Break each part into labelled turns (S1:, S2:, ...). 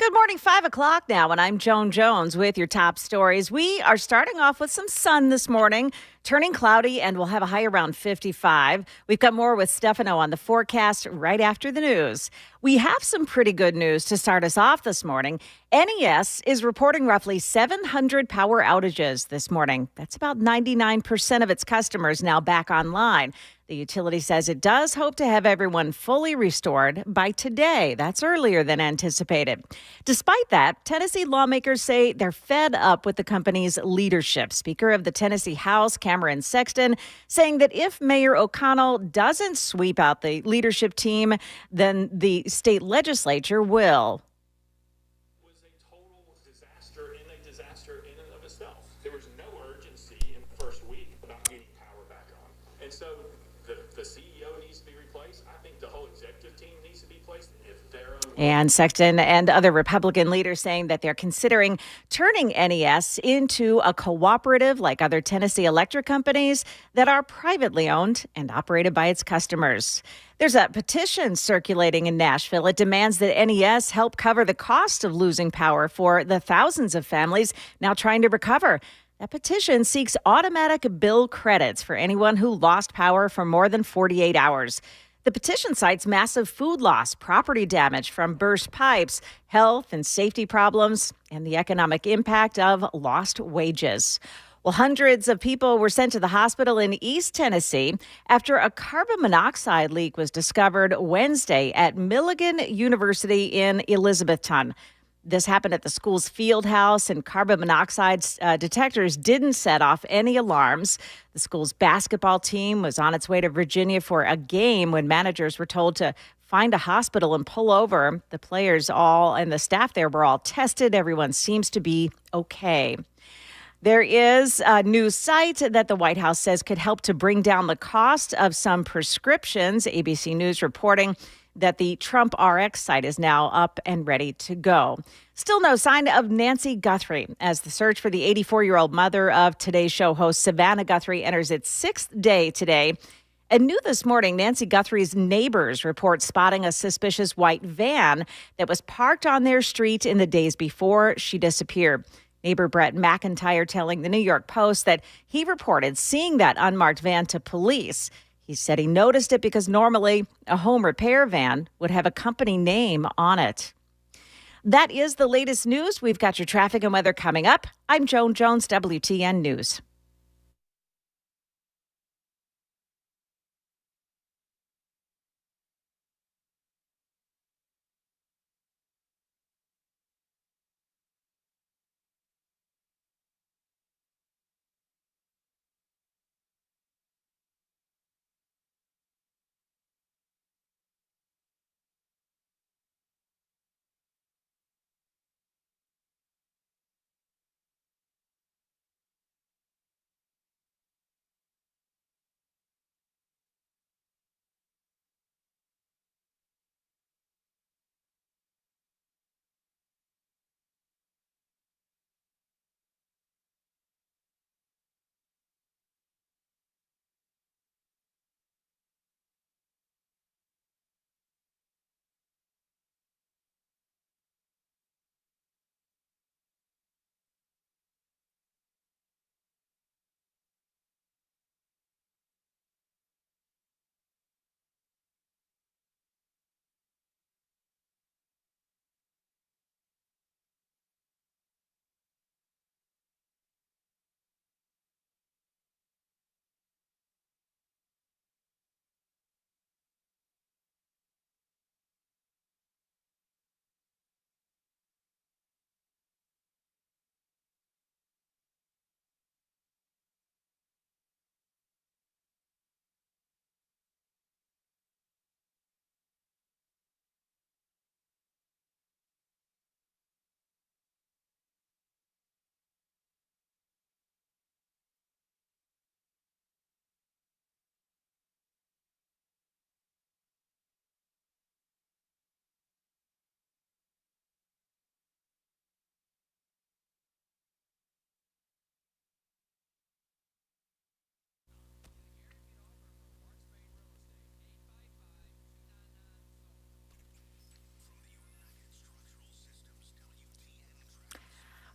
S1: Good morning, 5 o'clock now, and I'm Joan Jones with your top stories. We are starting off with some sun this morning, turning cloudy, and we'll have a high around 55. We've got more with Stefano on the forecast right after the news. We have some pretty good news to start us off this morning. NES is reporting roughly 700 power outages this morning. That's about 99% of its customers now back online. The utility says it does hope to have everyone fully restored by today. That's earlier than anticipated. Despite that, Tennessee lawmakers say they're fed up with the company's leadership. Speaker of the Tennessee House, Cameron Sexton, saying that if Mayor O'Connell doesn't sweep out the leadership team, then the state legislature will.
S2: Was a total disaster in and of itself. There was no urgency in the first week about getting power back on. And so the CEO needs to be replaced. I think the whole executive team needs to be replaced.
S1: And Sexton and other Republican leaders saying that they're considering turning NES into a cooperative like other Tennessee electric companies that are privately owned and operated by its customers. There's a petition circulating in Nashville. It demands that NES help cover the cost of losing power for the thousands of families now trying to recover. That petition seeks automatic bill credits for anyone who lost power for more than 48 hours. The petition cites massive food loss, property damage from burst pipes, health and safety problems, and the economic impact of lost wages. Well, hundreds of people were sent to the hospital in East Tennessee after a carbon monoxide leak was discovered Wednesday at Milligan University in Elizabethton. This happened at the school's field house, and carbon monoxide detectors didn't set off any alarms. The school's basketball team was on its way to Virginia for a game when managers were told to find a hospital and pull over. The players all and the staff there were all tested. Everyone seems to be okay. There is a new site that the White House says could help to bring down the cost of some prescriptions. ABC News reporting that the Trump RX site is now up and ready to go. Still no sign of Nancy Guthrie as the search for the 84-year-old mother of Today's Show host Savannah Guthrie enters its sixth day today. And new this morning, Nancy Guthrie's neighbors report spotting a suspicious white van that was parked on their street in the days before she disappeared. Neighbor Brett McIntyre telling the New York Post that he reported seeing that unmarked van to police. He said he noticed it because normally a home repair van would have a company name on it. That is the latest news. We've got your traffic and weather coming up. I'm Joan Jones, WTN News.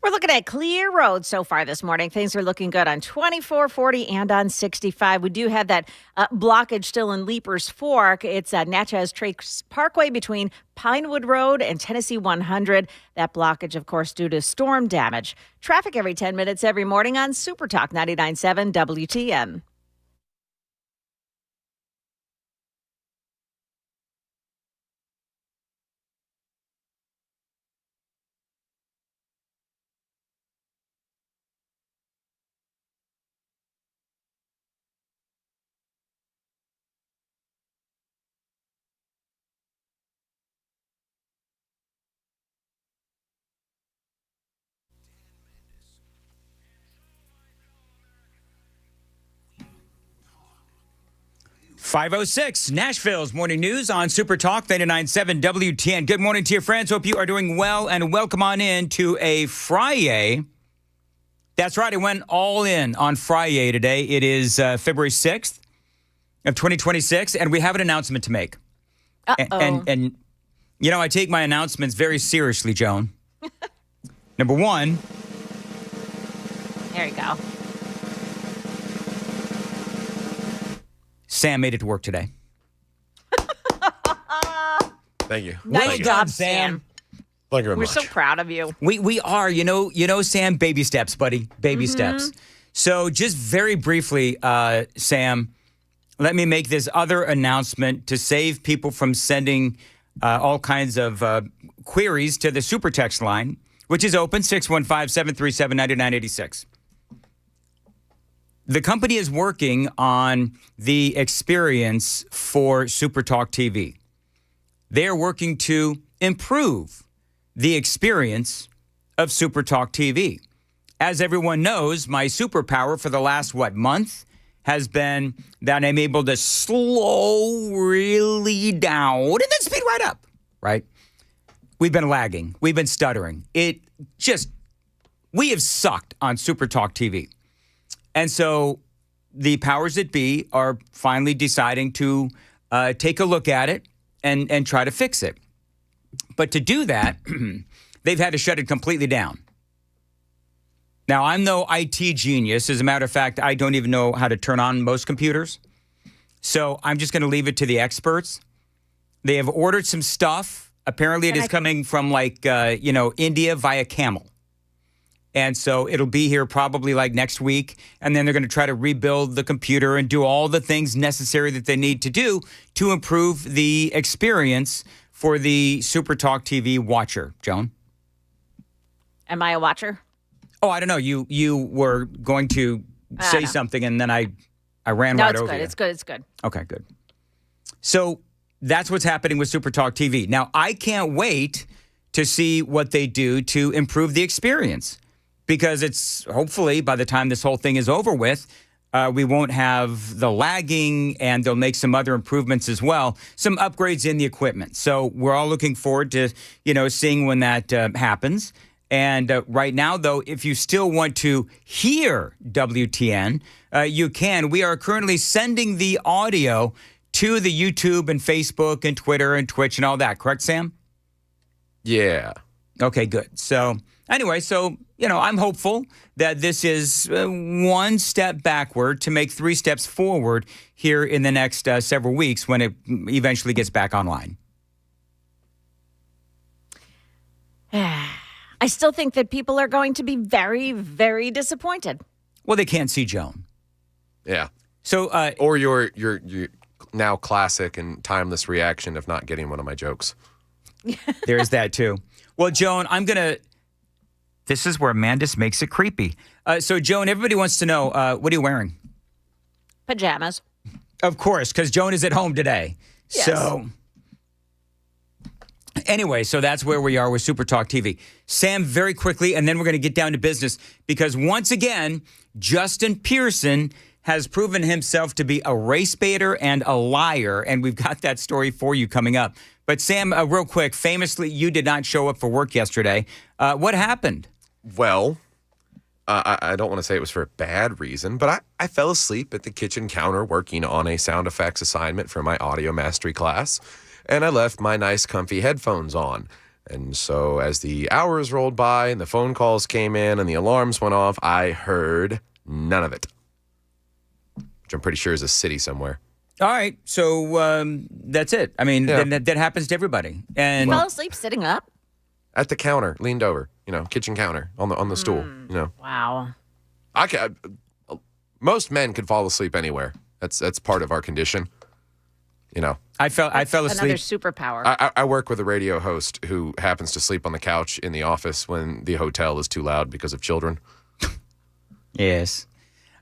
S1: We're looking at clear roads so far this morning. Things are looking good on 24, 40, and on 65. We do have that blockage still in Leapers Fork. It's Natchez Trace Parkway between Pinewood Road and Tennessee 100. That blockage, of course, due to storm damage. Traffic every 10 minutes every morning on Super Talk 99.7 WTN.
S3: .506 Nashville's Morning News on Super Talk 99.7 WTN. Good morning to your friends. Hope you are doing well, and welcome on in to a Friday. That's right, it went all in on Friday today. It is February 6th of 2026, and we have an announcement to make. And you know, I take my announcements very seriously, Joan. Number one.
S1: There you go.
S3: Sam made it to work today.
S4: Thank you.
S1: Nice
S4: Thank you.
S1: job, Sam.
S4: Thank you very
S1: We're
S4: much.
S1: so proud of you.
S3: We are, you know, Sam, baby steps, buddy, baby steps. So just very briefly, Sam, let me make this other announcement to save people from sending all kinds of queries to the super text line, which is open 615-737-9986. The company is working on the experience for Super Talk TV. They are working to improve the experience of Super Talk TV. As everyone knows, my superpower for the last, month has been that I'm able to slow really down and then speed right up, right? We've been lagging. We've been stuttering. We have sucked on Super Talk TV. And so the powers that be are finally deciding to take a look at it and try to fix it. But to do that, they've had to shut it completely down. Now, I'm no IT genius. As a matter of fact, I don't even know how to turn on most computers. So I'm just going to leave it to the experts. They have ordered some stuff. Apparently, it is coming from India via camel. And so it'll be here probably like next week. And then they're going to try to rebuild the computer and do all the things necessary that they need to do to improve the experience for the Super Talk TV watcher. Joan?
S1: Am I a watcher?
S3: Oh, I don't know. You were going to say something and then I ran right over you.
S1: No, it's good.
S3: Okay, good. So that's what's happening with Super Talk TV. Now, I can't wait to see what they do to improve the experience. Because it's hopefully by the time this whole thing is over with, we won't have the lagging and they'll make some other improvements as well, some upgrades in the equipment. So we're all looking forward to, seeing when that happens. And right now, though, if you still want to hear WTN, you can. We are currently sending the audio to the YouTube and Facebook and Twitter and Twitch and all that. Correct, Sam?
S4: Yeah.
S3: Okay, good. So anyway, I'm hopeful that this is one step backward to make 3 steps forward here in the next several weeks when it eventually gets back online.
S1: I still think that people are going to be very, very disappointed.
S3: Well, they can't see Joan.
S4: Yeah.
S3: So,
S4: or your now classic and timeless reaction of not getting one of my jokes.
S3: There's that too. Well, Joan, this is where Mandis makes it creepy. So, Joan, everybody wants to know, what are you wearing?
S1: Pajamas.
S3: Of course, because Joan is at home today.
S1: Yes.
S3: So, anyway, so that's where we are with Super Talk TV. Sam, very quickly, and then we're going to get down to business, because once again, Justin Pearson has proven himself to be a race baiter and a liar, and we've got that story for you coming up. But Sam, real quick, famously, you did not show up for work yesterday. What happened?
S4: Well, I don't want to say it was for a bad reason, but I fell asleep at the kitchen counter working on a sound effects assignment for my audio mastery class, and I left my nice comfy headphones on. And so as the hours rolled by and the phone calls came in and the alarms went off, I heard none of it, which I'm pretty sure is a city somewhere.
S3: All right. So that's it. I mean, that happens to everybody. And
S1: Fell asleep sitting up?
S4: At the counter, leaned over, kitchen counter on the stool,
S1: Wow.
S4: Most men could fall asleep anywhere. That's part of our condition.
S3: I fell asleep.
S1: Another superpower.
S4: I work with a radio host who happens to sleep on the couch in the office when the hotel is too loud because of children.
S3: Yes.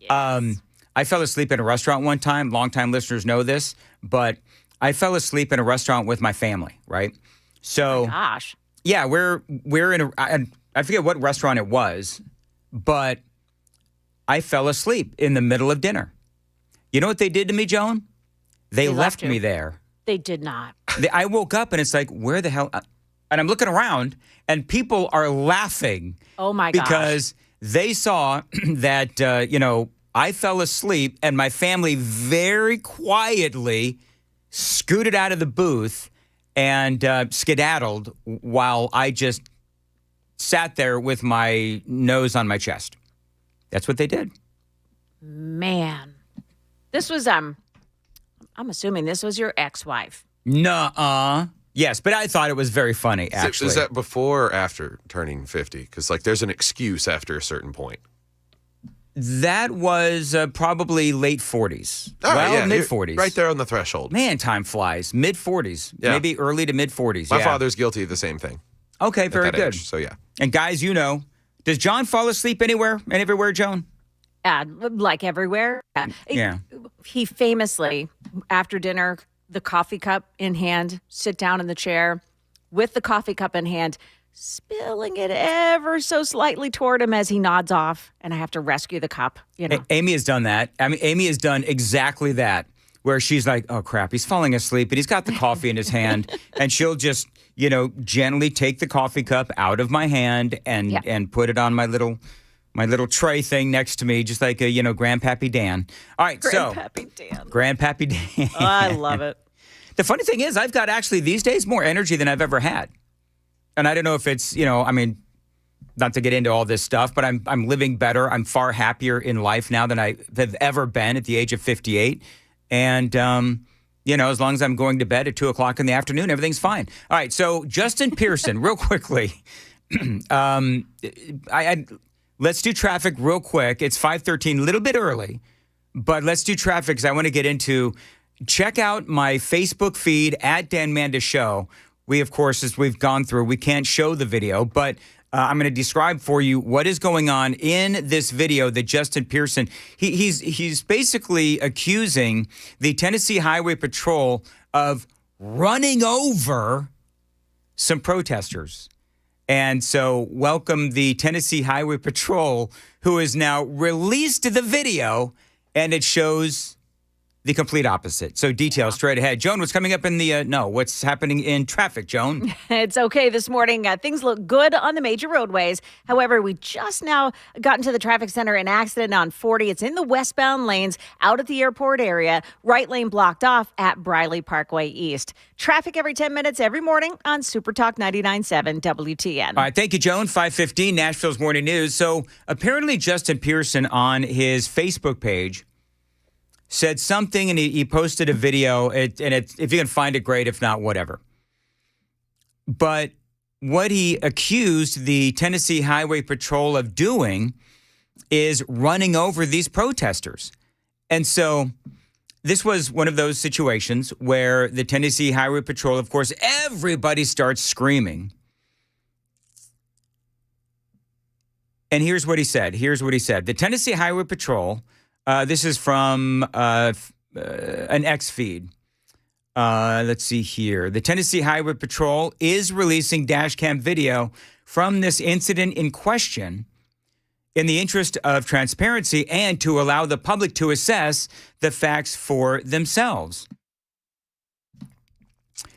S3: I fell asleep in a restaurant one time. Longtime listeners know this, but I fell asleep in a restaurant with my family, right? So,
S1: Gosh.
S3: yeah, we're in I forget what restaurant it was, but I fell asleep in the middle of dinner. You know what they did to me, Joan? They left me there.
S1: They did not.
S3: I woke up and it's like, where the hell? And I'm looking around and people are laughing.
S1: Oh my gosh.
S3: Because they saw that, I fell asleep and my family very quietly scooted out of the booth and skedaddled while I just sat there with my nose on my chest. That's what they did.
S1: Man. This was, I'm assuming this was your ex-wife.
S3: Nuh-uh. Yes, but I thought it was very funny, actually.
S4: Is that before or after turning 50? Because, there's an excuse after a certain point.
S3: That was probably late 40s. Mid-40s.
S4: Right there on the threshold.
S3: Man, time flies. Mid-40s.
S4: Yeah.
S3: Maybe early to mid-40s.
S4: My father's guilty of the same thing.
S3: Okay, very good.
S4: Age, so, yeah.
S3: And guys, does John fall asleep anywhere and everywhere, Joan?
S1: Like everywhere.
S3: Yeah.
S1: He famously, after dinner, the coffee cup in hand, sit down in the chair with the coffee cup in hand, spilling it ever so slightly toward him as he nods off, and I have to rescue the cup.
S3: Amy has done that. I mean, Amy has done exactly that, where she's like, oh, crap, he's falling asleep, but he's got the coffee in his hand, and she'll just, gently take the coffee cup out of my hand and put it on my little tray thing next to me, just like Grandpappy Dan. All right,
S1: Grandpappy Dan.
S3: Grandpappy Dan.
S1: Oh, I love it.
S3: The funny thing is, I've got actually these days more energy than I've ever had. And I don't know if it's, not to get into all this stuff, but I'm living better. I'm far happier in life now than I have ever been at the age of 58. And, as long as I'm going to bed at 2 o'clock in the afternoon, everything's fine. All right, so Justin Pearson, real quickly. Let's do traffic real quick. It's 5:13, a little bit early, but let's do traffic because I want to get into. Check out my Facebook feed at DanMandisShow. We, of course, as we've gone through, we can't show the video, but I'm going to describe for you what is going on in this video that Justin Pearson, he's basically accusing the Tennessee Highway Patrol of running over some protesters. And so welcome the Tennessee Highway Patrol, who has now released the video, and it shows the complete opposite. So details straight ahead. Joan, what's coming up in the, what's happening in traffic, Joan?
S1: It's okay this morning. Things look good on the major roadways. However, we just now got into the traffic center, an accident on 40. It's in the westbound lanes out at the airport area. Right lane blocked off at Briley Parkway East. Traffic every 10 minutes every morning on Super Talk 99.7 WTN.
S3: All right, thank you, Joan. 5:15, Nashville's Morning News. So apparently Justin Pearson on his Facebook page said something, and he posted a video, if you can find it, great. If not, whatever. But what he accused the Tennessee Highway Patrol of doing is running over these protesters. And so this was one of those situations where the Tennessee Highway Patrol, of course, everybody starts screaming. And here's what he said. The Tennessee Highway Patrol, this is from an X feed. Let's see here. The Tennessee Highway Patrol is releasing dash cam video from this incident in question in the interest of transparency and to allow the public to assess the facts for themselves.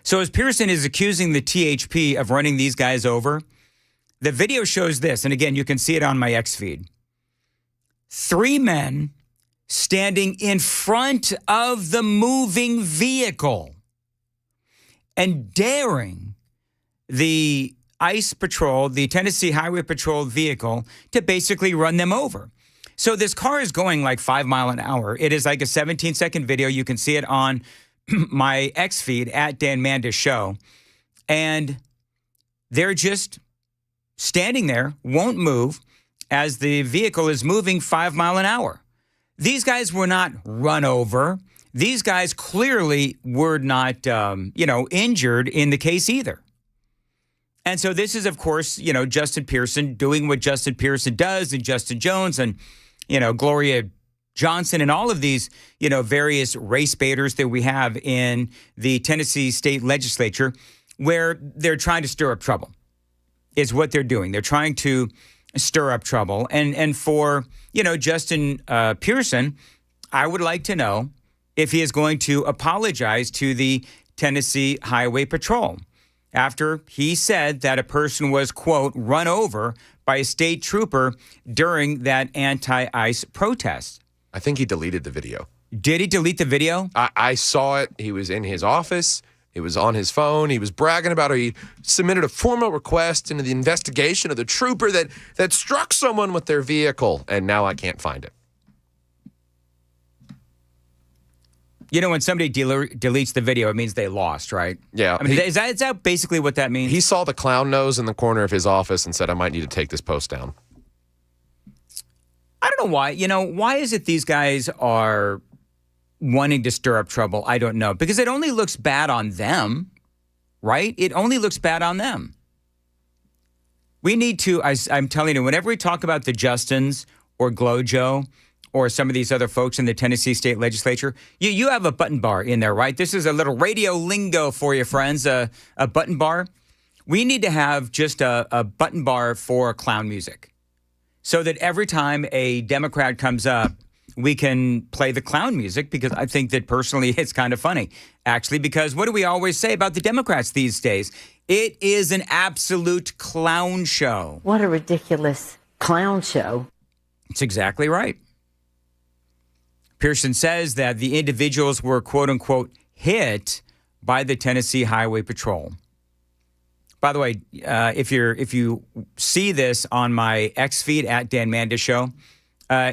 S3: So as Pearson is accusing the THP of running these guys over, the video shows this, and again, you can see it on my X feed. 3 men standing in front of the moving vehicle and daring the ICE patrol, the Tennessee Highway Patrol vehicle, to basically run them over. So this car is going like 5 miles an hour. It is like a 17-second video. You can see it on my X feed at DanMandisShow. And they're just standing there, won't move, as the vehicle is moving 5 miles an hour. These guys were not run over. These guys clearly were not, injured in the case either. And so this is, of course, Justin Pearson doing what Justin Pearson does, and Justin Jones and, Gloria Johnson and all of these, various race baiters that we have in the Tennessee state legislature, where they're trying to stir up trouble, is what they're doing. They're trying to stir up trouble. And for, Justin Pearson, I would like to know if he is going to apologize to the Tennessee Highway Patrol after he said that a person was, quote, run over by a state trooper during that anti-ICE protest.
S4: I think he deleted the video.
S3: Did he delete the video?
S4: I saw it. He was in his office. It was on his phone. He was bragging about how he submitted a formal request into the investigation of the trooper that struck someone with their vehicle, and now I can't find it.
S3: When somebody deletes the video, it means they lost, right?
S4: Yeah.
S3: I mean, is that basically what that means?
S4: He saw the clown nose in the corner of his office and said, I might need to take this post down.
S3: I don't know why. Why is it these guys are wanting to stir up trouble? I don't know. Because it only looks bad on them, right? It only looks bad on them. We need to, I'm telling you, whenever we talk about the Justins or Glojo or some of these other folks in the Tennessee state legislature, you have a button bar in there, right? This is a little radio lingo for you, friends, a button bar. We need to have just a button bar for clown music so that every time a Democrat comes up, we can play the clown music, because I think that personally it's kind of funny, actually, because what do we always say about the Democrats these days? It is an absolute clown show.
S5: What a ridiculous clown show.
S3: It's exactly right. Pearson says that the individuals were, quote unquote, hit by the Tennessee Highway Patrol. By the way, if you see this on my X feed at DanMandisShow,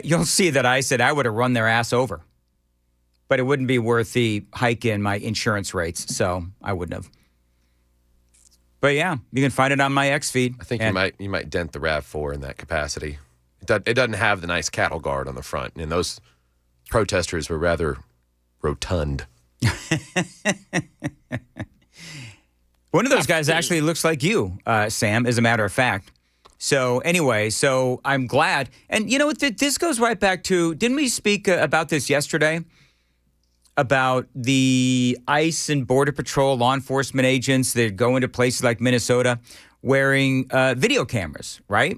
S3: you'll see that I said I would have run their ass over, but it wouldn't be worth the hike in my insurance rates, so I wouldn't have. But yeah, you can find it on my X feed.
S4: I think you might dent the RAV4 in that capacity. It doesn't have the nice cattle guard on the front, and those protesters were rather rotund.
S3: One of those guys actually looks like you, Sam, as a matter of fact. So anyway, I'm glad. And you know what? This goes right back to, didn't we speak about this yesterday? About the ICE and Border Patrol law enforcement agents that go into places like Minnesota wearing video cameras, right?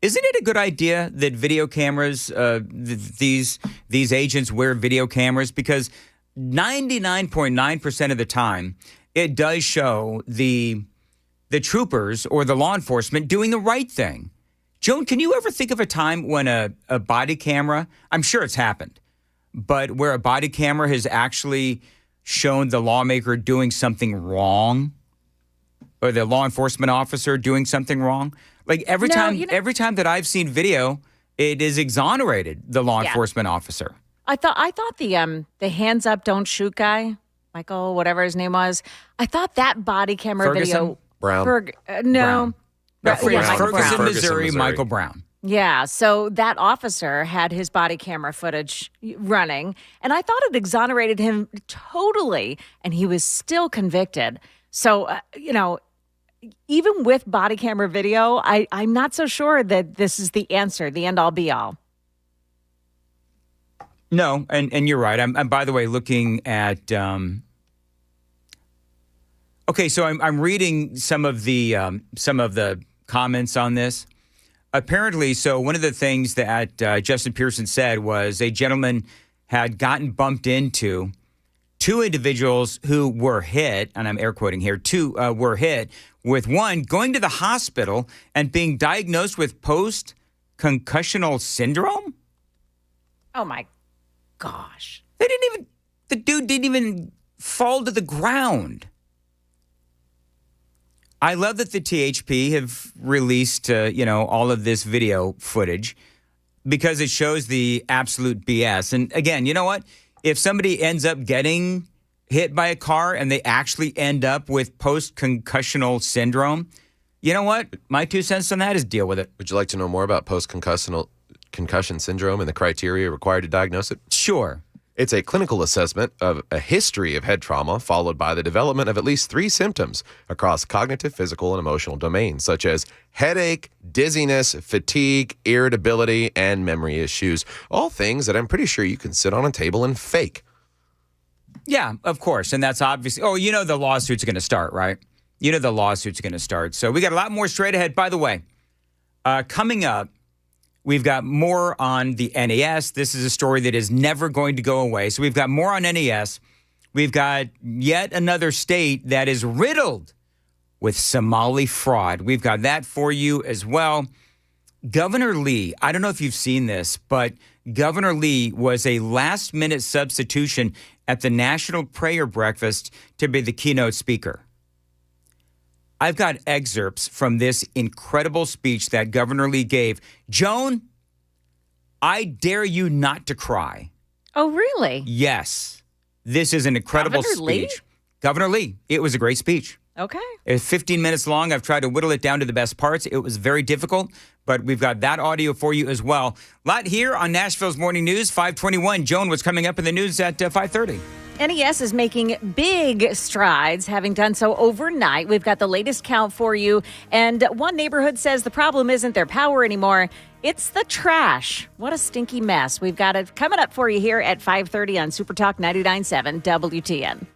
S3: Isn't it a good idea that video cameras, these agents wear video cameras? Because 99.9% of the time, it does show the troopers or the law enforcement doing the right thing. Joan, can you ever think of a time when a body camera, I'm sure it's happened, but where a body camera has actually shown the lawmaker doing something wrong, or the law enforcement officer doing something wrong? Like every time that I've seen video, it is exonerated the law enforcement officer.
S1: I thought the hands up, don't shoot guy, Michael, whatever his name was. I thought that body camera
S3: Ferguson?
S1: video.
S4: Brown.
S1: No.
S3: Ferguson, Missouri, Michael Brown.
S1: Yeah, so that officer had his body camera footage running, and I thought it exonerated him totally, and he was still convicted. So, even with body camera video, I'm not so sure that this is the answer, the end all be all.
S3: No, and you're right. I'm by the way looking at. Okay, so I'm reading some of the comments on this. Apparently, so one of the things that Justin Pearson said was a gentleman had gotten bumped into two individuals who were hit, and I'm air quoting here, two were hit, with one going to the hospital and being diagnosed with post-concussional syndrome?
S1: Oh, my gosh.
S3: The dude didn't even fall to the ground. I love that the THP have released, all of this video footage because it shows the absolute BS. And again, you know what? If somebody ends up getting hit by a car and they actually end up with post-concussional syndrome, you know what? My 2 cents on that is deal with it.
S4: Would you like to know more about concussion syndrome and the criteria required to diagnose it?
S3: Sure.
S4: It's a clinical assessment of a history of head trauma followed by the development of at least 3 symptoms across cognitive, physical, and emotional domains, such as headache, dizziness, fatigue, irritability, and memory issues. All things that I'm pretty sure you can sit on a table and fake.
S3: Yeah, of course. And that's obviously, the lawsuits are going to start, right? The lawsuits are going to start. So we got a lot more straight ahead. By the way, coming up, we've got more on the NES. This is a story that is never going to go away. So we've got more on NES. We've got yet another state that is riddled with Somali fraud. We've got that for you as well. Governor Lee, I don't know if you've seen this, but Governor Lee was a last-minute substitution at the National Prayer Breakfast to be the keynote speaker. I've got excerpts from this incredible speech that Governor Lee gave. Joan, I dare you not to cry.
S1: Oh, really?
S3: Yes. This is an incredible
S1: Governor Lee?
S3: speech. Governor Lee, it was a great speech.
S1: Okay.
S3: It's 15 minutes long. I've tried to whittle it down to the best parts. It was very difficult, but we've got that audio for you as well. A lot here on Nashville's Morning News, 521. Joan, what's coming up in the news at 5:30?
S1: NES is making big strides, having done so overnight. We've got the latest count for you. And one neighborhood says the problem isn't their power anymore. It's the trash. What a stinky mess. We've got it coming up for you here at 5:30 on Super Talk 99.7 WTN.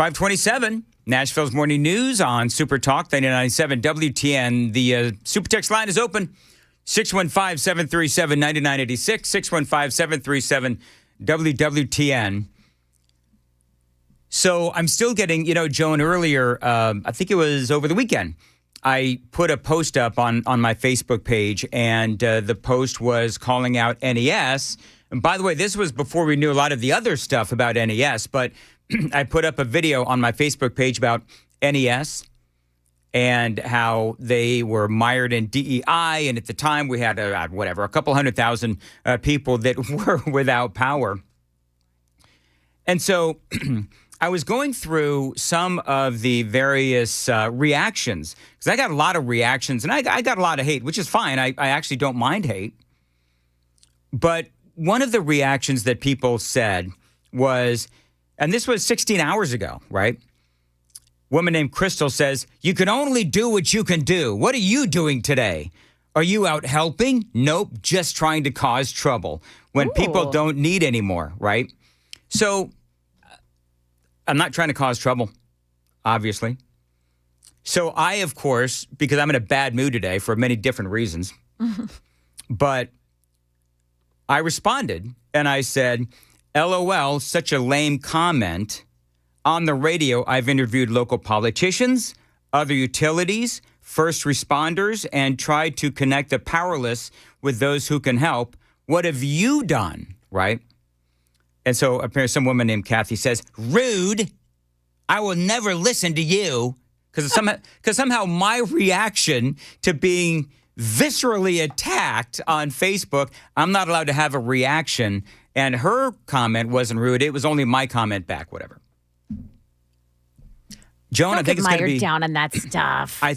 S3: 527, Nashville's Morning News on Super Talk 99.7 WTN. The Super Text line is open. 615-737-9986, 615-737-WWTN. So I'm still getting, Joan, earlier, I think it was over the weekend, I put a post up on my Facebook page, and the post was calling out NES. And by the way, this was before we knew a lot of the other stuff about NES, but I put up a video on my Facebook page about NES and how they were mired in DEI. And at the time, we had, a couple 100,000 people that were without power. And so I was going through some of the various reactions, because I got a lot of reactions, and I got a lot of hate, which is fine. I actually don't mind hate. But one of the reactions that people said was, and this was 16 hours ago, right? Woman named Crystal says, "You can only do what you can do. What are you doing today? Are you out helping? Nope, just trying to cause trouble when people don't need any more," right? So I'm not trying to cause trouble, obviously. So I, of course, because I'm in a bad mood today for many different reasons, but I responded and I said, "LOL, such a lame comment. On the radio, I've interviewed local politicians, other utilities, first responders, and tried to connect the powerless with those who can help. What have you done?" Right? And so apparently some woman named Kathy says, "Rude. I will never listen to you." Because somehow my reaction to being viscerally attacked on Facebook, I'm not allowed to have a reaction. And her comment wasn't rude. It was only my comment back, whatever. Joan, I think it's going to be
S1: down on that stuff.
S3: I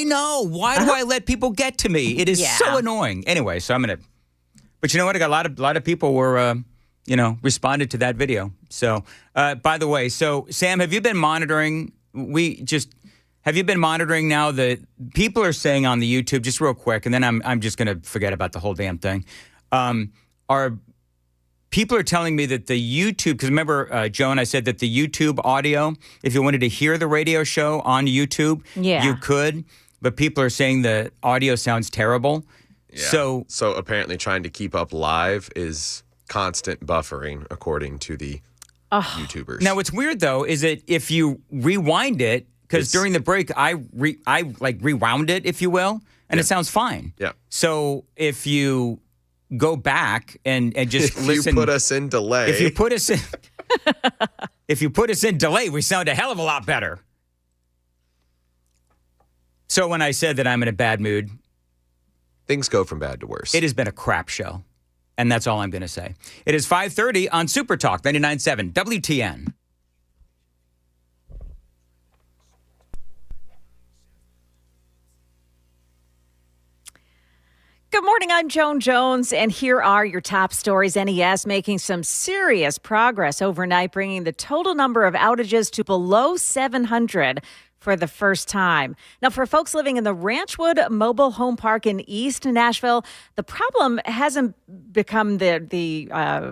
S3: know. Why do I let people get to me? It is so annoying. Anyway, so I'm going to, but you know what? I got a lot of people were, responded to that video. So, by the way, so Sam, have you been monitoring? Have you been monitoring now? The people are saying on the YouTube, just real quick, and then I'm just going to forget about the whole damn thing. People are telling me that the YouTube, because remember, Joan, I said that the YouTube audio, if you wanted to hear the radio show on YouTube, you could. But people are saying the audio sounds terrible.
S4: Yeah. So apparently trying to keep up live is constant buffering, according to the YouTubers.
S3: Now, what's weird, though, is that if you rewind it, because during the break, I rewound it, if you will, and it sounds fine.
S4: Yeah.
S3: So if you go back and just listen.
S4: If you put us in delay.
S3: If you put us in delay, we sound a hell of a lot better. So when I said that I'm in a bad mood,
S4: things go from bad to worse.
S3: It has been a crap show. And that's all I'm going to say. It is 5:30 on Super Talk 99.7 WTN.
S1: Good morning, I'm Joan Jones, and here are your top stories. NES making some serious progress overnight, bringing the total number of outages to below 700 for the first time. Now, for folks living in the Ranchwood Mobile Home Park in East Nashville, the problem hasn't become the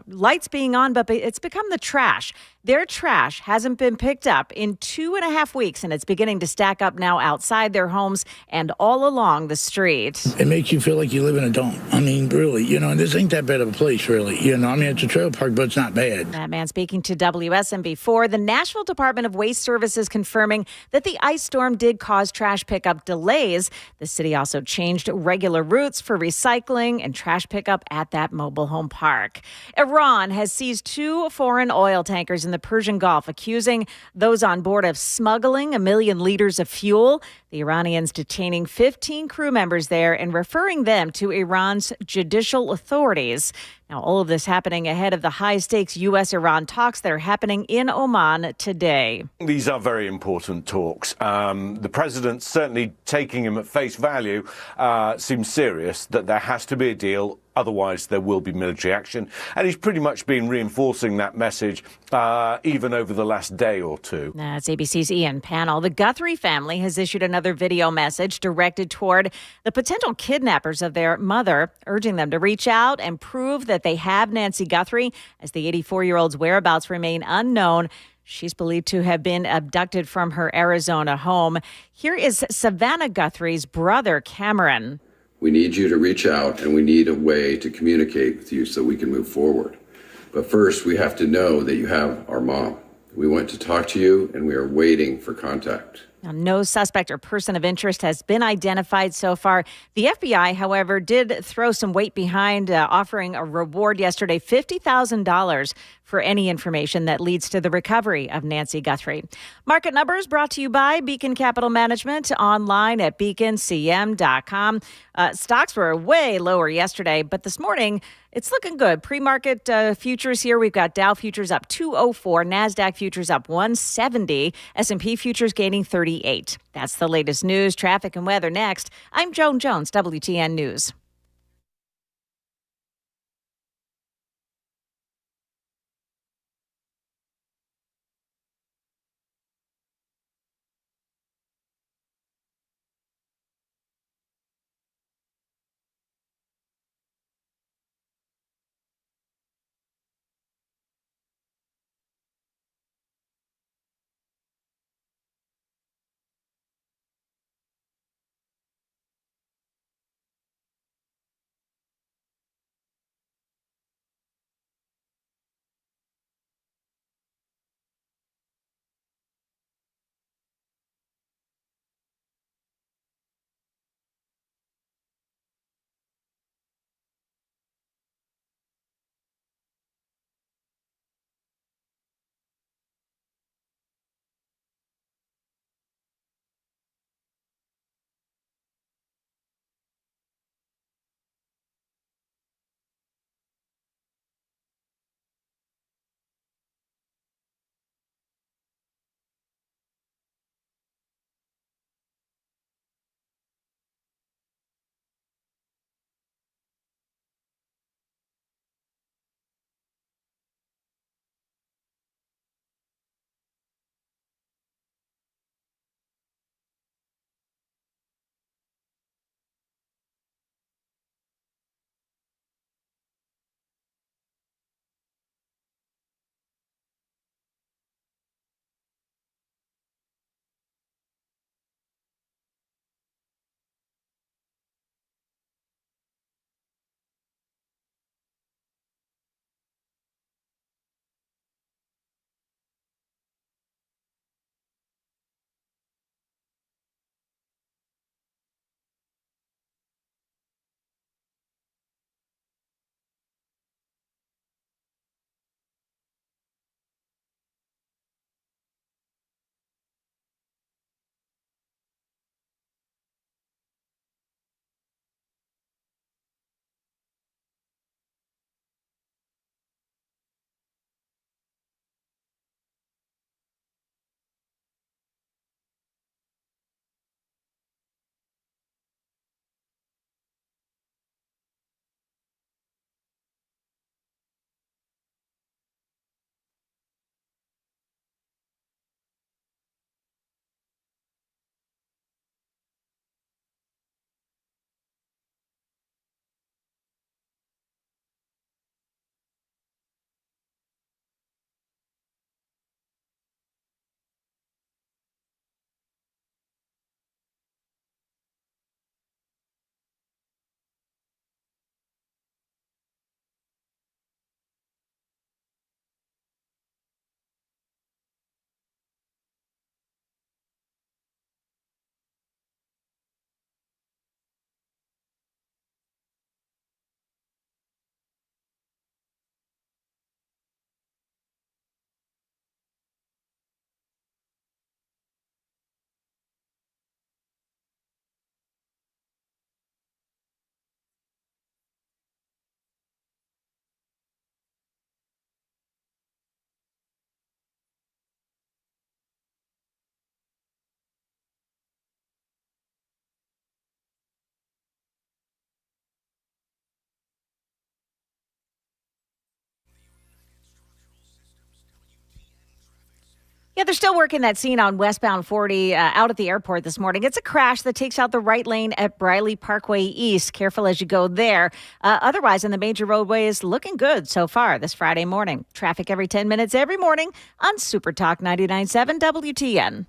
S1: lights being on, but it's become the trash. Their trash hasn't been picked up in 2.5 weeks, and it's beginning to stack up now outside their homes and all along the street.
S6: It makes you feel like you live in a dump. I mean, really, and this ain't that bad of a place, really. It's a trailer park, but it's not bad.
S1: That man speaking to WSMV4. The Nashville Department of Waste Services confirming that the ice storm did cause trash pickup delays. The city also changed regular routes for recycling and trash pickup at that mobile home park. Iran has seized 2 foreign oil tankers in the Persian Gulf, accusing those on board of smuggling 1 million liters of fuel. The Iranians detaining 15 crew members there and referring them to Iran's judicial authorities. Now, all of this happening ahead of the high-stakes U.S.-Iran talks that are happening in Oman today.
S7: These are very important talks. The president certainly taking him at face value seems serious that there has to be a deal. Otherwise, there will be military action. And he's pretty much been reinforcing that message even over the last day or two.
S1: That's ABC's Ian Pannell. The Guthrie family has issued another another video message directed toward the potential kidnappers of their mother, urging them to reach out and prove that they have Nancy Guthrie, as the 84-year-old's whereabouts remain unknown. She's believed to have been abducted from her Arizona home. Here is Savannah Guthrie's brother, Cameron.
S8: We need you to reach out, and we need a way to communicate with you so we can move forward. But first, we have to know that you have our mom. We want to talk to you, and we are waiting for contact.
S1: Now, no suspect or person of interest has been identified so far. The FBI, however, did throw some weight behind offering a reward yesterday, $50,000 for any information that leads to the recovery of Nancy Guthrie. Market numbers brought to you by Beacon Capital Management, online at beaconcm.com. Stocks were way lower yesterday, but this morning it's looking good. Pre-market futures here, we've got Dow futures up 204, NASDAQ futures up 170, S&P futures gaining 38. That's the latest news, traffic, and weather next. I'm Joan Jones, WTN News. Yeah, they're still working that scene on westbound 40 out at the airport this morning. It's a crash that takes out the right lane at Briley Parkway East. Careful as you go there. Otherwise, on the major roadway is looking good so far this Friday morning. Traffic every 10 minutes every morning on Super Talk 99.7 WTN.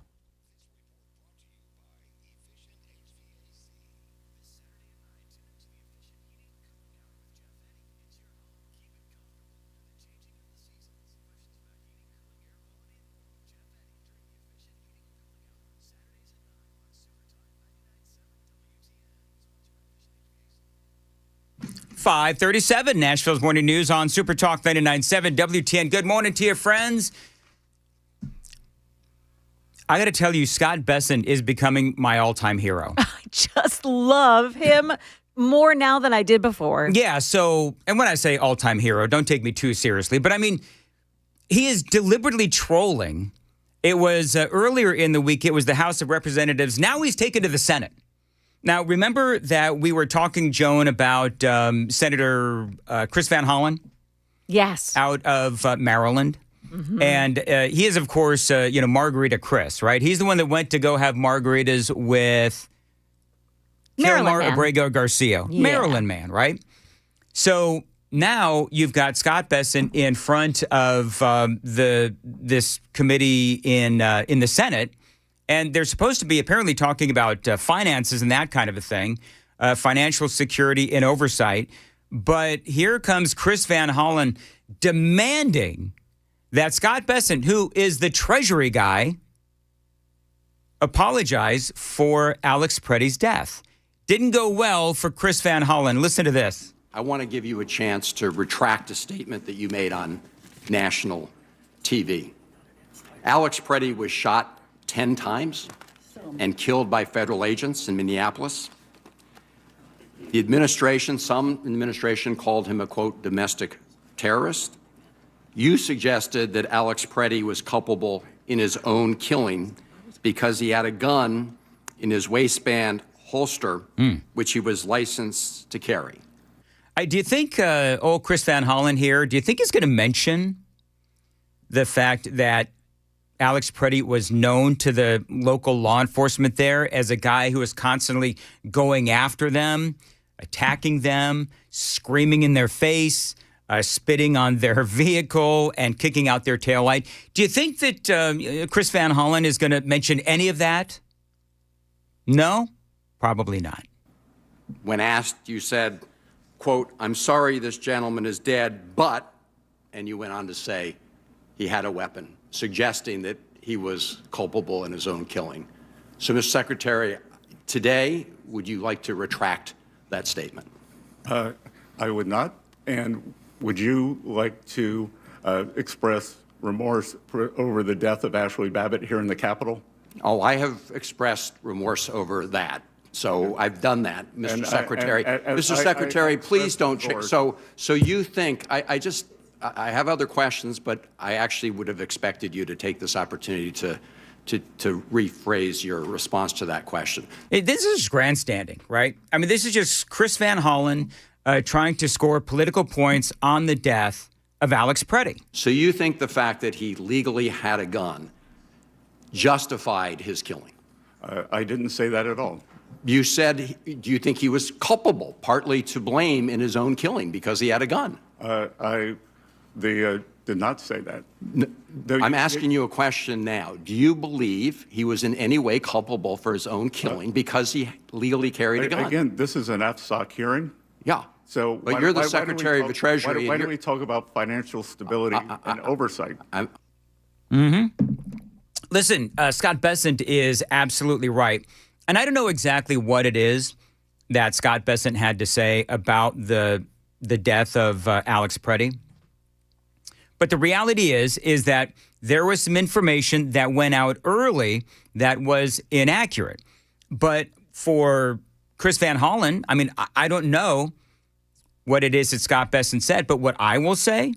S3: .537, Nashville's Morning News on Super Talk 99.7 WTN. Good morning to you, friends. I got to tell you, Scott Besson is becoming my all-time hero.
S1: I just love him more now than I did before.
S3: Yeah, so, and when I say all-time hero, don't take me too seriously, but I mean, he is deliberately trolling. It was earlier in the week, it was the House of Representatives. Now he's taken to the Senate. Now, remember that we were talking, Joan, about Senator Chris Van Hollen?
S1: Yes.
S3: Out of Maryland. Mm-hmm. And he is, of course, Margarita Chris, right? He's the one that went to go have margaritas with Kilmar Abrego Garcia. Yeah. Maryland man, right? So now you've got Scott Besson in front of this committee in the Senate. And they're supposed to be apparently talking about finances and that kind of a thing, financial security and oversight. But here comes Chris Van Hollen demanding that Scott Besson, who is the Treasury guy, apologize for Alex Preddy's death. Didn't go well for Chris Van Hollen. Listen to this.
S9: I want to give you a chance to retract a statement that you made on national TV. Alex Preddy was shot 10 times and killed by federal agents in Minneapolis. The administration, some in the administration called him a, quote, domestic terrorist. You suggested that Alex Preddy was culpable in his own killing because he had a gun in his waistband holster, which he was licensed to carry.
S3: Do you think, Chris Van Hollen here, do you think he's going to mention the fact that Alex Preddy was known to the local law enforcement there as a guy who was constantly going after them, attacking them, screaming in their face, spitting on their vehicle, and kicking out their taillight? Do you think that Chris Van Hollen is going to mention any of that? No, probably not.
S9: When asked, you said, quote, I'm sorry this gentleman is dead, but, and you went on to say he had a weapon, suggesting that he was culpable in his own killing. So, Mr. Secretary, today, would you like to retract that statement?
S10: I would not. And would you like to express remorse over the death of Ashley Babbitt here in the Capitol?
S9: Oh, I have expressed remorse over that. So I've done that, Mr. Secretary. Mr. Secretary, please don't. So you think I have other questions, but I actually would have expected you to take this opportunity to rephrase your response to that question.
S3: This is grandstanding, right? I mean, this is just Chris Van Hollen trying to score political points on the death of Alex Preddy.
S9: So you think the fact that he legally had a gun justified his killing?
S10: I didn't say that at all.
S9: You said, do you think he was culpable, partly to blame in his own killing because he had a gun?
S10: They did not say that.
S9: I'm asking you a question now. Do you believe he was in any way culpable for his own killing because he legally carried a gun?
S10: Again, this is an FSOC hearing.
S9: Yeah.
S10: So,
S9: but you're the Secretary of the Treasury.
S10: Why don't we talk about financial stability and oversight?
S3: Listen, Scott Besson is absolutely right. And I don't know exactly what it is that Scott Besson had to say about the death of Alex Preddy. But the reality is that there was some information that went out early that was inaccurate. But for Chris Van Hollen, I mean, I don't know what it is that Scott Besson said, but what I will say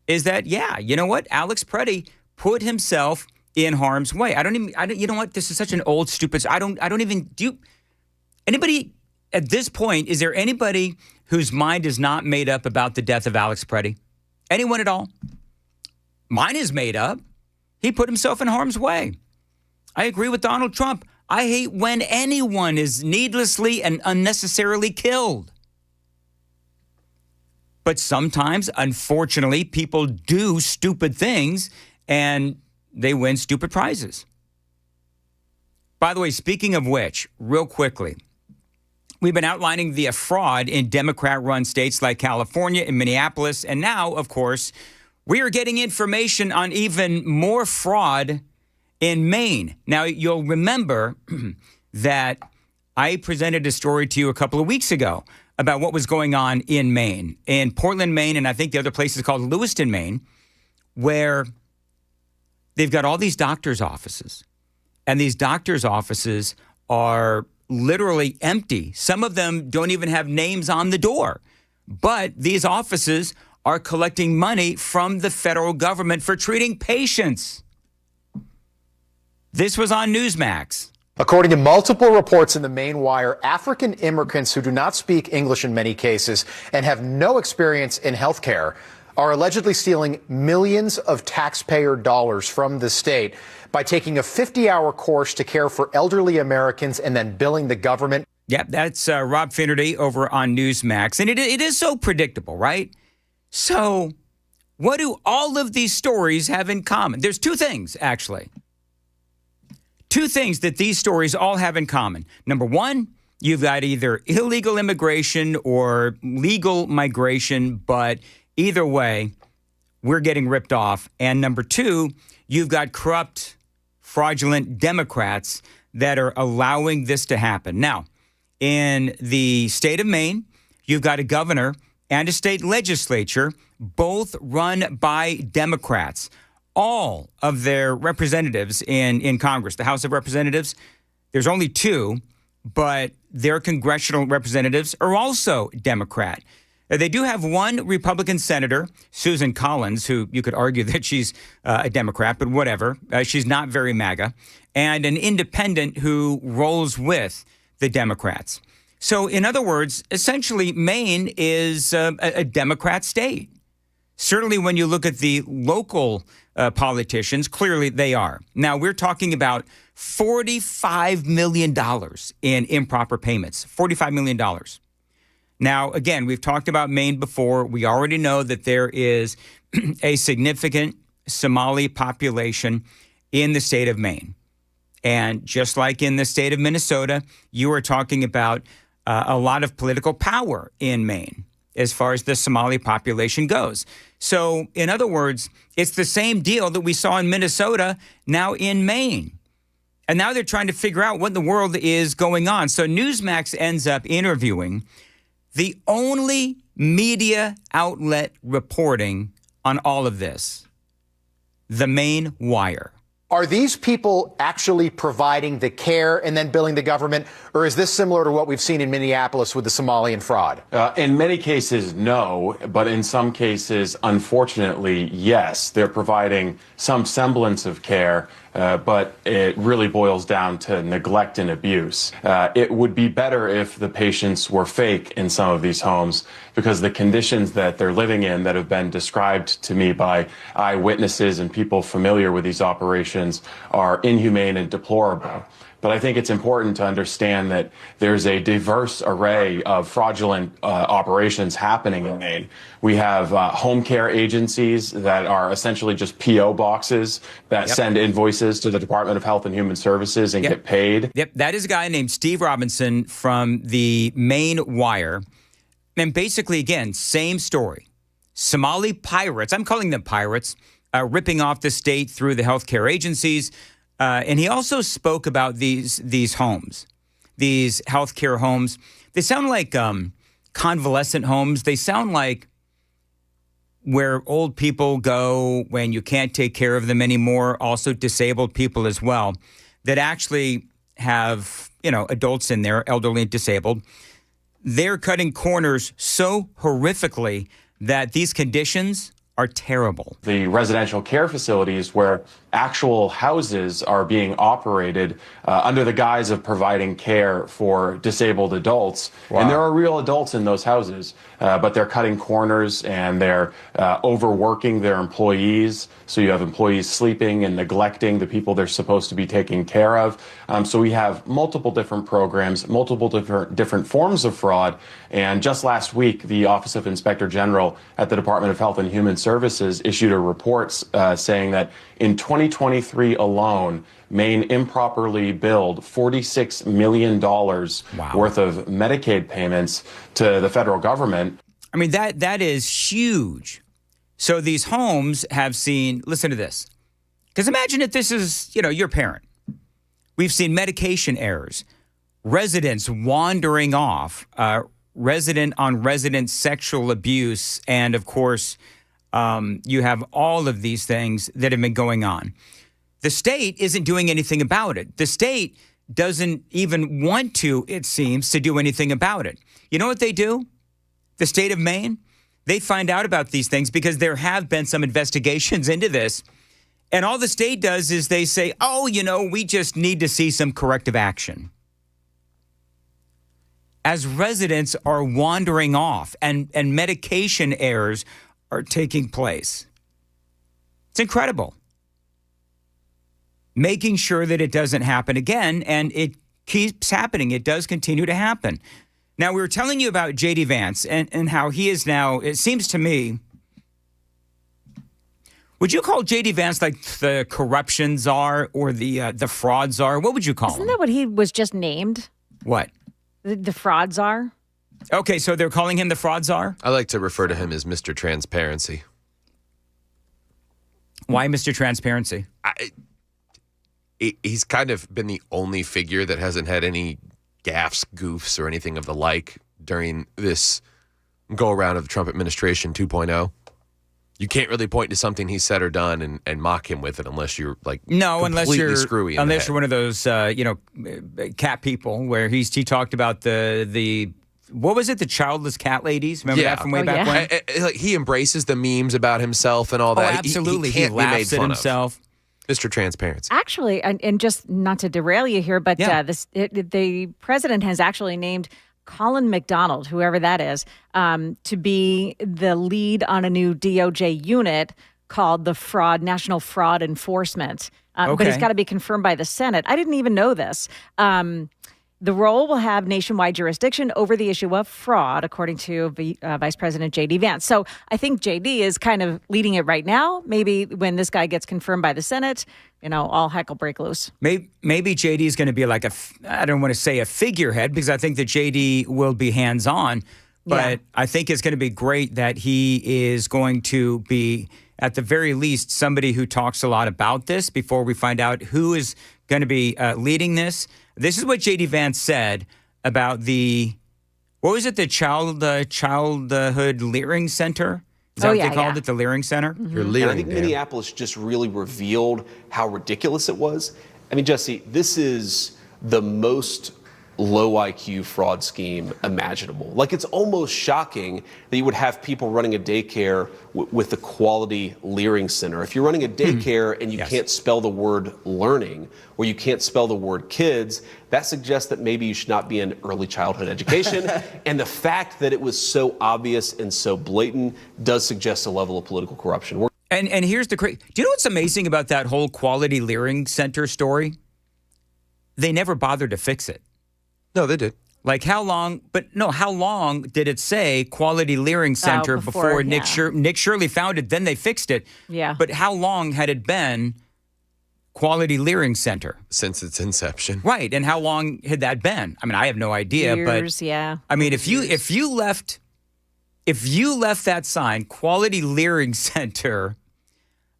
S3: is that, yeah, you know what? Alex Preddy put himself in harm's way. You know what? This is such an old, stupid, anybody at this point, is there anybody whose mind is not made up about the death of Alex Preddy? Anyone at all? Mine is made up. He put himself in harm's way. I agree with Donald Trump. I hate when anyone is needlessly and unnecessarily killed. But sometimes, unfortunately, people do stupid things and they win stupid prizes. By the way, speaking of which, real quickly, we've been outlining the fraud in Democrat-run states like California and Minneapolis. And now, of course, we are getting information on even more fraud in Maine. Now, you'll remember that I presented a story to you a couple of weeks ago about what was going on in Maine, in Portland, Maine, and I think the other place is called Lewiston, Maine, where they've got all these doctors' offices. And these doctors' offices are literally empty. Some of them don't even have names on the door. But these offices are collecting money from the federal government for treating patients. This was on Newsmax.
S11: According to multiple reports in the Maine Wire, African immigrants who do not speak English in many cases and have no experience in health care are allegedly stealing millions of taxpayer dollars from the state by taking a 50-hour course to care for elderly Americans and then billing the government.
S3: Yep, that's Rob Finnerty over on Newsmax. And it is so predictable, right? So what do all of these stories have in common? There's two things, actually. Two things that these stories all have in common. Number one, you've got either illegal immigration or legal migration, but either way, we're getting ripped off. And number two, you've got corrupt, fraudulent Democrats that are allowing this to happen. Now, in the state of Maine, you've got a governor and a state legislature, both run by Democrats. All of their representatives in Congress, the House of Representatives, there's only two, but their congressional representatives are also Democrat. They do have one Republican senator, Susan Collins, who you could argue that she's a Democrat, but whatever. She's not very MAGA, and an independent who rolls with the Democrats. So in other words, essentially, Maine is a Democrat state. Certainly when you look at the local politicians, clearly they are. Now, we're talking about $45 million in improper payments, $45 million. Now, again, we've talked about Maine before. We already know that there is a significant Somali population in the state of Maine. And just like in the state of Minnesota, you are talking about a lot of political power in Maine as far as the Somali population goes. So, in other words, it's the same deal that we saw in Minnesota, now in Maine. And now they're trying to figure out what in the world is going on. So Newsmax ends up interviewing the only media outlet reporting on all of this, the Maine Wire.
S11: Are these people actually providing the care and then billing the government, or is this similar to what we've seen in Minneapolis with the Somalian fraud?
S12: In many cases, no, but in some cases, unfortunately, yes. They're providing some semblance of care, but it really boils down to neglect and abuse. It would be better if the patients were fake in some of these homes, because the conditions that they're living in that have been described to me by eyewitnesses and people familiar with these operations are inhumane and deplorable. But I think it's important to understand that there's a diverse array of fraudulent operations happening in Maine. We have home care agencies that are essentially just P.O. boxes that send invoices to the Department of Health and Human Services and get paid.
S3: Yep, that is a guy named Steve Robinson from the Maine Wire. And basically, again, same story. Somali pirates, I'm calling them pirates, ripping off the state through the healthcare agencies. And he also spoke about these homes, these healthcare homes. They sound like convalescent homes. They sound like where old people go when you can't take care of them anymore, also disabled people as well, that actually have, adults in there, elderly and disabled. They're cutting corners so horrifically that these conditions are terrible.
S12: The residential care facilities where actual houses are being operated under the guise of providing care for disabled adults.
S3: Wow.
S12: And there are real adults in those houses, but they're cutting corners and they're overworking their employees. So you have employees sleeping and neglecting the people they're supposed to be taking care of. So we have multiple different programs, multiple different forms of fraud. And just last week, the Office of Inspector General at the Department of Health and Human Services issued a report saying that in 2023 alone, Maine improperly billed $46 million worth of Medicaid payments to the federal government.
S3: I mean, that is huge. So these homes have seen, listen to this, because imagine if this is, your parent. We've seen medication errors, residents wandering off, resident-on-resident sexual abuse, and of course, you have all of these things that have been going on. The state isn't doing anything about it. The state doesn't even want to, it seems, to do anything about it. You know what they do? The state of Maine? They find out about these things because there have been some investigations into this. And all the state does is they say, we just need to see some corrective action. As residents are wandering off and medication errors are taking place. It's incredible. Making sure that it doesn't happen again, and it keeps happening. It does continue to happen. Now, we were telling you about J.D. Vance and how he is now, it seems to me, would you call J.D. Vance like the corruption czar or the fraud czar? What would you call him?
S1: Isn't that what he was just named?
S3: What?
S1: The fraud czar?
S3: Okay, so they're calling him the fraud czar?
S4: I like to refer to him as Mr. Transparency.
S3: Why Mr. Transparency?
S4: He's kind of been the only figure that hasn't had any gaffes, goofs, or anything of the like during this go-around of the Trump administration 2.0. You can't really point to something he said or done and mock him with it unless you're
S3: unless you're
S4: screwy.
S3: Unless you're one of those cat people where he talked about the what was it, the childless cat ladies? Remember that from way back when?
S4: He embraces the memes about himself and all that.
S3: Oh, absolutely.
S4: He can't
S3: laughs
S4: be made fun
S3: at himself.
S4: Of. Mr. Transparency.
S1: Actually, and just not to derail you here, but the president has actually named Colin McDonald, whoever that is, to be the lead on a new DOJ unit called the National Fraud Enforcement. But it's got to be confirmed by the Senate. I didn't even know this. The role will have nationwide jurisdiction over the issue of fraud, according to Vice President J.D. Vance. So I think J.D. is kind of leading it right now. Maybe when this guy gets confirmed by the Senate, all heck will break loose.
S3: Maybe J.D. is going to be like I don't want to say a figurehead because I think that J.D. will be hands-on. But I think it's going to be great that he is going to be, at the very least, somebody who talks a lot about this before we find out who is going to be leading this. This is what J.D. Vance said about the Childhood Leering Center? Is that what they called it, the Leering Center?
S13: Mm-hmm. You're leering, I think Minneapolis just really revealed how ridiculous it was. I mean, Jesse, this is the most low IQ fraud scheme imaginable. Like, it's almost shocking that you would have people running a daycare with the Quality Leering Center. If you're running a daycare and you can't spell the word learning or you can't spell the word kids, that suggests that maybe you should not be in early childhood education. And the fact that it was so obvious and so blatant does suggest a level of political corruption.
S3: And here's the do you know what's amazing about that whole Quality Leering Center story? They never bothered to fix it.
S4: No, they did.
S3: Like how long did it say Quality Leering Center before Nick Shirley found it? Then they fixed it.
S1: Yeah.
S3: But how long had it been Quality Leering Center?
S4: Since its inception.
S3: Right. And how long had that been? I mean, I have no idea.
S1: Years,
S3: but
S1: yeah.
S3: I mean, if you left that sign, Quality Leering Center,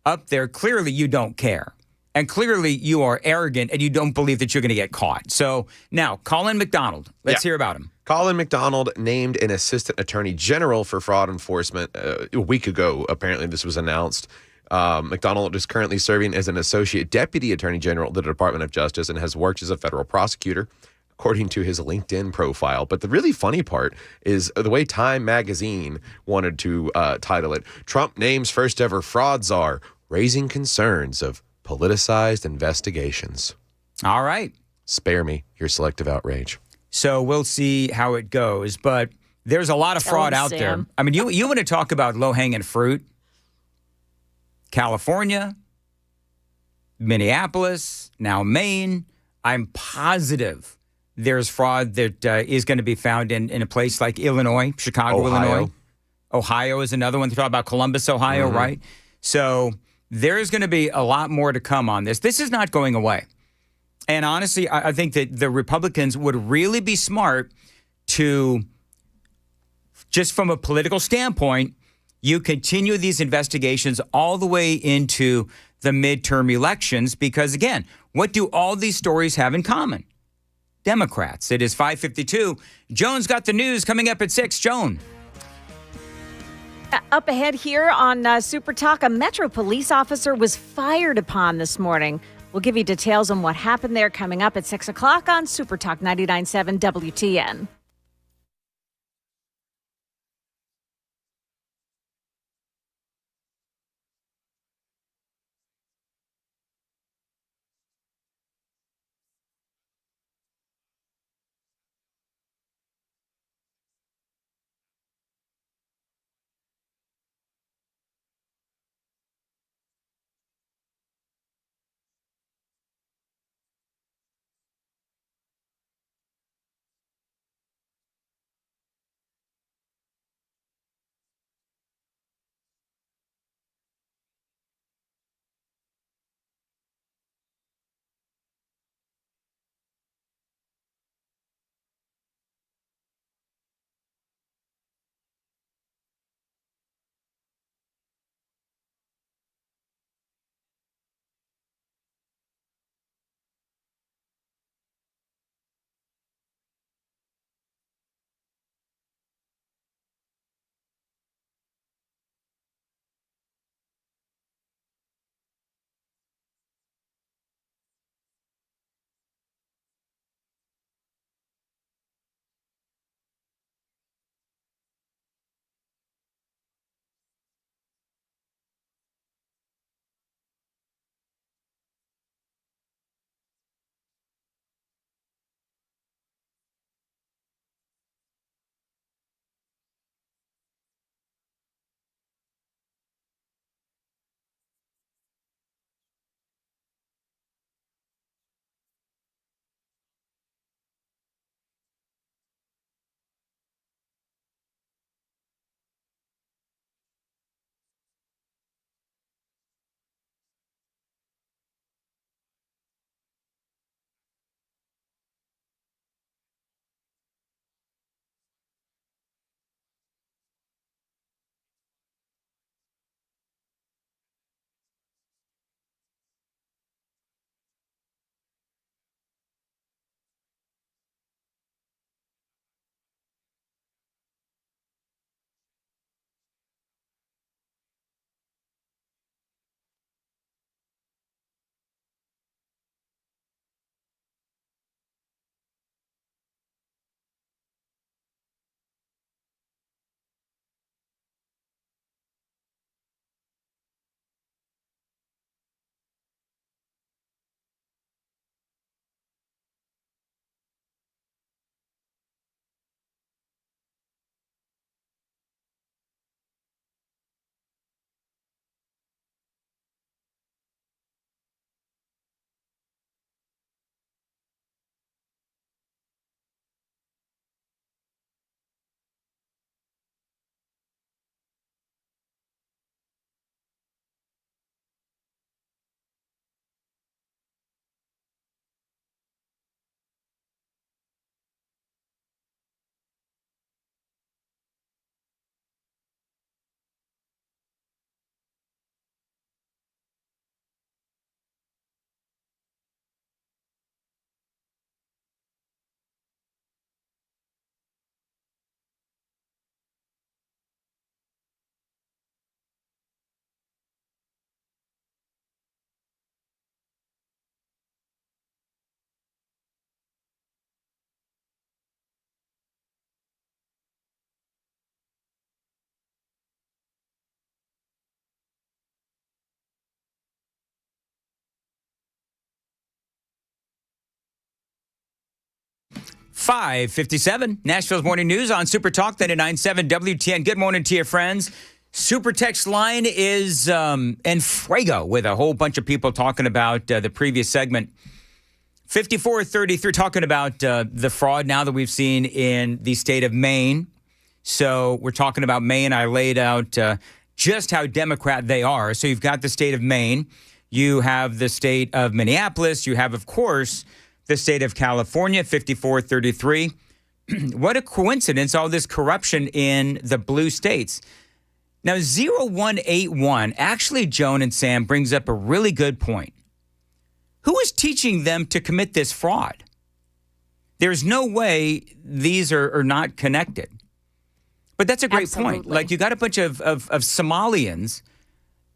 S3: up there, clearly you don't care. And clearly you are arrogant and you don't believe that you're going to get caught. So now, Colin McDonald, let's hear about him.
S4: Colin McDonald named an assistant attorney general for fraud enforcement a week ago. Apparently this was announced. McDonald is currently serving as an associate deputy attorney general at the Department of Justice and has worked as a federal prosecutor. according to his LinkedIn profile. But the really funny part is the way Time magazine wanted to title it. Trump names first ever fraud czar, raising concerns of politicized investigations.
S3: All right.
S4: Spare me your selective outrage.
S3: So we'll see how it goes. But there's a lot of fraud out there. I mean, you want to talk about low-hanging fruit? California, Minneapolis, now Maine. I'm positive there's fraud that is going to be found in a place like Illinois, Chicago, Illinois. Ohio is another one. They talk about Columbus, Ohio, right? So there's going to be a lot more to come on this. This is not going away. And honestly, I think that the Republicans would really be smart to, just from a political standpoint, you continue these investigations all the way into the midterm elections because, again, what do all these stories have in common? Democrats. It is 5:52. Joan's got the news coming up at 6. Joan.
S1: Up ahead here on Super Talk, a Metro police officer was fired upon this morning. We'll give you details on what happened there coming up at 6 o'clock on Super Talk 99.7 WTN.
S3: 5:57, Nashville's Morning News on Super Talk 99.7 WTN. Good morning to you, friends. Super text line is in fuego with a whole bunch of people talking about the previous segment. 5433 talking about the fraud now that we've seen in the state of Maine. So we're talking about Maine. I laid out just how Democrat they are. So you've got the state of Maine. You have the state of Minneapolis. You have, of course, the state of California, 5433. What a coincidence, all this corruption in the blue states. Now, 0181, actually, Joan and Sam brings up a really good point. Who is teaching them to commit this fraud? There's no way these are not connected. But that's a great point. Like, you got a bunch of Somalians,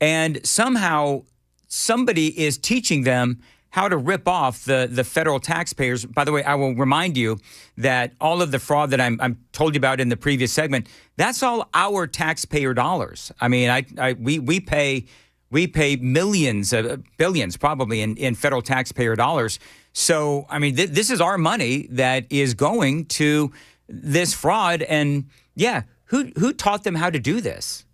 S3: and somehow somebody is teaching them how to rip off the federal taxpayers. By the way, I will remind you that all of the fraud that I'm told you about in the previous segment, that's all our taxpayer dollars. I mean, we pay millions, billions probably in federal taxpayer dollars. So, I mean, this is our money that is going to this fraud. And yeah, who taught them how to do this?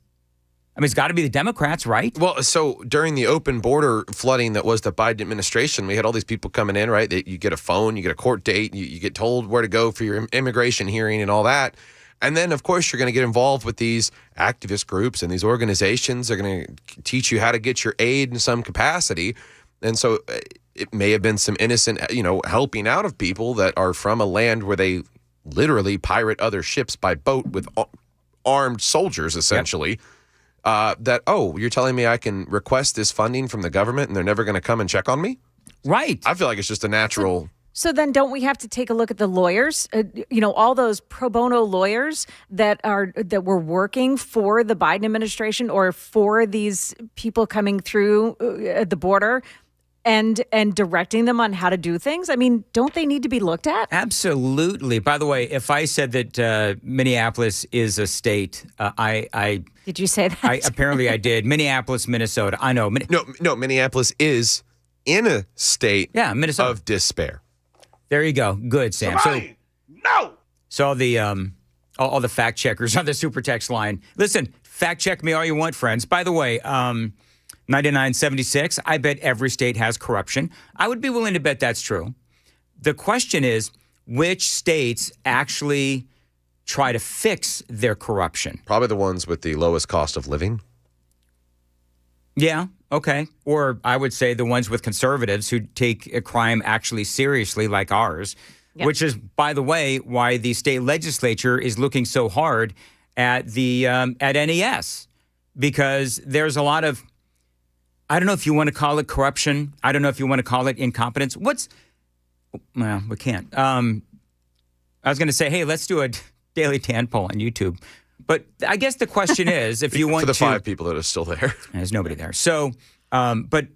S3: I mean, it's got to be the Democrats, right?
S4: Well, so during the open border flooding that was the Biden administration, we had all these people coming in, right? You get a phone, you get a court date, you get told where to go for your immigration hearing and all that. And then, of course, you're going to get involved with these activist groups and these organizations. They're going to teach you how to get your aid in some capacity. And so it may have been some innocent, helping out of people that are from a land where they literally pirate other ships by boat with armed soldiers, essentially. Yep. You're telling me I can request this funding from the government and they're never going to come and check on me?
S3: Right.
S4: I feel like it's just a natural...
S1: So then don't we have to take a look at the lawyers, all those pro bono lawyers that were working for the Biden administration or for these people coming through the border and directing them on how to do things? I mean, don't they need to be looked at?
S3: Absolutely. By the way, if I said that Minneapolis is a state,
S1: Did you say that?
S3: Apparently I did. Minneapolis, Minnesota. I know.
S4: No, Minneapolis is in a state
S3: Minnesota.
S4: of despair.
S3: There you go. Good, Sam. So all the fact checkers on the super text line. Listen, fact check me all you want, friends. By the way, 9976, I bet every state has corruption. I would be willing to bet that's true. The question is, which states actually try to fix their corruption?
S4: Probably the ones with the lowest cost of living.
S3: Yeah, okay. Or I would say the ones with conservatives who take a crime actually seriously, like ours, which is, by the way, why the state legislature is looking so hard at the at NES, because there's a lot of, I don't know if you want to call it corruption. I don't know if you want to call it incompetence. Well, we can't. I was going to say, hey, let's do a Daily Tan poll on YouTube. But I guess the question is, if you want to...
S4: For the 5 people that are still there.
S3: There's nobody there. So, but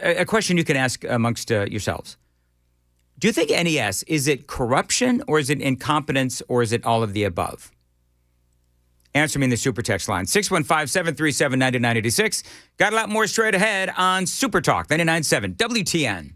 S3: a question you can ask amongst yourselves. Do you think NES, is it corruption or is it incompetence or is it all of the above? Answer me in the super text line, 615-737-9986. Got a lot more straight ahead on Super Talk 99.7 WTN.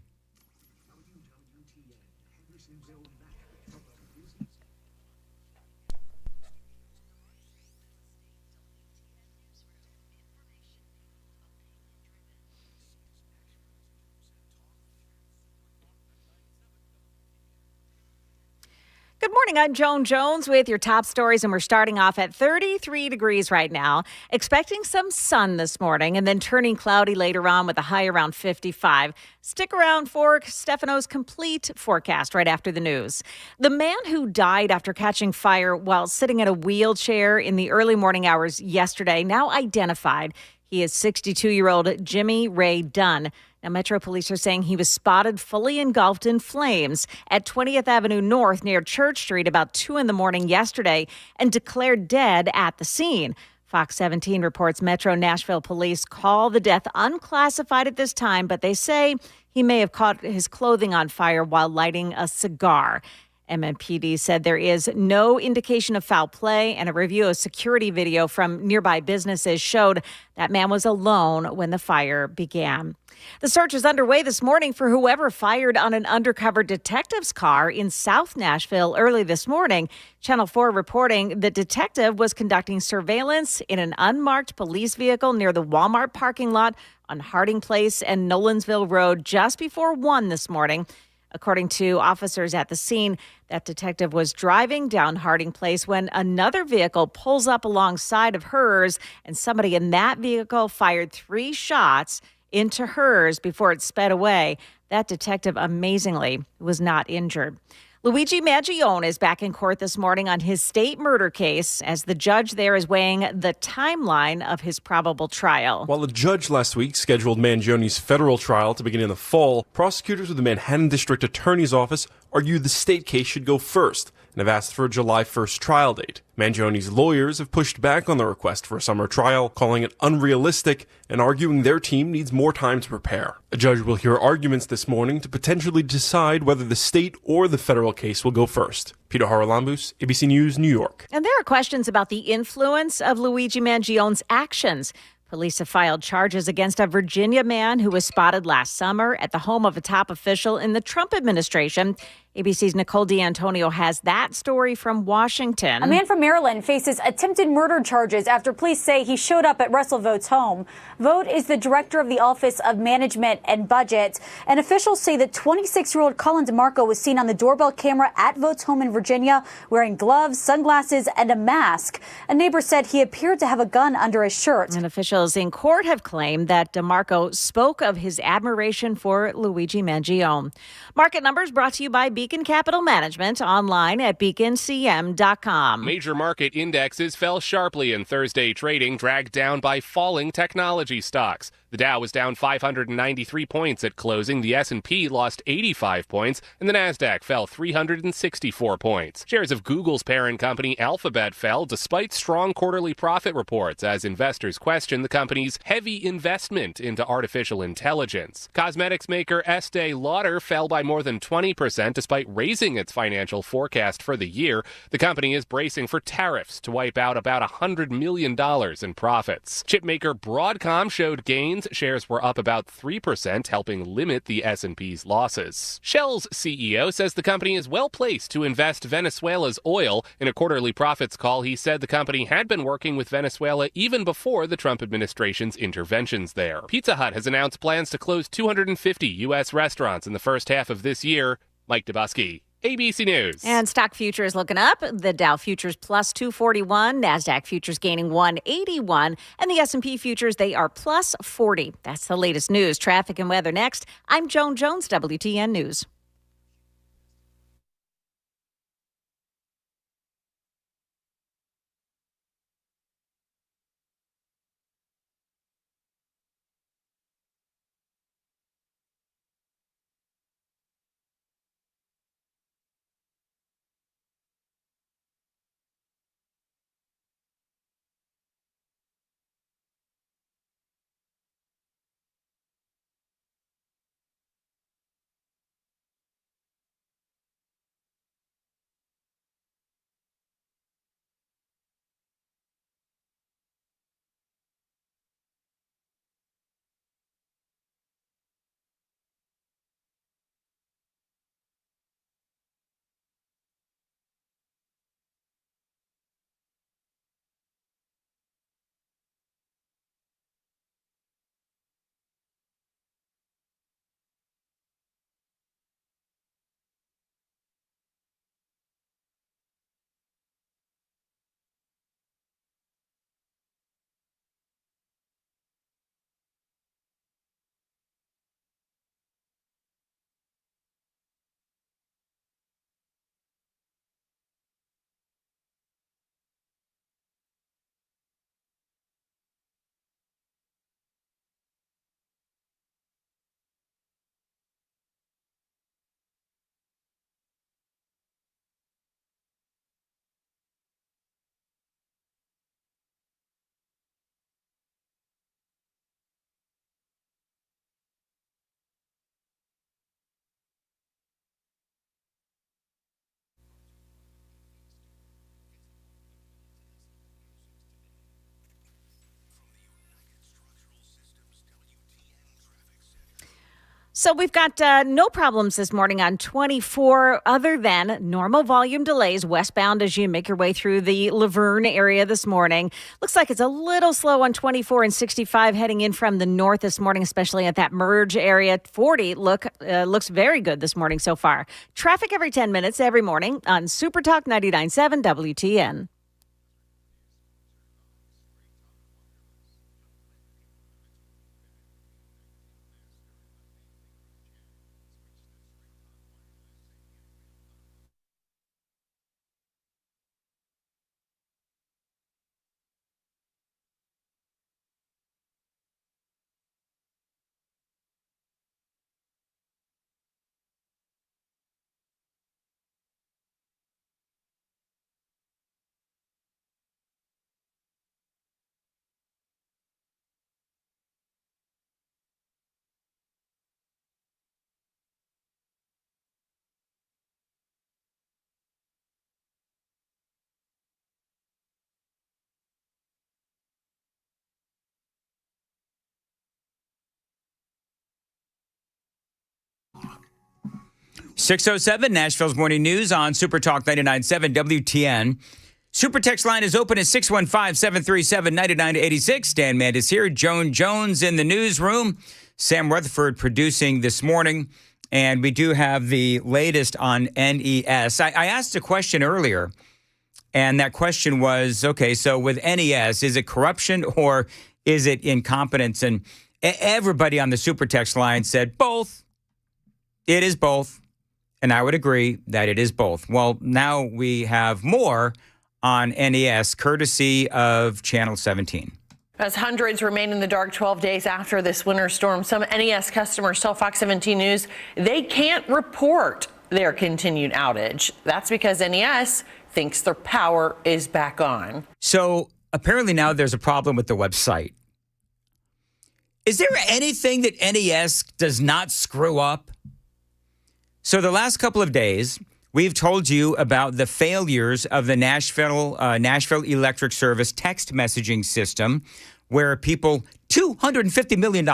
S1: Good morning. I'm Joan Jones with your top stories, and we're starting off at 33 degrees right now. Expecting some sun this morning and then turning cloudy later on with a high around 55. Stick around for Stefano's complete forecast right after the news. The man who died after catching fire while sitting in a wheelchair in the early morning hours yesterday, now identified. He is 62-year-old Jimmy Ray Dunn. Now, Metro Police are saying he was spotted fully engulfed in flames at 20th Avenue North near Church Street about 2 a.m. yesterday and declared dead at the scene. Fox 17 reports Metro Nashville Police call the death unclassified at this time, but they say he may have caught his clothing on fire while lighting a cigar. MMPD said there is no indication of foul play, and a review of security video from nearby businesses showed that man was alone when the fire began. The search is underway this morning for whoever fired on an undercover detective's car in South Nashville early this morning. Channel 4 reporting the detective was conducting surveillance in an unmarked police vehicle near the Walmart parking lot on Harding Place and Nolensville Road just before 1 this morning. According to officers at the scene, that detective was driving down Harding Place when another vehicle pulls up alongside of hers, and somebody in that vehicle fired 3 shots into hers before it sped away. That detective, amazingly, was not injured. Luigi Mangione is back in court this morning on his state murder case as the judge there is weighing the timeline of his probable trial.
S14: While a judge last week scheduled Mangione's federal trial to begin in the fall, prosecutors with the Manhattan District Attorney's Office argued the state case should go first and have asked for a July 1st trial date. Mangione's lawyers have pushed back on the request for a summer trial, calling it unrealistic and arguing their team needs more time to prepare. A judge will hear arguments this morning to potentially decide whether the state or the federal case will go first. Peter Haralambous, ABC News, New York.
S1: And there are questions about the influence of Luigi Mangione's actions. Police have filed charges against a Virginia man who was spotted last summer at the home of a top official in the Trump administration. ABC's Nicole D'Antonio has that story from Washington.
S15: A man from Maryland faces attempted murder charges after police say he showed up at Russell Vogt's home. Vogt is the director of the Office of Management and Budget, and officials say that 26-year-old Colin DeMarco was seen on the doorbell camera at Vogt's home in Virginia wearing gloves, sunglasses, and a mask. A neighbor said he appeared to have a gun under his shirt.
S1: And officials in court have claimed that DeMarco spoke of his admiration for Luigi Mangione. Market numbers brought to you by Beacon Capital Management, online at beaconcm.com.
S16: Major market indexes fell sharply in Thursday trading, dragged down by falling technology stocks. The Dow was down 593 points at closing. The S&P lost 85 points, and the Nasdaq fell 364 points. Shares of Google's parent company Alphabet fell despite strong quarterly profit reports as investors question the company's heavy investment into artificial intelligence. Cosmetics maker Estee Lauder fell by more than 20% despite raising its financial forecast for the year. The company is bracing for tariffs to wipe out about $100 million in profits. Chipmaker Broadcom showed gains. Shares were up about 3%, helping limit the S&P's losses. Shell's CEO says the company is well placed to invest Venezuela's oil. In a quarterly profits call, he said the company had been working with Venezuela even before the Trump administration's interventions there. Pizza Hut has announced plans to close 250 U.S. restaurants in the first half of this year. Mike Dubusky, ABC News.
S1: And stock futures looking up. The Dow futures plus 241, NASDAQ futures gaining 181, and the S&P futures, they are plus 40. That's the latest news. Traffic and weather next. I'm Joan Jones, WTN News. So we've got no problems this morning on 24 other than normal volume delays westbound as you make your way through the Laverne area this morning. Looks like it's a little slow on 24 and 65 heading in from the north this morning, especially at that merge area. 40 looks very good this morning so far. Traffic every 10 minutes every morning on Super Talk 99.7 WTN.
S3: .607 Nashville's Morning News on Super Talk 99.7 WTN. Super text line is open at 615-737-9986. Dan Mandis here. Joan Jones in the newsroom. Sam Rutherford producing this morning. And we do have the latest on NES. I asked a question earlier, and that question was, okay, so with NES, is it corruption or is it incompetence? And everybody on the super text line said both. It is both. And I would agree that it is both. Well, now we have more on NES, courtesy of Channel 17.
S17: As hundreds remain in the dark 12 days after this winter storm, some NES customers tell Fox 17 News they can't report their continued outage. That's because NES thinks their power is back on.
S3: So apparently now there's a problem with the website. Is there anything that NES does not screw up? So the last couple of days, we've told you about the failures of the Nashville Electric Service text messaging system, where people, $250 million,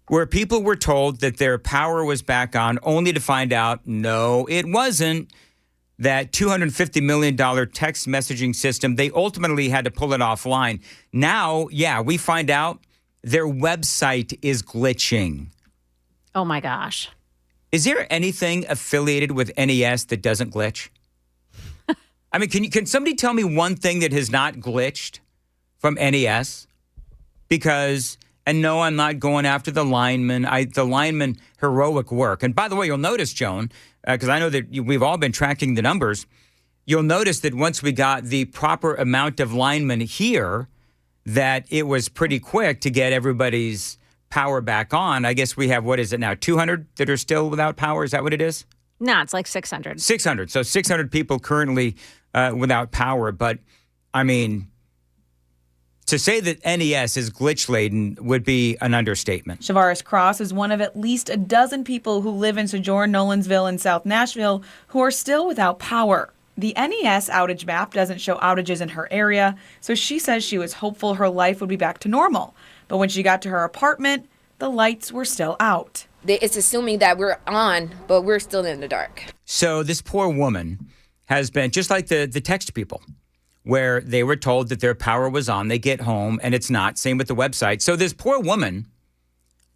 S3: where people were told that their power was back on, only to find out, no, it wasn't. That $250 million text messaging system, they ultimately had to pull it offline. Now, yeah, we find out their website is glitching.
S1: Oh, my gosh.
S3: Is there anything affiliated with NES that doesn't glitch? I mean, can somebody tell me one thing that has not glitched from NES? Because, and no, I'm not going after the linemen. The linemen' heroic work. And by the way, you'll notice, Joan, because I know that we've all been tracking the numbers, you'll notice that once we got the proper amount of linemen here, that it was pretty quick to get everybody's power back on. I guess we have, what is it now, 200 that are still without power? Is that what it is?
S1: No, it's like 600.
S3: 600. So 600 people currently without power. But, I mean, to say that NES is glitch-laden would be an understatement.
S18: Shavaris Cross is one of at least a dozen people who live in Sojourn Nolensville in South Nashville who are still without power. The NES outage map doesn't show outages in her area, so she says she was hopeful her life would be back to normal. But when she got to her apartment, the lights were still out.
S19: It's assuming that we're on, but we're still in the dark.
S3: So this poor woman has been, just like the text people, where they were told that their power was on, they get home, and it's not. Same with the website. So this poor woman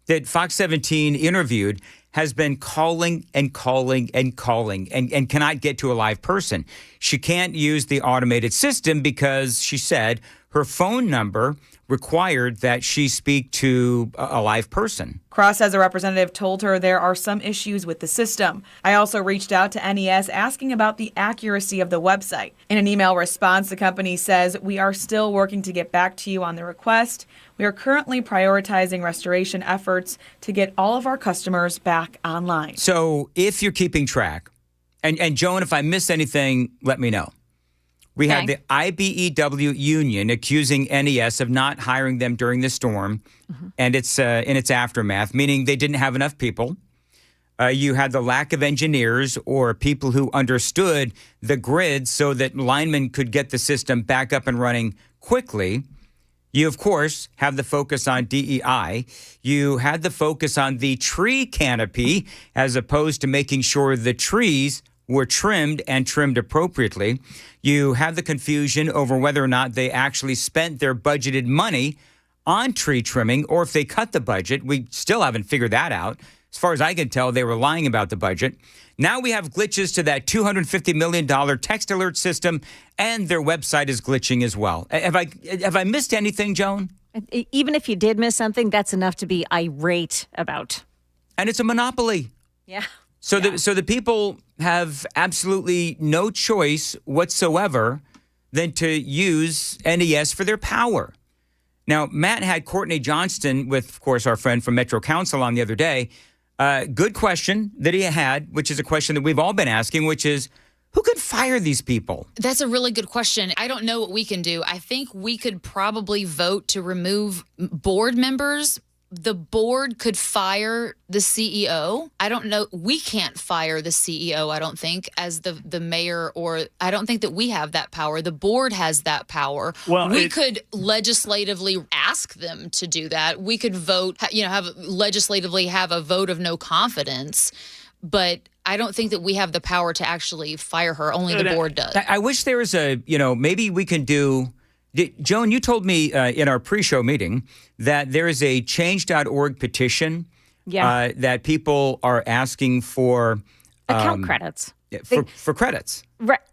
S3: that Fox 17 interviewed has been calling and calling and calling and cannot get to a live person. She can't use the automated system because she said her phone number required that she speak to a live person.
S18: Cross says a representative told her there are some issues with the system. I also reached out to NES asking about the accuracy of the website. In an email response, the company says, "We are still working to get back to you on the request. We are currently prioritizing restoration efforts to get all of our customers back online."
S3: So if you're keeping track, and Joan, if I missed anything, let me know. We had the IBEW union accusing NES of not hiring them during the storm, and it's in its aftermath, meaning they didn't have enough people. You had the lack of engineers or people who understood the grid so that linemen could get the system back up and running quickly. You, of course, have the focus on DEI. You had the focus on the tree canopy as opposed to making sure the trees were trimmed and trimmed appropriately. You have the confusion over whether or not they actually spent their budgeted money on tree trimming or if they cut the budget. We still haven't figured that out. As far as I can tell, they were lying about the budget. Now we have glitches to that $250 million text alert system, and their website is glitching as well. Have I missed anything, Joan?
S1: Even if you did miss something, that's enough to be irate about.
S3: And it's a monopoly.
S1: Yeah.
S3: So the people have absolutely no choice whatsoever than to use NES for their power. Now, Matt had Courtney Johnston with, of course, our friend from Metro Council on the other day. Good question that he had, which is a question that we've all been asking, which is, who could fire these people?
S20: That's a really good question. I don't know what we can do. I think we could probably vote to remove board members. The board could fire the CEO. I don't know. We can't fire the CEO, I don't think, as the mayor, or I don't think that we have that power. The board has that power.
S21: Well,
S20: we could legislatively ask them to do that. We could vote, legislatively have a vote of no confidence, but I don't think that we have the power to actually fire her. Only the board does.
S3: I wish there was maybe we can do. Joan, you told me in our pre-show meeting that there is a change.org petition that people are asking for
S1: account credits.
S3: For credits.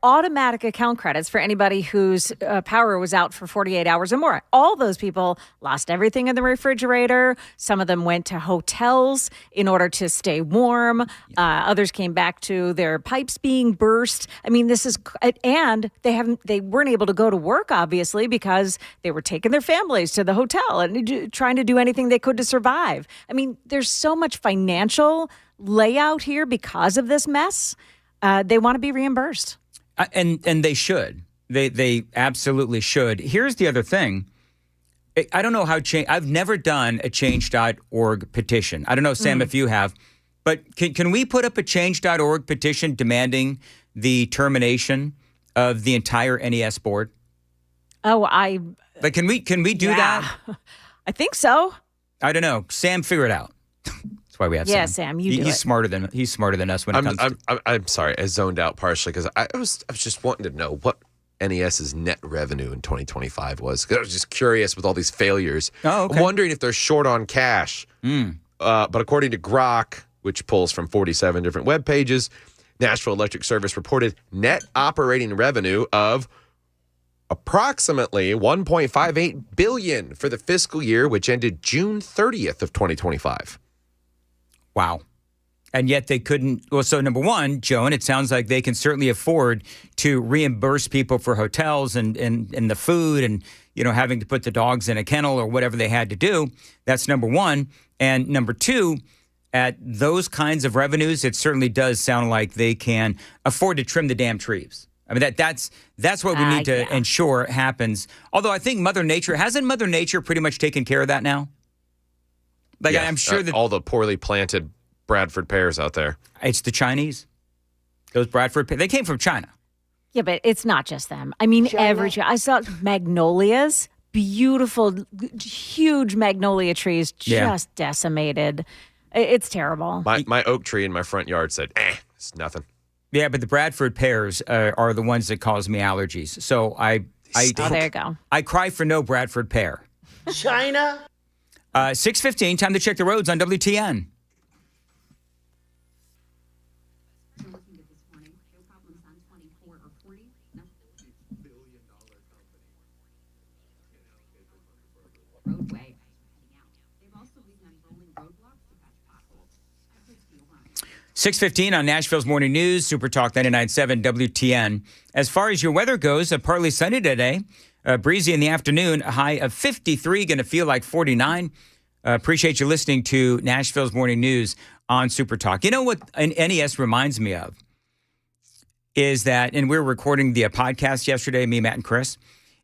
S1: Automatic account credits for anybody whose power was out for 48 hours or more. All those people lost everything in the refrigerator. Some of them went to hotels in order to stay warm. Others came back to their pipes being burst. I mean, this is, and they weren't able to go to work, obviously, because they were taking their families to the hotel and trying to do anything they could to survive. I mean, there's so much financial layout here because of this mess. They want to be reimbursed.
S3: And they should. They absolutely should. Here's the other thing. I don't know how I've never done a change.org petition. I don't know, Sam, if you have. But can we put up a change.org petition demanding the termination of the entire NES board?
S1: Oh,
S3: can we do that?
S1: I think so.
S3: I don't know. Sam, figure it out. That's why we have
S1: Sam. He's
S3: smarter than us when it comes to.
S4: I'm sorry, I zoned out partially because I was just wanting to know what NES's net revenue in 2025 was. Because I was just curious with all these failures.
S3: Oh, okay.
S4: I'm wondering if they're short on cash. But according to Grok, which pulls from 47 different web pages, Nashville Electric Service reported net operating revenue of approximately $1.58 billion for the fiscal year, which ended June 30th of 2025.
S3: Wow. And yet they couldn't. Well, so number one, Joan, it sounds like they can certainly afford to reimburse people for hotels and the food and, having to put the dogs in a kennel or whatever they had to do. That's number one. And number two, at those kinds of revenues, it certainly does sound like they can afford to trim the damn trees. I mean, that's what we need to ensure happens. Although I think Mother Nature pretty much taken care of that now? I'm sure that
S4: all the poorly planted Bradford pears out there.
S3: It's the Chinese. Those Bradford pears, they came from China.
S1: Yeah, but it's not just them. I mean, I saw magnolias, beautiful, huge magnolia trees just decimated. It's terrible.
S4: My oak tree in my front yard said, it's nothing.
S3: Yeah, but the Bradford pears are the ones that cause me allergies. So
S1: there you go.
S3: I cry for no Bradford pear.
S21: China?
S3: 6:15, time to check the roads on WTN.
S22: Roadway.
S3: 6:15 on Nashville's Morning News, Super Talk 99.7 WTN. As far as your weather goes, partly sunny today. Breezy in the afternoon, a high of 53, going to feel like 49. Appreciate you listening to Nashville's Morning News on Super Talk. You know what an NES reminds me of is that, and we were recording the podcast yesterday, me, Matt, and Chris,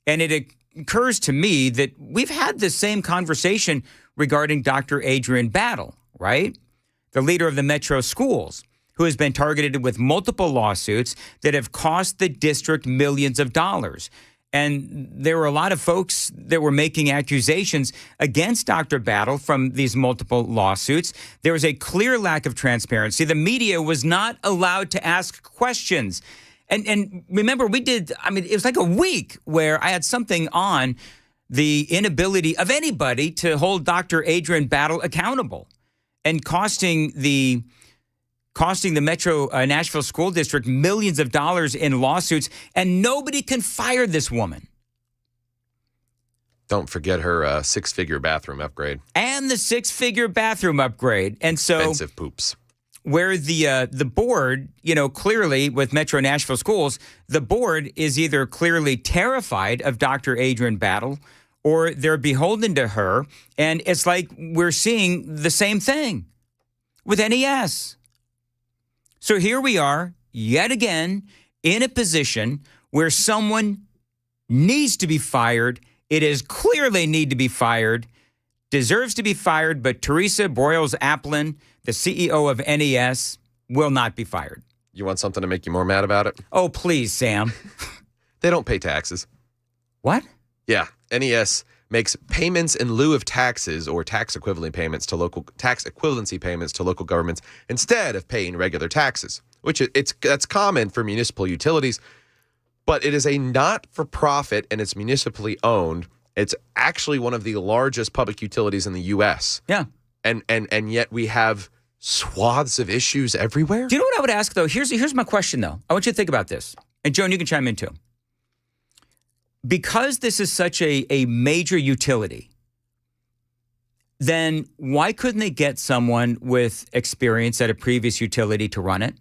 S3: and it occurs to me that we've had the same conversation regarding Dr. Adrian Battle, right? The leader of the Metro schools, who has been targeted with multiple lawsuits that have cost the district millions of dollars. And there were a lot of folks that were making accusations against Dr. Battle from these multiple lawsuits. There was a clear lack of transparency. The media was not allowed to ask questions. And remember, it was like a week where I had something on the inability of anybody to hold Dr. Adrian Battle accountable and costing the Metro Nashville School District millions of dollars in lawsuits, and nobody can fire this woman.
S4: Don't forget her six-figure bathroom upgrade.
S3: And the six-figure bathroom upgrade. And so
S4: expensive poops.
S3: Where the board, clearly with Metro Nashville Schools, the board is either clearly terrified of Dr. Adrian Battle or they're beholden to her. And it's like we're seeing the same thing with NES. So here we are, yet again, in a position where someone needs to be fired. It is clearly need to be fired, deserves to be fired, but Teresa Broyles-Applin, the CEO of NES, will not be fired.
S4: You want something to make you more mad about it?
S3: Oh, please, Sam.
S4: They don't pay taxes.
S3: What?
S4: Yeah, NES makes payments in lieu of taxes or tax equivalency payments to local governments instead of paying regular taxes, which that's common for municipal utilities, but it is a not-for-profit and it's municipally owned. It's actually one of the largest public utilities in the U.S.
S3: Yeah.
S4: And yet we have swaths of issues everywhere.
S3: Do you know what I would ask, though? Here's my question, though. I want you to think about this. And, Joan, you can chime in, too. Because this is such a major utility, then why couldn't they get someone with experience at a previous utility to run it?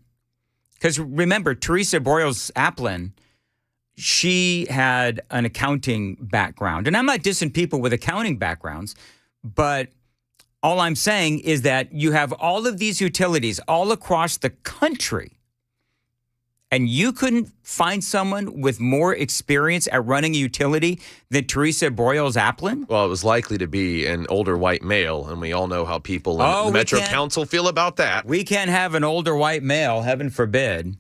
S3: Because remember, Teresa Broyles-Applin, she had an accounting background. And I'm not dissing people with accounting backgrounds, but all I'm saying is that you have all of these utilities all across the country, and you couldn't find someone with more experience at running a utility than Teresa Broyles-Applin?
S4: Well, it was likely to be an older white male, and we all know how people in the Metro Council feel about that.
S3: We can't have an older white male, heaven forbid.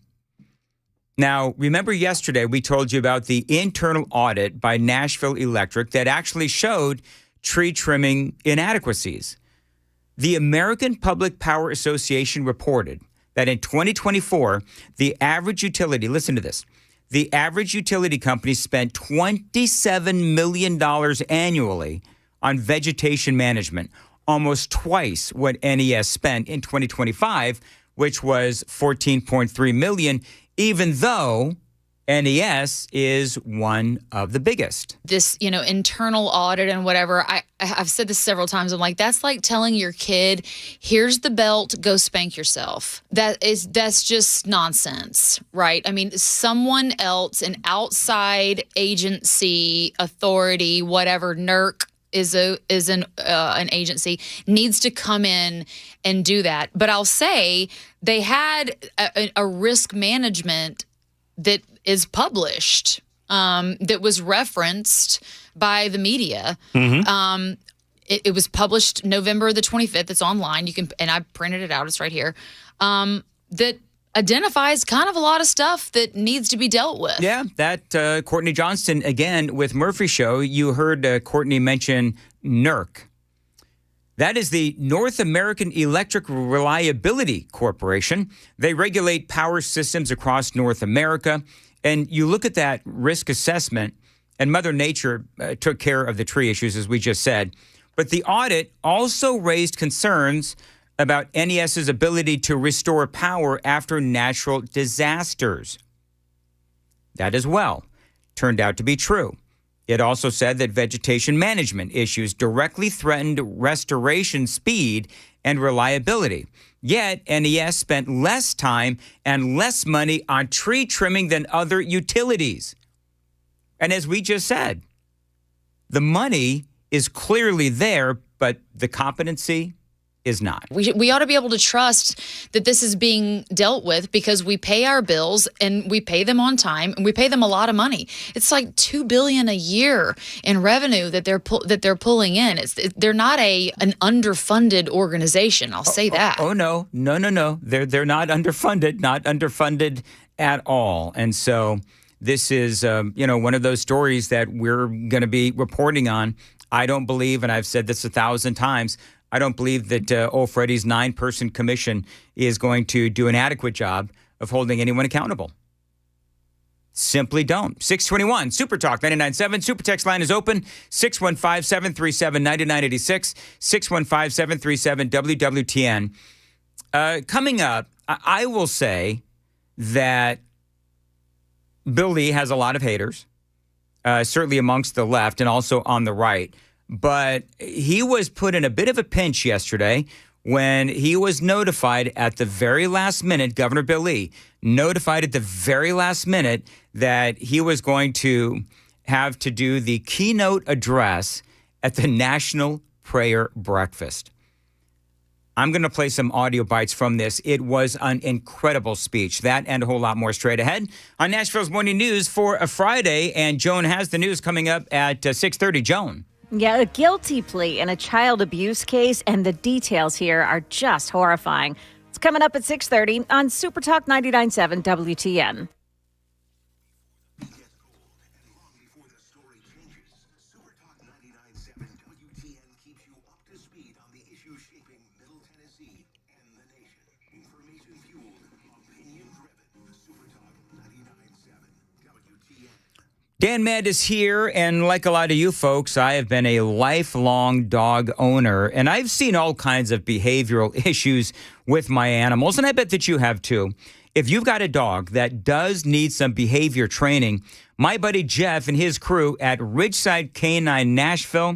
S3: Now, remember yesterday we told you about the internal audit by Nashville Electric that actually showed tree trimming inadequacies. The American Public Power Association reported that in 2024, the average utility, listen to this, the average utility company spent $27 million annually on vegetation management, almost twice what NES spent in 2025, which was $14.3 million, even though NES is one of the biggest.
S20: This, internal audit and whatever, I've said this several times. I'm like, that's like telling your kid, here's the belt, go spank yourself. That's just nonsense, right? I mean, someone else, an outside agency, authority, whatever, NERC is an agency, needs to come in and do that. But I'll say they had a risk management that is published, that was referenced by the media. Mm-hmm. It was published November the 25th. It's online. And I printed it out. It's right here. That identifies kind of a lot of stuff that needs to be dealt with.
S3: Yeah, that Courtney Johnston, again, with Murphy Show, you heard Courtney mention NERC. That is the North American Electric Reliability Corporation. They regulate power systems across North America. And you look at that risk assessment, and Mother Nature took care of the tree issues, as we just said. But the audit also raised concerns about NES's ability to restore power after natural disasters. That as well turned out to be true. It also said that vegetation management issues directly threatened restoration speed and reliability. Yet, NES spent less time and less money on tree trimming than other utilities. And as we just said, the money is clearly there, but the competency is not.
S20: We ought to be able to trust that this is being dealt with because we pay our bills and we pay them on time and we pay them a lot of money. It's like $2 billion a year in revenue that they're pulling in. They're not an underfunded organization. I'll say that.
S3: Oh no. They're not underfunded, not underfunded at all. And so this is, one of those stories that we're going to be reporting on. I don't believe, and I've said this 1,000 times, I don't believe that old Freddie's 9-person commission is going to do an adequate job of holding anyone accountable. Simply don't. 621 Super Talk 99.7. Super Text line is open. 615-737-9986. 615-737-WWTN. Coming up, I will say that Bill Lee has a lot of haters, certainly amongst the left and also on the right. But he was put in a bit of a pinch yesterday when he was notified at the very last minute, Governor Bill Lee, notified at the very last minute that he was going to have to do the keynote address at the National Prayer Breakfast. I'm going to play some audio bites from this. It was an incredible speech. That and a whole lot more straight ahead on Nashville's Morning News for a Friday. And Joan has the news coming up at 6:30. Joan.
S1: Yeah, a guilty plea in a child abuse case, and the details here are just horrifying. It's coming up at 6:30 on Super Talk 99.7 WTN.
S3: Dan Mandis here, and like a lot of you folks, I have been a lifelong dog owner, and I've seen all kinds of behavioral issues with my animals, and I bet that you have too. If you've got a dog that does need some behavior training, my buddy Jeff and his crew at Ridgeside Canine Nashville,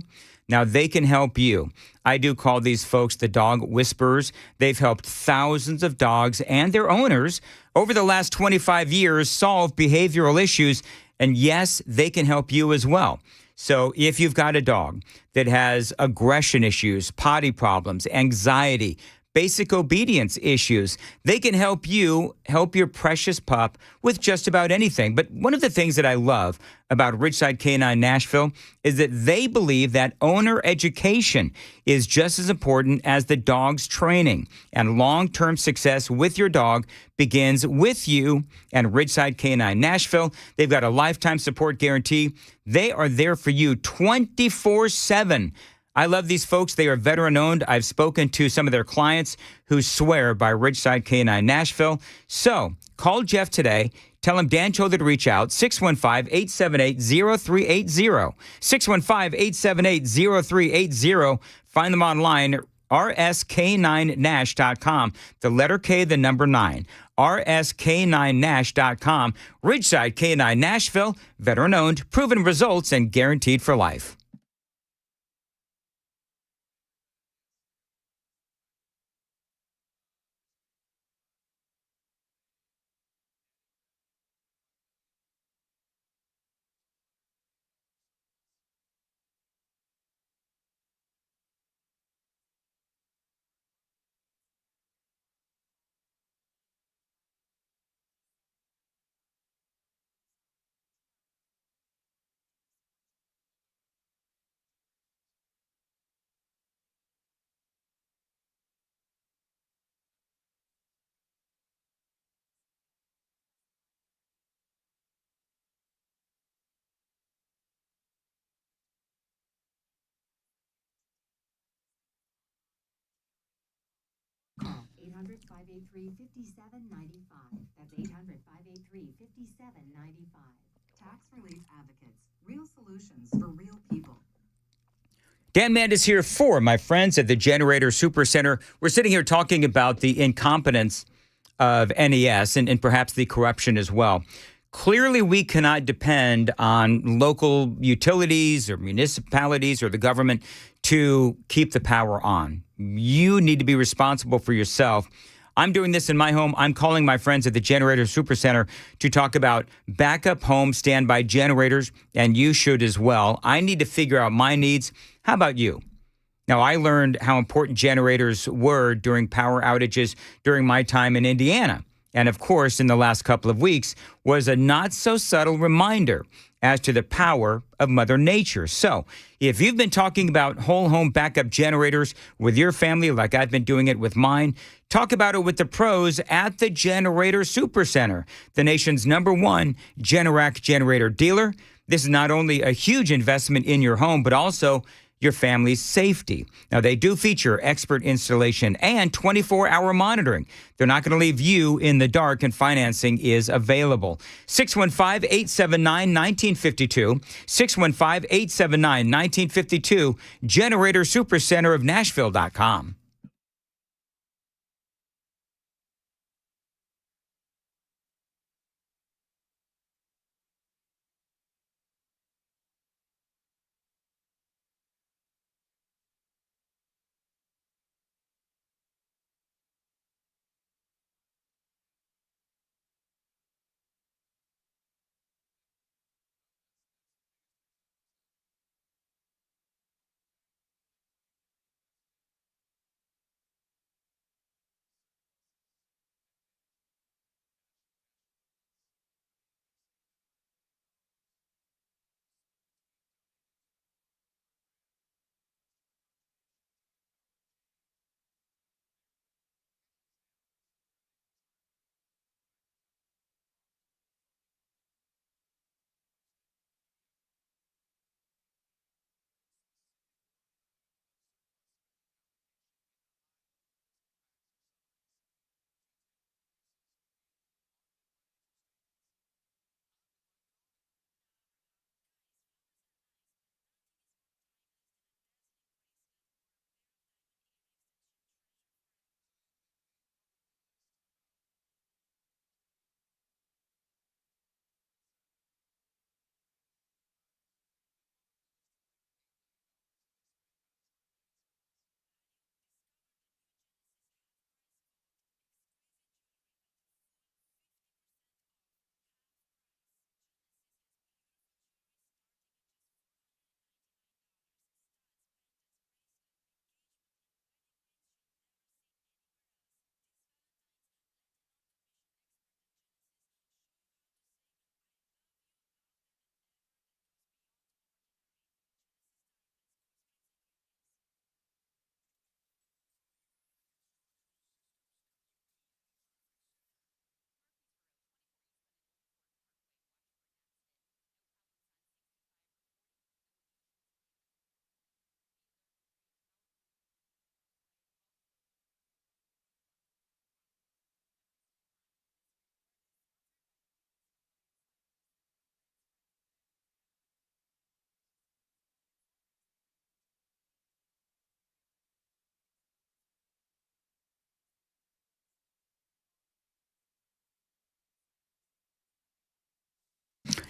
S3: now they can help you. I do call these folks the dog whisperers. They've helped thousands of dogs and their owners over the last 25 years solve behavioral issues. And yes, they can help you as well. So if you've got a dog that has aggression issues, potty problems, anxiety, basic obedience issues, they can help you help your precious pup with just about anything. But one of the things that I love about Ridgeside Canine Nashville is that they believe that owner education is just as important as the dog's training. And long-term success with your dog begins with you and Ridgeside Canine Nashville. They've got a lifetime support guarantee. They are there for you 24/7. I love these folks. They are veteran-owned. I've spoken to some of their clients who swear by Ridgeside Canine Nashville. So call Jeff today. Tell him Dan told you to reach out, 615-878-0380. 615-878-0380. Find them online, rsk9nash.com. The letter K, the number 9. rsk9nash.com. Ridgeside Canine Nashville, veteran-owned, proven results, and guaranteed for life.
S22: Call 800-583-5795. That's 800-583-5795. Tax Relief Advocates. Real solutions for real people.
S3: Dan Mandis here for my friends at the Generator Super Center. We're sitting here talking about the incompetence of NES and perhaps the corruption as well. Clearly, we cannot depend on local utilities or municipalities or the government to keep the power on. You need to be responsible for yourself. I'm doing this in my home. I'm calling my friends at the Generator Super Center to talk about backup home standby generators, and you should as well. I need to figure out my needs. How about you? Now, I learned how important generators were during power outages during my time in Indiana. And of course, in the last couple of weeks, was a not so subtle reminder as to the power of Mother Nature. So if you've been talking about whole home backup generators with your family, like I've been doing it with mine, talk about it with the pros at the Generator Supercenter, the nation's #1 Generac generator dealer. This is not only a huge investment in your home, but also your family's safety. Now, they do feature expert installation and 24-hour monitoring. They're not going to leave you in the dark, and financing is available. 615-879-1952, 615-879-1952, Generator Supercenter of Nashville.com.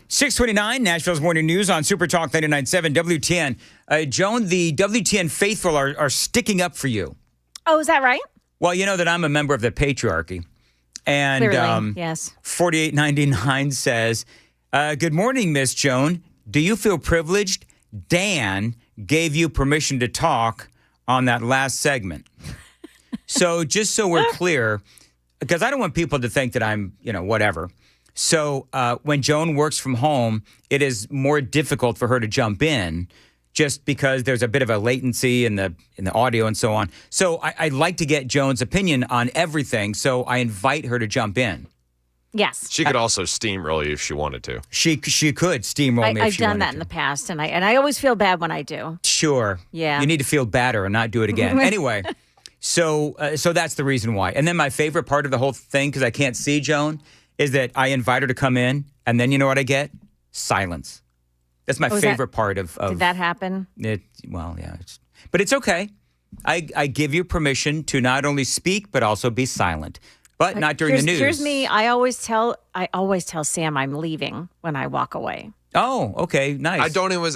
S3: .629, Nashville's Morning News on Super Talk 99.7 WTN. Joan, the WTN faithful are sticking up for you.
S1: Oh, is that right?
S3: Well, you know that I'm a member of the patriarchy. And
S1: Clearly, yes.
S3: 4899 says, good morning, Miss Joan. Do you feel privileged? Dan gave you permission to talk on that last segment. So just so we're clear, because I don't want people to think that I'm, whatever. So when Joan works from home, it is more difficult for her to jump in just because there's a bit of a latency in the audio and so on. So I'd like to get Joan's opinion on everything, so I invite her to jump in.
S1: Yes.
S4: She could also steamroll you if she wanted to.
S3: She could steamroll me if
S1: I've
S3: she
S1: done
S3: wanted
S1: that
S3: to.
S1: in the past, and I always feel bad when I do.
S3: Sure.
S1: Yeah.
S3: You need to feel better and not do it again. Anyway, so that's the reason why. And then my favorite part of the whole thing, because I can't see Joan, is that I invite her to come in, and then you know what I get? Silence. That's my favorite part of.
S1: Did that happen?
S3: Well, yeah. But it's okay. I give you permission to not only speak, but also be silent. But not during the news.
S1: Here's me. I always tell Sam I'm leaving when I walk away.
S3: Oh, okay, nice.
S4: I don't even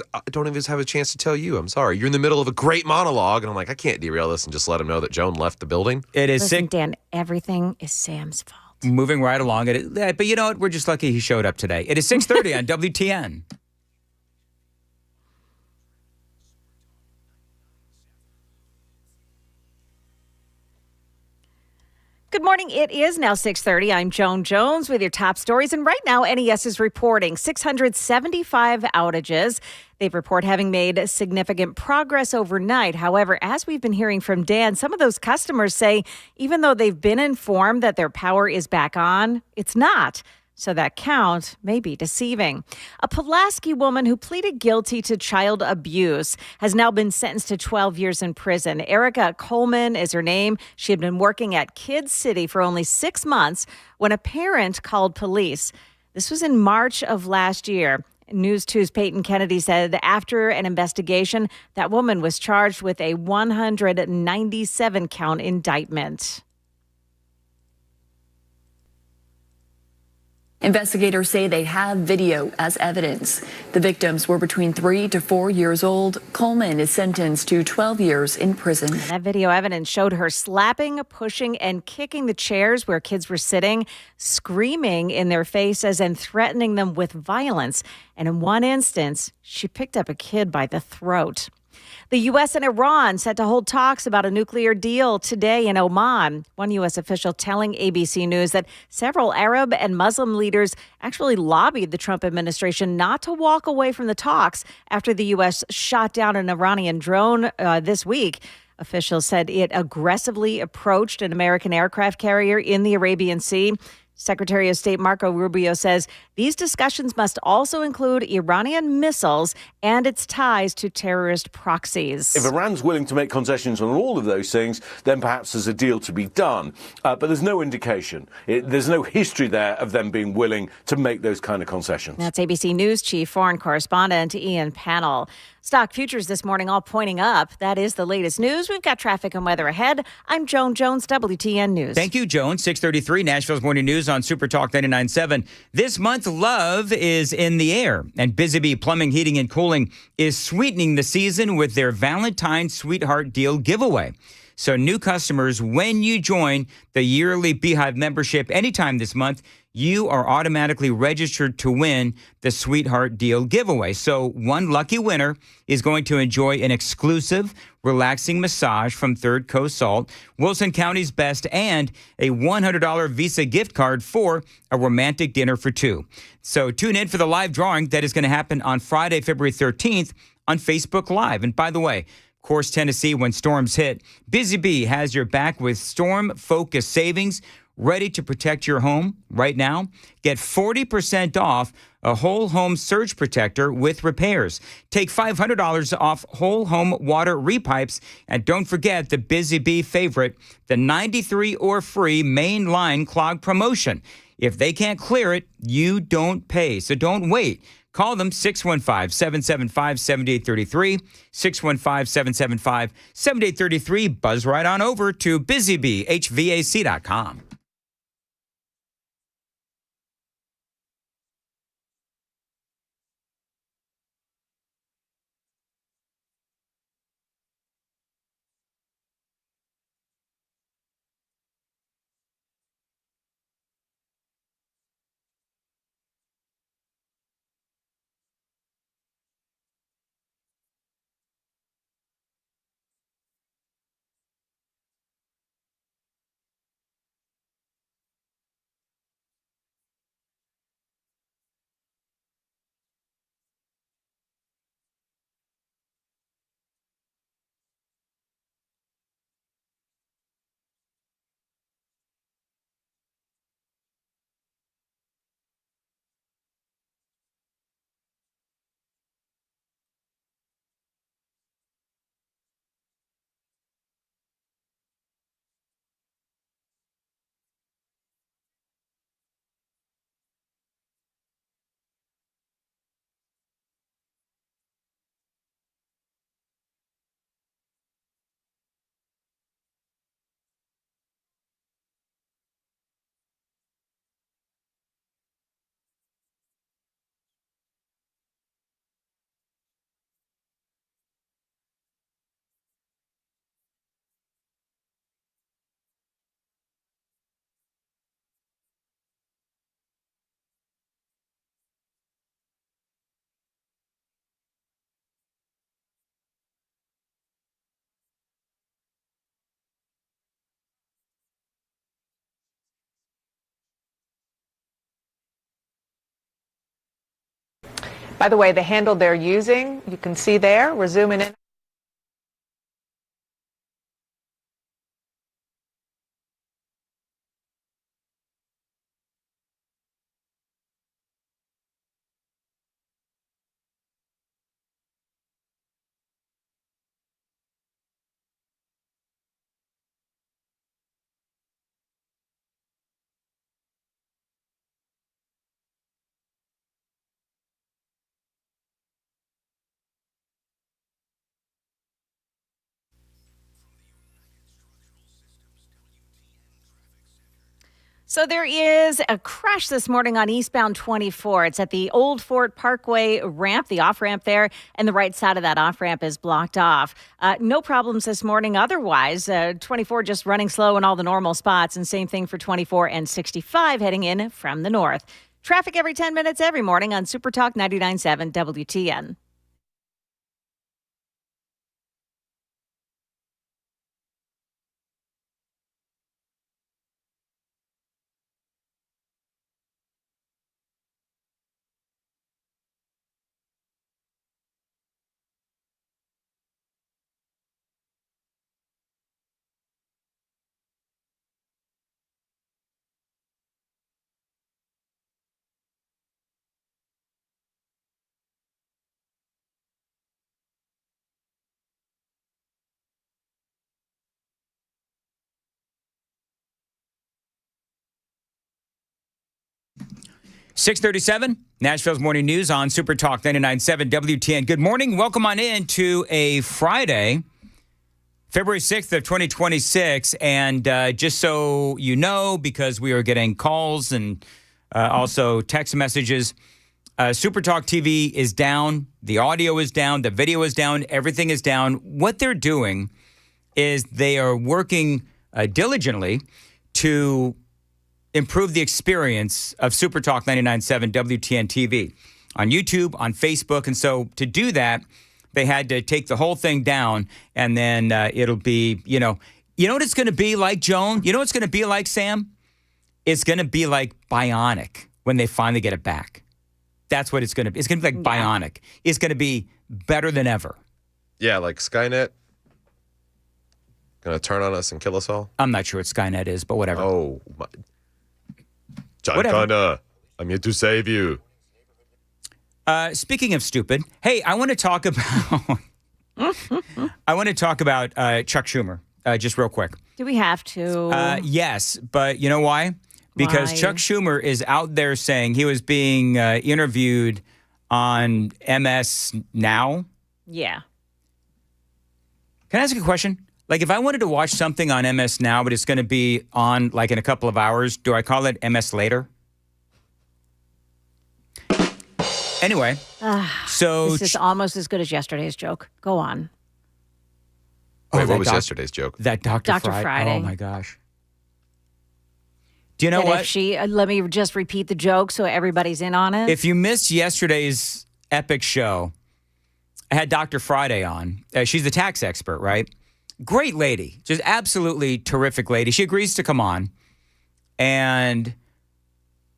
S4: have a chance to tell you. I'm sorry. You're in the middle of a great monologue, and I'm like, I can't derail this and just let him know that Joan left the building.
S3: It is
S1: Listen,
S3: sick.
S1: Dan, everything is Sam's fault.
S3: Moving right along. But you know what? We're just lucky he showed up today. It is 6:30 on WTN.
S1: Good morning. It is now 6:30. I'm Joan Jones with your top stories. And right now, NES is reporting 675 outages. They report having made significant progress overnight. However, as we've been hearing from Dan, some of those customers say even though they've been informed that their power is back on, it's not. So that count may be deceiving. A Pulaski woman who pleaded guilty to child abuse has now been sentenced to 12 years in prison. Erica Coleman is her name. She had been working at Kids City for only 6 months when a parent called police. This was in March of last year. News 2's Peyton Kennedy said after an investigation, that woman was charged with a 197 count indictment.
S2: Investigators say they have video as evidence. The victims were between 3 to 4 years old. Coleman is sentenced to 12 years in prison.
S1: That video evidence showed her slapping, pushing, and kicking the chairs where kids were sitting, screaming in their faces and threatening them with violence. And in one instance, she picked up a kid by the throat. The U.S. and Iran set to hold talks about a nuclear deal today in Oman. One U.S. official telling ABC News that several Arab and Muslim leaders actually lobbied the Trump administration not to walk away from the talks after the U.S. shot down an Iranian drone this week. Officials said it aggressively approached an American aircraft carrier in the Arabian Sea. Secretary of State Marco Rubio says these discussions must also include Iranian missiles and its ties to terrorist proxies.
S7: If Iran's willing to make concessions on all of those things, then perhaps there's a deal to be done. But there's no indication. There's no history there of them being willing to make those kind of concessions.
S1: That's ABC News Chief Foreign Correspondent Ian Pannell. Stock futures this morning all pointing up. That is the latest news. We've got traffic and weather ahead. I'm Joan Jones, WTN News.
S3: Thank you, Joan. 6:33, Nashville's Morning News on Super Talk 99.7. This month, love is in the air, and Busy Bee Plumbing, Heating, and Cooling is sweetening the season with their Valentine's Sweetheart Deal giveaway. So new customers, when you join the yearly Beehive membership anytime this month, you are automatically registered to win the Sweetheart Deal giveaway. So one lucky winner is going to enjoy an exclusive, relaxing massage from Third Coast Salt, Wilson County's best, and a $100 Visa gift card for a romantic dinner for two. So tune in for the live drawing that is going to happen on Friday, February 13th on Facebook Live. And by the way, of course, Tennessee, when storms hit, Busy Bee has your back with storm-focused savings ready to protect your home right now. Get 40% off a whole home surge protector with repairs. Take $500 off whole home water repipes. And don't forget the Busy Bee favorite, the 93 or free main line clog promotion. If they can't clear it, you don't pay. So don't wait. Call them 615-775-7833, 615-775-7833. Buzz right on over to BusyBeeHVAC.com.
S5: By the way, the handle they're using, you can see there. We're zooming in.
S1: So there is a crash this morning on eastbound 24. It's at the Old Fort Parkway ramp, the off-ramp there, and the right side of that off-ramp is blocked off. No problems this morning otherwise. 24 just running slow in all the normal spots, and same thing for 24 and 65 heading in from the north. Traffic every 10 minutes every morning on Super Talk 99.7 WTN.
S3: .637, Nashville's Morning News on Super Talk 99.7 WTN. Good morning. Welcome on in to a Friday, February 6th of 2026. And just so you know, because we are getting calls and also text messages, Super Talk TV is down. The audio is down. The video is down. Everything is down. What they're doing is they are working diligently to improve the experience of Super Talk 99.7 WTN TV on YouTube, on Facebook. And so to do that, they had to take the whole thing down, and then it'll be, you know what it's going to be like, Joan? You know what it's going to be like, Sam? It's going to be like Bionic when they finally get it back. That's what it's going to be. It's going to be like Bionic. It's going to be better than ever.
S4: Yeah, like Skynet. Going to turn on us and kill us all?
S3: I'm not sure what Skynet is, but whatever.
S4: Oh, my. John Connor, I'm here to save you.
S3: Speaking of stupid, hey, I want to talk about Chuck Schumer, just real quick.
S1: Do we have to?
S3: Yes, but you know why? Because Chuck Schumer is out there saying he was being interviewed on MS Now.
S1: Yeah.
S3: Can I ask you a question? Like, if I wanted to watch something on MS Now, but it's going to be on, like, in a couple of hours, do I call it MS Later? Anyway, so...
S1: This is almost as good as yesterday's joke. Go on.
S4: Wait, what was yesterday's joke?
S3: That Dr. Friday. Oh, my gosh. Do you know what?
S1: Let me just repeat the joke so everybody's in on it.
S3: If you missed yesterday's epic show, I had Dr. Friday on. She's the tax expert, right? Great lady, just absolutely terrific lady. She agrees to come on, and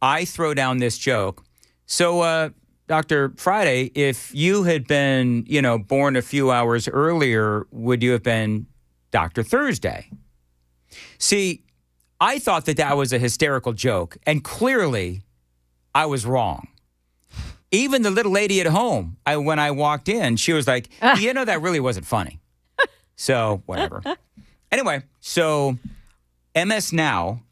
S3: I throw down this joke. So, Dr. Friday, if you had been, born a few hours earlier, would you have been Dr. Thursday? See, I thought that was a hysterical joke, and clearly I was wrong. Even the little lady at home, when I walked in, she was like, that really wasn't funny. So, whatever. Anyway, so MS Now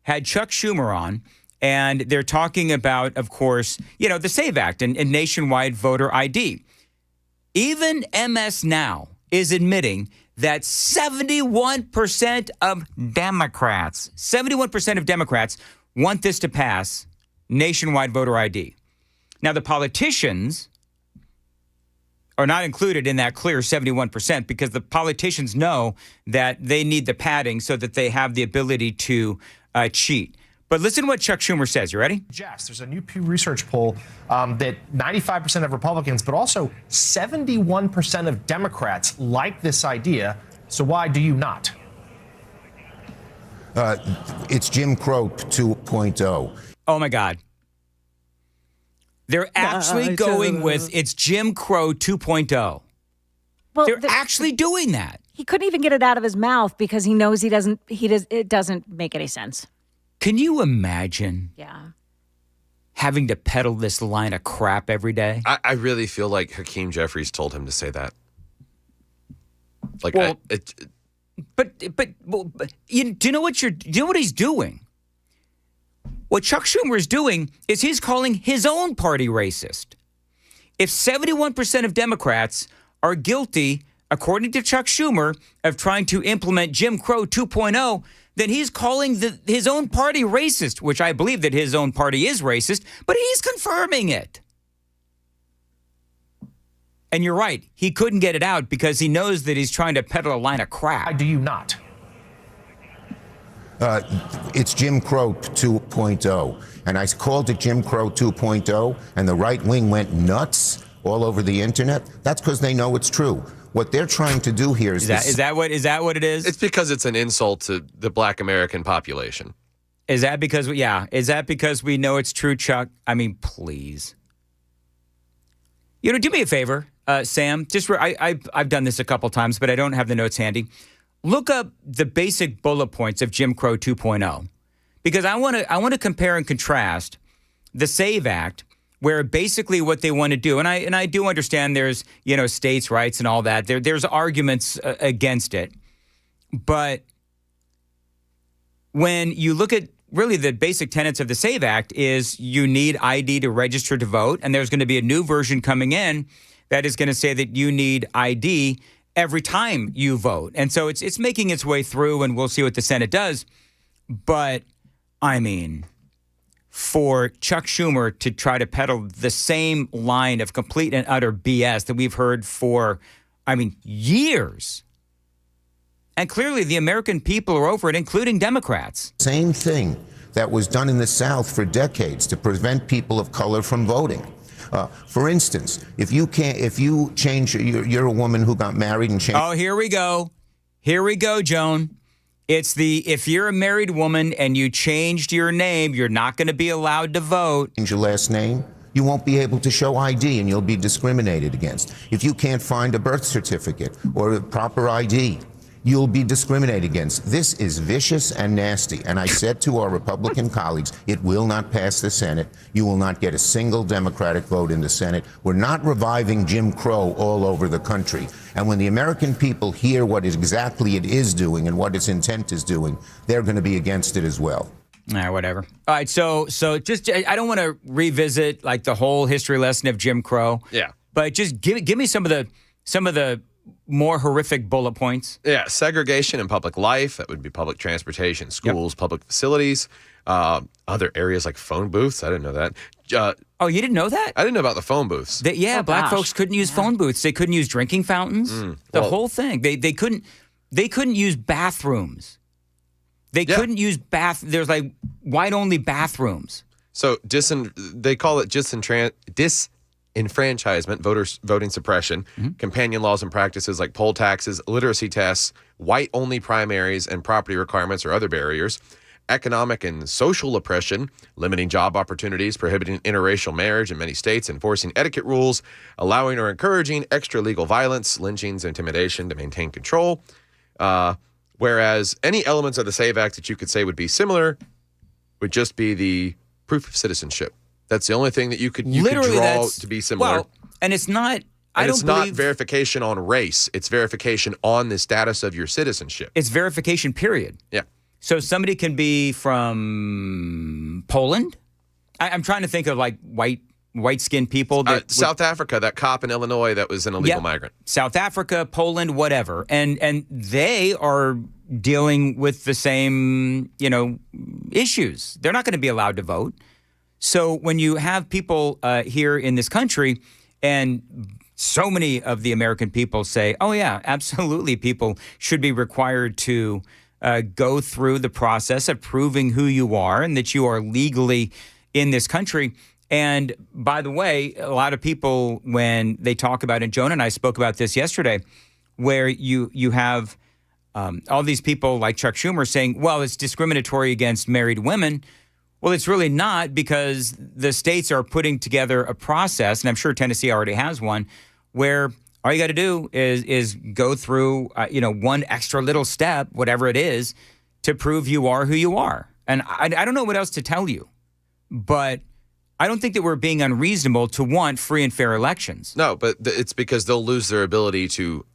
S3: had Chuck Schumer on, and they're talking about, of course, the SAVE Act and nationwide voter ID. Even MS Now is admitting that 71% of Democrats want this to pass, nationwide voter ID. Now, the politicians are not included in that clear 71% because the politicians know that they need the padding so that they have the ability to cheat. But listen to what Chuck Schumer says. You ready?
S11: Jess, there's a new Pew Research poll that 95% of Republicans, but also 71% of Democrats like this idea. So why do you not?
S21: It's Jim Crow 2.0.
S3: Oh, my God. They're actually going with it's Jim Crow 2.0.
S1: Well,
S3: They're actually doing that.
S1: He couldn't even get it out of his mouth because he knows it doesn't make any sense.
S3: Can you imagine?
S1: Yeah.
S3: Having to peddle this line of crap every day?
S4: I really feel like Hakeem Jeffries told him to say that. Like,
S3: well, but do you know what he's doing? What Chuck Schumer is doing is he's calling his own party racist. If 71% of Democrats are guilty, according to Chuck Schumer, of trying to implement Jim Crow 2.0, then he's calling his own party racist, which I believe that his own party is racist, but he's confirming it. And you're right, he couldn't get it out because he knows that he's trying to peddle a line of crap.
S6: Do you not? It's Jim Crow 2.0, and I called it Jim Crow 2.0, and the right wing went nuts all over the internet. That's because they know it's true. What they're trying to do here is
S3: that what it is?
S4: It's because it's an insult to the Black American population.
S3: Is that because we know it's true, Chuck? I mean, please. Do me a favor, Sam. I've done this a couple times, but I don't have the notes handy. Look up the basic bullet points of Jim Crow 2.0, because I want to compare and contrast the SAVE Act, where basically what they want to do, and I do understand there's states' rights and all that. There's arguments against it, but when you look at really the basic tenets of the SAVE Act is you need ID to register to vote, and there's going to be a new version coming in that is going to say that you need ID every time you vote. And so it's making its way through, and we'll see what the Senate does. But, I mean, for Chuck Schumer to try to peddle the same line of complete and utter BS that we've heard for, years. And clearly the American people are over it, including Democrats.
S6: Same thing that was done in the South for decades to prevent people of color from voting. For instance, if you change, you're a woman who got married and changed.
S3: Oh, here we go, Joan. It's if you're a married woman and you changed your name, you're not going to be allowed to vote.
S6: Change your last name, you won't be able to show ID and you'll be discriminated against. If you can't find a birth certificate or a proper ID, you'll be discriminated against. This is vicious and nasty. And I said to our Republican colleagues, it will not pass the Senate. You will not get a single Democratic vote in the Senate. We're not reviving Jim Crow all over the country. And when the American people hear what exactly it is doing and what its intent is doing, they're going to be against it as well.
S3: Whatever. All right, so just I don't want to revisit like the whole history lesson of Jim Crow.
S4: Yeah.
S3: But just give me some of the more horrific bullet points.
S4: Yeah, segregation in public life. That would be public transportation, schools, public facilities, other areas like phone booths. I didn't know that.
S3: Oh, you didn't know that?
S4: I didn't know about the phone booths.
S3: Black folks couldn't use phone booths. They couldn't use drinking fountains. The whole thing. They couldn't use bathrooms. They couldn't use There's like white-only bathrooms.
S4: So they call it disenfranchisement, voting suppression, companion laws and practices like poll taxes, literacy tests, white-only primaries, and property requirements or other barriers, economic and social oppression, limiting job opportunities, prohibiting interracial marriage in many states, enforcing etiquette rules, allowing or encouraging extra-legal violence, lynchings, intimidation to maintain control. Whereas any elements of the SAVE Act that you could say would be similar would just be the proof of citizenship. That's the only thing that you could draw to be similar.
S3: Well, and it's not.
S4: It's not verification on race. It's verification on the status of your citizenship.
S3: It's verification, period.
S4: Yeah.
S3: So somebody can be from Poland. I'm trying to think of like white-skinned people.
S4: South Africa, that cop in Illinois that was an illegal migrant.
S3: South Africa, Poland, whatever, and they are dealing with the same issues. They're not going to be allowed to vote. So when you have people here in this country, and so many of the American people say, oh, yeah, absolutely, people should be required to go through the process of proving who you are and that you are legally in this country. And by the way, a lot of people, when they talk about, and Joan and I spoke about this yesterday, where you have all these people like Chuck Schumer saying, well, it's discriminatory against married women. Well, it's really not, because the states are putting together a process, and I'm sure Tennessee already has one, where all you got to do is go through, one extra little step, whatever it is, to prove you are who you are. And I don't know what else to tell you, but I don't think that we're being unreasonable to want free and fair elections.
S4: No, but it's because they'll lose their ability to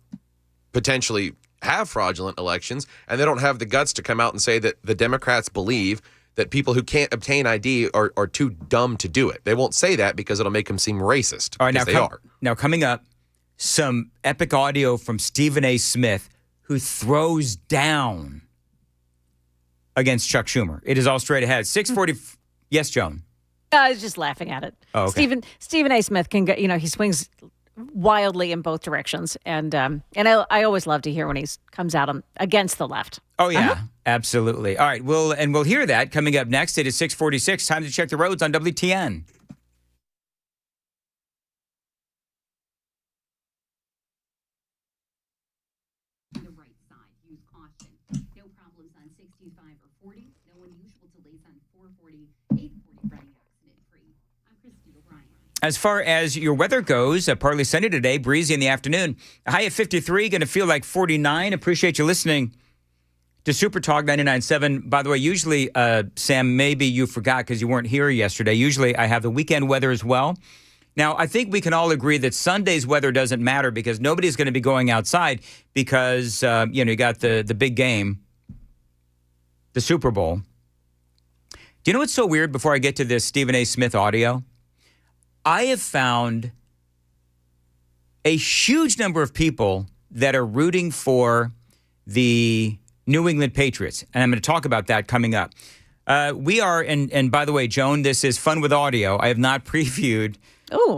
S4: potentially have fraudulent elections, and they don't have the guts to come out and say that the Democrats believe that people who can't obtain ID are too dumb to do it. They won't say that because it'll make them seem racist.
S3: All right,
S4: because they are.
S3: Now, coming up, some epic audio from Stephen A. Smith, who throws down against Chuck Schumer. It is all straight ahead. 6:40. Yes, Joan.
S1: I was just laughing at it.
S3: Oh, okay.
S1: Stephen A. Smith can go, he swings wildly in both directions. And I always love to hear when he comes out against the left.
S3: Oh, yeah, absolutely. All right, we'll hear that coming up next. It is 6:46. Time to check the roads on WTN.
S22: The right side, use caution. No problems on 65 or 40. No unusual delays on 440, 840 running accident free. I'm Christy O'Brien.
S3: As far as your weather goes, partly sunny today, breezy in the afternoon. A high of 53, going to feel like 49. Appreciate you listening to Super Talk 99.7. By the way, usually, Sam, maybe you forgot because you weren't here yesterday. Usually I have the weekend weather as well. Now, I think we can all agree that Sunday's weather doesn't matter because nobody's going to be going outside because, you got the big game, the Super Bowl. Do you know what's so weird before I get to this Stephen A. Smith audio? I have found a huge number of people that are rooting for the New England Patriots, and I'm going to talk about that coming up. We are, and by the way, Joan, this is fun with audio. I have not previewed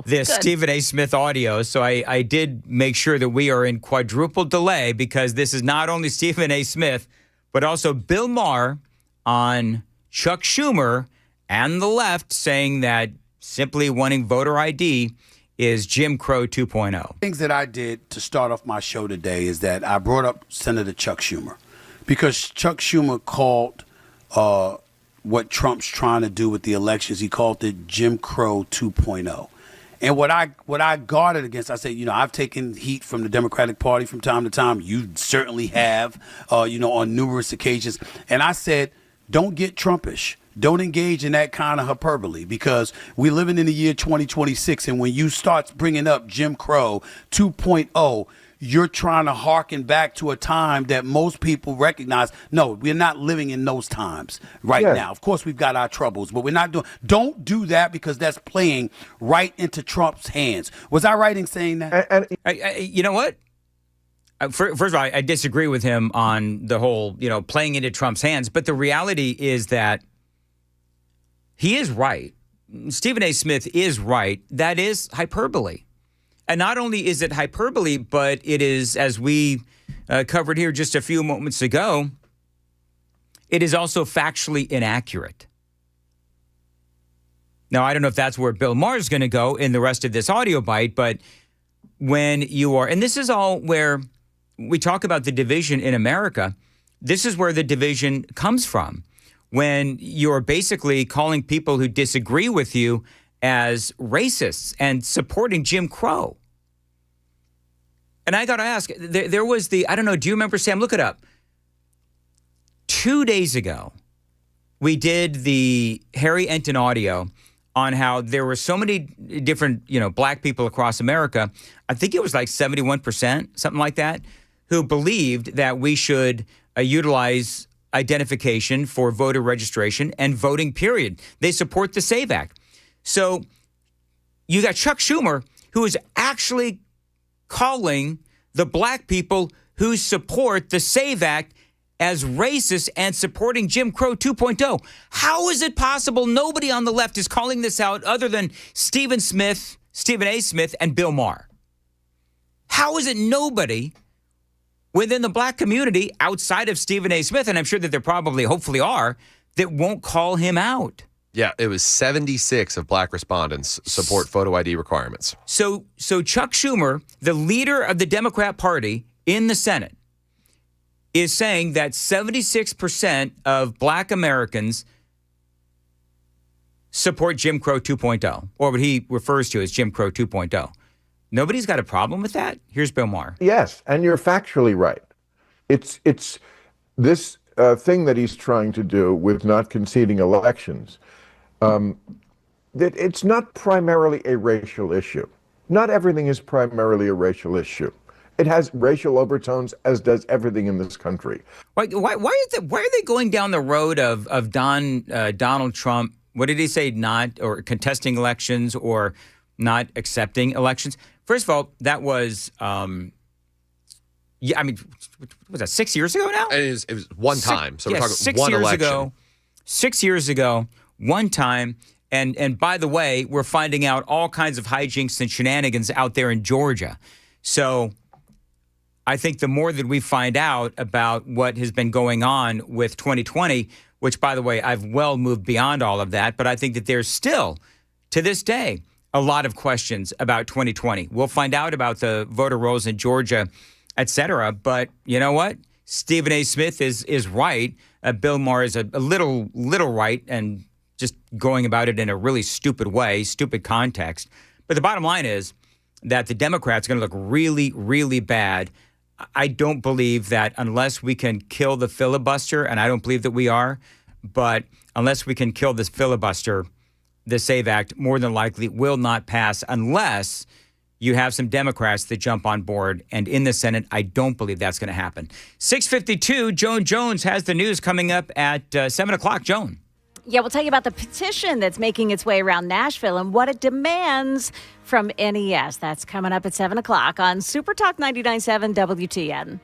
S3: this
S1: good.
S3: Stephen A. Smith audio, so I did make sure that we are in quadruple delay because this is not only Stephen A. Smith, but also Bill Maher on Chuck Schumer and the left saying that simply wanting voter ID is Jim Crow 2.0.
S8: Things that I did to start off my show today is that I brought up Senator Chuck Schumer because Chuck Schumer called what Trump's trying to do with the elections, he called it Jim Crow 2.0. And what I guarded against, I said, I've taken heat from the Democratic Party from time to time. You certainly have, on numerous occasions. And I said, don't get Trumpish. Don't engage in that kind of hyperbole because we're living in the year 2026. And when you start bringing up Jim Crow 2.0, you're trying to harken back to a time that most people recognize. No, we're not living in those times now. Of course, we've got our troubles, but we're not doing. Don't do that because that's playing right into Trump's hands. Was I right in saying that?
S3: You know what? First of all, I disagree with him on the whole, playing into Trump's hands. But the reality is that he is right. Stephen A. Smith is right. That is hyperbole. And not only is it hyperbole, but it is, as we covered here just a few moments ago, it is also factually inaccurate. Now, I don't know if that's where Bill Maher is going to go in the rest of this audio bite, but when you are, and this is all where we talk about the division in America, this is where the division comes from. When you're basically calling people who disagree with you as racists and supporting Jim Crow. And I got to ask, there was I don't know, do you remember, Sam? Look it up. 2 days ago, we did the Harry Enton audio on how there were so many different, black people across America. I think it was like 71%, something like that, who believed that we should utilize identification for voter registration and voting, period. They support the SAVE Act. So you got Chuck Schumer, who is actually calling the black people who support the SAVE Act as racist and supporting Jim Crow 2.0. How is it possible nobody on the left is calling this out other than Stephen A. Smith, and Bill Maher? How is it nobody within the black community outside of Stephen A. Smith, and I'm sure that there probably, hopefully are, that won't call him out?
S4: Yeah, it was 76 of black respondents support photo ID requirements.
S3: So Chuck Schumer, the leader of the Democrat Party in the Senate, is saying that 76% of black Americans support Jim Crow 2.0, or what he refers to as Jim Crow 2.0. Nobody's got a problem with that. Here's Bill Maher.
S9: Yes, and you're factually right. It's this thing that he's trying to do with not conceding elections, that it's not primarily a racial issue. Not everything is primarily a racial issue. It has racial overtones, as does everything in this country.
S3: Why are they going down the road of Donald Trump? What did he say? Not or contesting elections or not accepting elections. First of all, that was what was that 6 years ago now?
S4: It was one time. So we're talking
S3: 6
S4: one
S3: years
S4: election.
S3: ago. 6 years ago, one time. And by the way, we're finding out all kinds of hijinks and shenanigans out there in Georgia. So I think the more that we find out about what has been going on with 2020, which, by the way, I've well moved beyond all of that, but I think that there's still, to this day, a lot of questions about 2020. We'll find out about the voter rolls in Georgia, et cetera. But you know what? Stephen A. Smith is right. Bill Maher is a little right and just going about it in a really stupid way, stupid context. But the bottom line is that the Democrats are going to look really, really bad. I don't believe that unless we can kill the filibuster, and I don't believe that we are, but unless we can kill this filibuster, the SAVE Act more than likely will not pass unless you have some Democrats that jump on board. And in the Senate, I don't believe that's going to happen. 6:52, Joan Jones has the news coming up at 7 o'clock. Joan.
S1: Yeah, we'll tell you about the petition that's making its way around Nashville and what it demands from NES. That's coming up at 7 o'clock on Super Talk 99.7 WTN.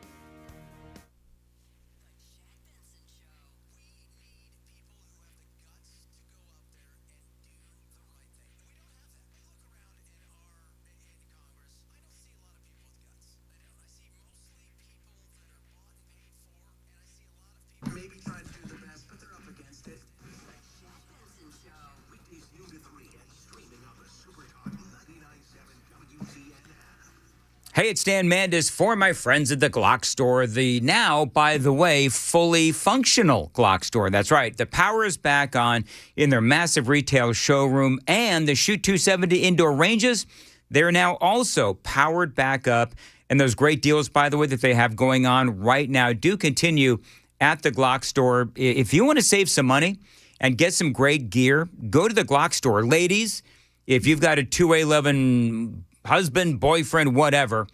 S3: Hey, it's Dan Mandis for my friends at the Glock Store, the now, by the way, fully functional Glock Store. That's right. The power is back on in their massive retail showroom, and the Shoot 270 indoor ranges, they're now also powered back up. And those great deals, by the way, that they have going on right now do continue at the Glock Store. If you want to save some money and get some great gear, go to the Glock Store. Ladies, if you've got a 2A11 husband, boyfriend, whatever,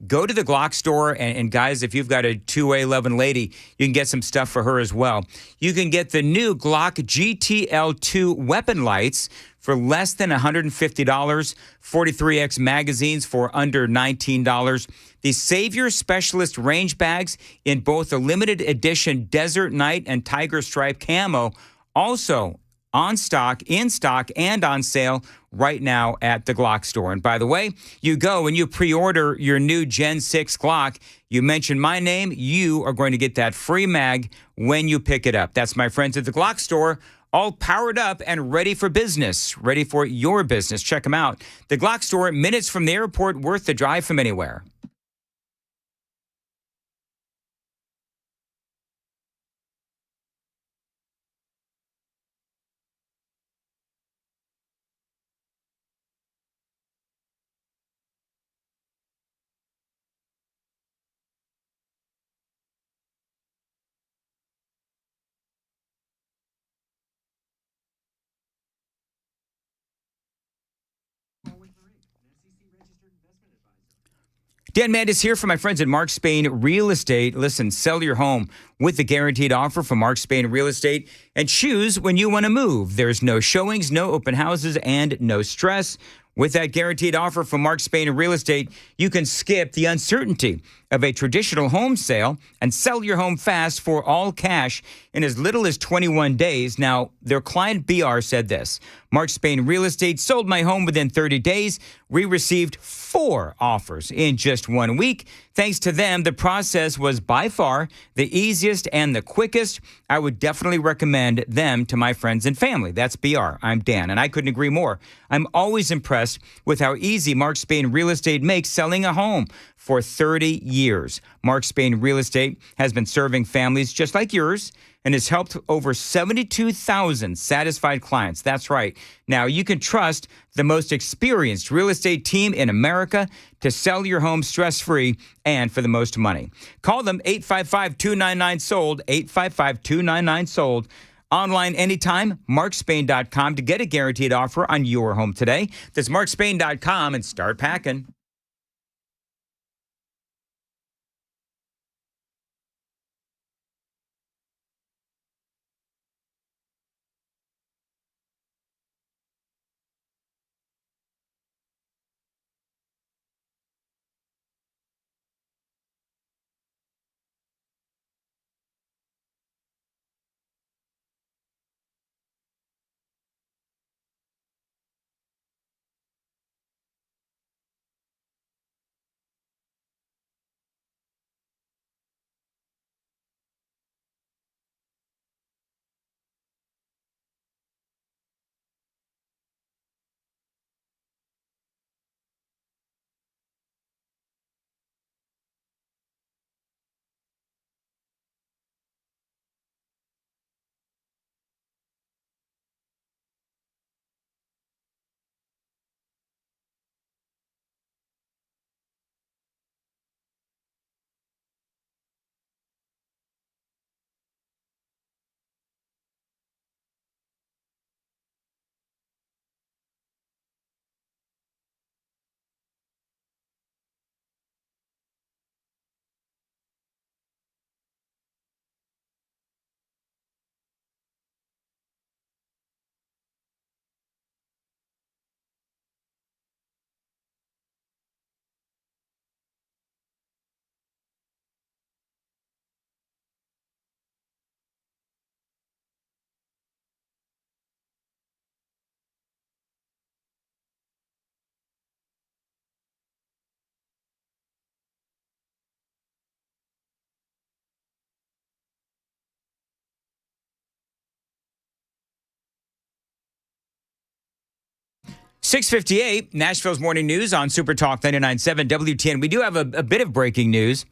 S3: go to the Glock Store. And guys, if you've got a 2A11 lady, you can get some stuff for her as well. You can get the new Glock GTL2 weapon lights for less than $150, 43X magazines for under $19. The Savior Specialist range bags in both the limited edition Desert Night and Tiger Stripe camo, also on stock, in stock, and on sale right now at the Glock Store. And by the way, you go and you pre-order your new Gen 6 Glock. You mention my name, you are going to get that free mag when you pick it up. That's my friends at the Glock Store, all powered up and ready for business, ready for your business. Check them out. The Glock Store, minutes from the airport, worth the drive from anywhere. Dan Mandis here for my friends at Mark Spain Real Estate. Listen, sell your home with the guaranteed offer from Mark Spain Real Estate and choose when you want to move. There's no showings, no open houses, and no stress. With that guaranteed offer from Mark Spain Real Estate, you can skip the uncertainty of a traditional home sale and sell your home fast for all cash in as little as 21 days. Now, their client BR said this: Mark Spain Real Estate sold my home within 30 days. We received 4 offers in just 1 week. Thanks to them, the process was by far the easiest and the quickest. I would definitely recommend them to my friends and family. That's BR. I'm Dan, and I couldn't agree more. I'm always impressed with how easy Mark Spain Real Estate makes selling a home. For 30 years. Mark Spain Real Estate has been serving families just like yours and has helped over 72,000 satisfied clients. That's right. Now, you can trust the most experienced real estate team in America to sell your home stress-free and for the most money. Call them 855-299-SOLD, 855-299-SOLD. Online anytime, markspain.com to get a guaranteed offer on your home today. That's markspain.com and start packing. .658, Nashville's Morning News on Super Talk 99.7 WTN. We do have a bit of breaking news.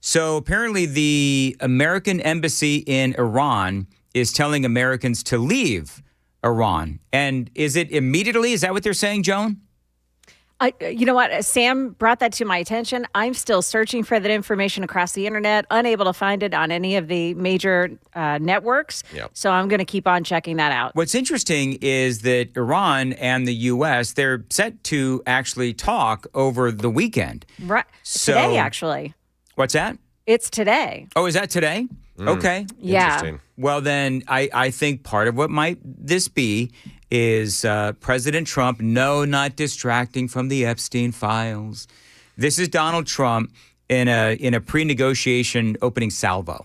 S3: So apparently the American embassy in Iran is telling Americans to leave Iran. And is it immediately? Is that what they're saying, Joan?
S1: You know what? Sam brought that to my attention. I'm still searching for that information across the internet, unable to find it on any of the major networks.
S4: Yep.
S1: So I'm going to keep on checking that out.
S3: What's interesting is that Iran and the U.S., they're set to actually talk over the weekend.
S1: Right.
S3: So,
S1: today, actually.
S3: What's that?
S1: It's today.
S3: Oh, is that today? Okay.
S1: Yeah.
S4: Interesting.
S3: Well, then I think part of what might this be is President Trump, no, not distracting from the Epstein files. This is Donald Trump in a pre-negotiation opening salvo.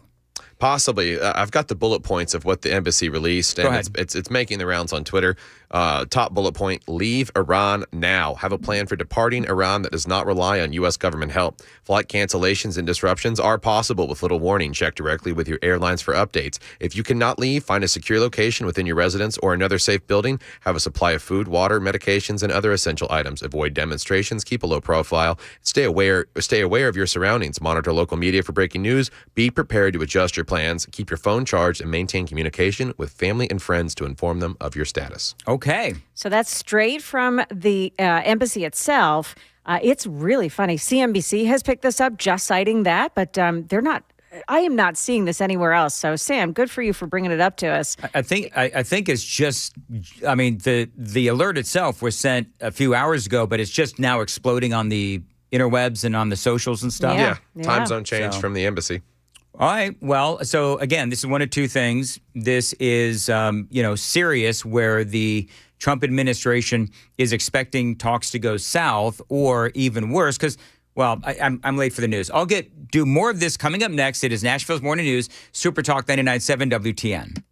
S4: Possibly. I've got the bullet points of what the embassy released, and it's making the rounds on Twitter. Top bullet point, leave Iran now. Have a plan for departing Iran that does not rely on U.S. government help. Flight cancellations and disruptions are possible with little warning. Check directly with your airlines for updates. If you cannot leave, find a secure location within your residence or another safe building. Have a supply of food, water, medications, and other essential items. Avoid demonstrations. Keep a low profile. Stay aware of your surroundings. Monitor local media for breaking news. Be prepared to adjust your plans. Keep your phone charged and maintain communication with family and friends to inform them of your status.
S3: Okay.
S1: So that's straight from the embassy itself. It's really funny. CNBC has picked this up, just citing that, but they're not. I am not seeing this anywhere else. So, Sam, good for you for bringing it up to us.
S3: I think it's just. I mean, the alert itself was sent a few hours ago, but it's just now exploding on the interwebs and on the socials and stuff.
S4: Yeah. Time zone change from the embassy.
S3: All right. Well, so again, this is one of two things. This is, serious, where the Trump administration is expecting talks to go south, or even worse, because, well, I'm late for the news. I'll do more of this coming up next. It is Nashville's Morning News, Super Talk 99.7 WTN.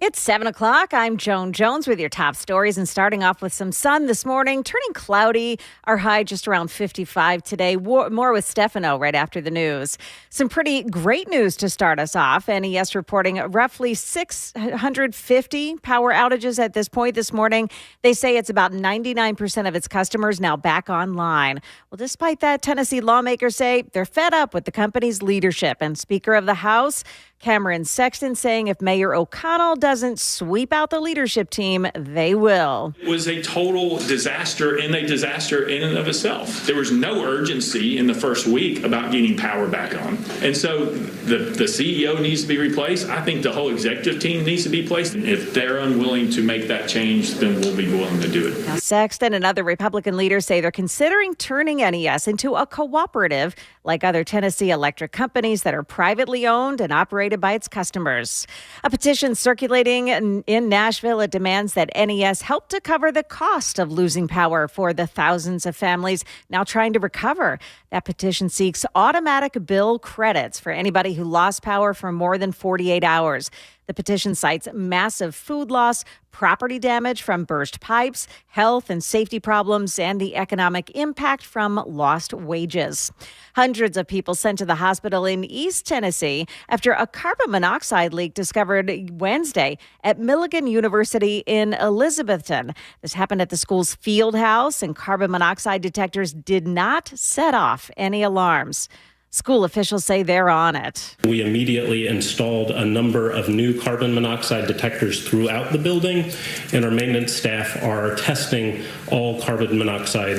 S1: It's 7 o'clock. I'm Joan Jones with your top stories and starting off with some sun this morning, turning cloudy. Our high just around 55 today. More with Stefano right after the news. Some pretty great news to start us off. NES reporting roughly 650 power outages at this point this morning. They say it's about 99% of its customers now back online. Well, despite that, Tennessee lawmakers say they're fed up with the company's leadership. And Speaker of the House, Cameron Sexton, saying if Mayor O'Connell doesn't sweep out the leadership team, they will.
S10: It was a total disaster and a disaster in and of itself. There was no urgency in the first week about getting power back on. And so the CEO needs to be replaced. I think the whole executive team needs to be replaced. If they're unwilling to make that change, then we'll be willing to do it.
S1: Now, Sexton and other Republican leaders say they're considering turning NES into a cooperative like other Tennessee electric companies that are privately owned and operated by its customers. A petition circulating in Nashville, it demands that NES help to cover the cost of losing power for the thousands of families now trying to recover. That petition seeks automatic bill credits for anybody who lost power for more than 48 hours. The petition cites massive food loss, property damage from burst pipes, health and safety problems, and the economic impact from lost wages. Hundreds of people sent to the hospital in East Tennessee after a carbon monoxide leak discovered Wednesday at Milligan University in Elizabethton. This happened at the school's field house, and carbon monoxide detectors did not set off any alarms. School officials say they're on it.
S21: We immediately installed a number of new carbon monoxide detectors throughout the building, and our maintenance staff are testing all carbon monoxide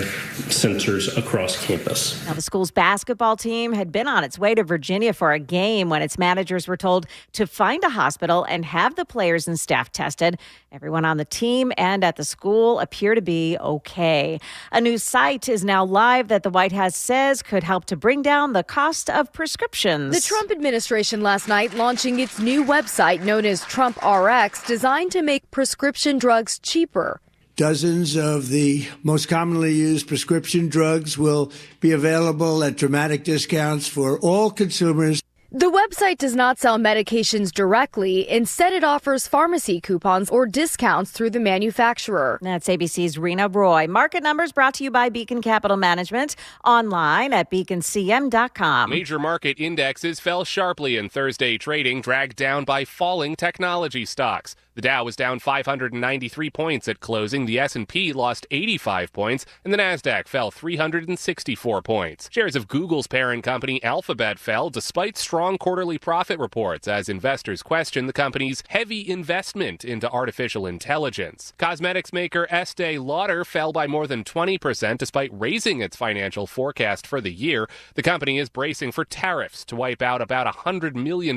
S21: sensors across campus.
S1: Now, the school's basketball team had been on its way to Virginia for a game when its managers were told to find a hospital and have the players and staff tested. Everyone on the team and at the school appear to be okay. A new site is now live that the White House says could help to bring down the cost of prescriptions.
S23: The Trump administration last night launching its new website known as Trump RX, designed to make prescription drugs cheaper.
S24: Dozens of the most commonly used prescription drugs will be available at dramatic discounts for all consumers.
S23: The website does not sell medications directly. Instead, it offers pharmacy coupons or discounts through the manufacturer.
S1: That's ABC's Rena Roy. Market numbers brought to you by Beacon Capital Management. Online at beaconcm.com.
S16: Major market indexes fell sharply in Thursday trading, dragged down by falling technology stocks. The Dow was down 593 points at closing. The S&P lost 85 points, and the Nasdaq fell 364 points. Shares of Google's parent company Alphabet fell despite strong quarterly profit reports as investors question the company's heavy investment into artificial intelligence. Cosmetics maker Estee Lauder fell by more than 20% despite raising its financial forecast for the year. The company is bracing for tariffs to wipe out about $100 million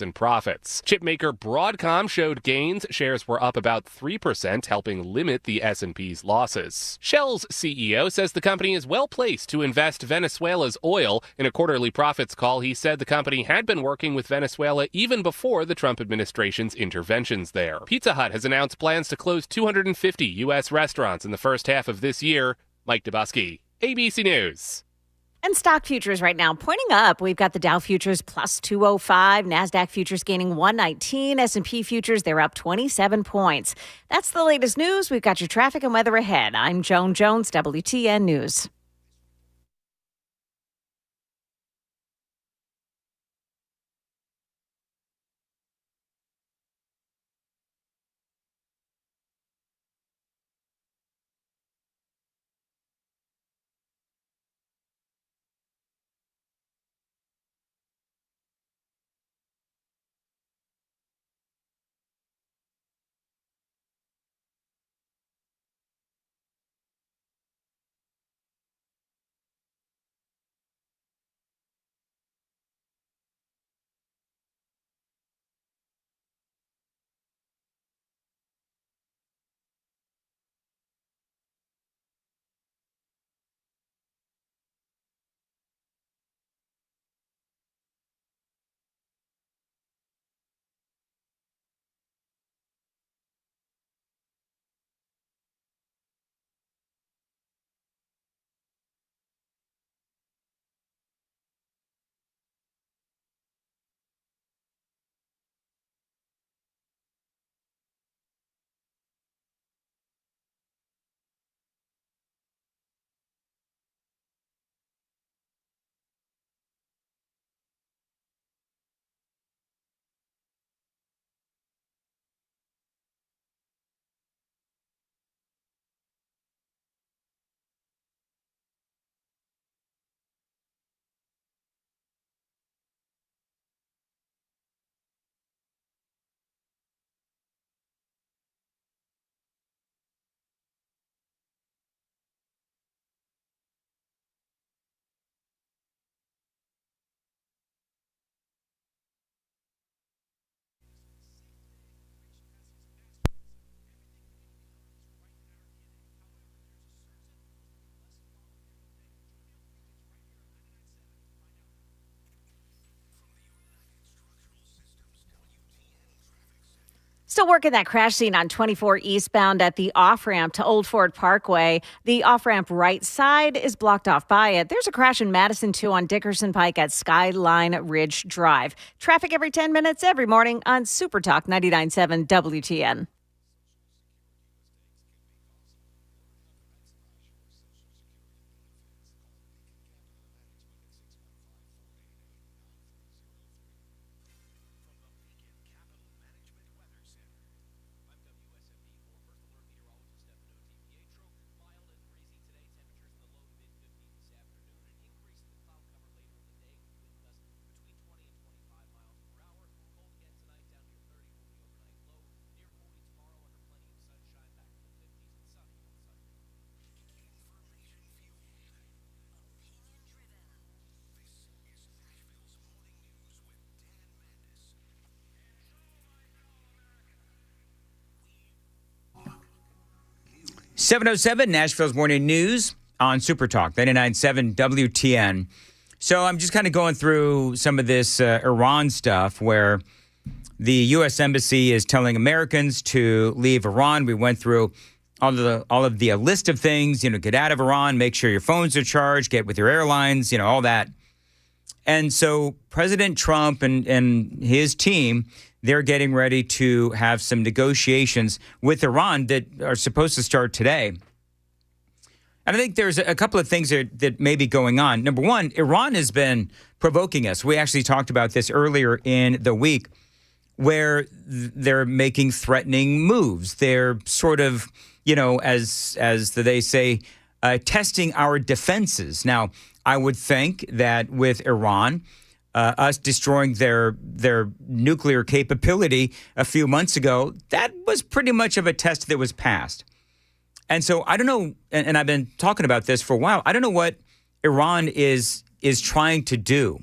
S16: in profits. Chipmaker Broadcom showed gains. Shares were up about 3%, helping limit the S&P's losses. Shell's CEO says the company is well placed to invest Venezuela's oil. In a quarterly profits call, he said the company had been working with Venezuela even before the Trump administration's interventions there. Pizza Hut has announced plans to close 250 U.S. restaurants in the first half of this year. Mike Dubusky, ABC News.
S1: And stock futures right now pointing up. We've got the Dow futures plus 205, NASDAQ futures gaining 119, S&P futures, they're up 27 points. That's the latest news. We've got your traffic and weather ahead. I'm Joan Jones, WTN News. Still working that crash scene on 24 eastbound at the off-ramp to Old Ford Parkway. The off-ramp right side is blocked off by it. There's a crash in Madison, too, on Dickerson Pike at Skyline Ridge Drive. Traffic every 10 minutes every morning on Super Talk 99.7 WTN.
S3: .707 Nashville's Morning News on Super Talk 99.7 WTN. So I'm just kind of going through some of this Iran stuff where the U.S. Embassy is telling Americans to leave Iran. We went through all of the list of things, get out of Iran, make sure your phones are charged, get with your airlines, all that. And so President Trump and his team, they're getting ready to have some negotiations with Iran that are supposed to start today. And I think there's a couple of things that may be going on. Number one, Iran has been provoking us. We actually talked about this earlier in the week, where they're making threatening moves. They're sort of, as they say, testing our defenses. Now, I would think that with Iran, us destroying their nuclear capability a few months ago, that was pretty much of a test that was passed. And so I don't know, and I've been talking about this for a while, I don't know what Iran is trying to do,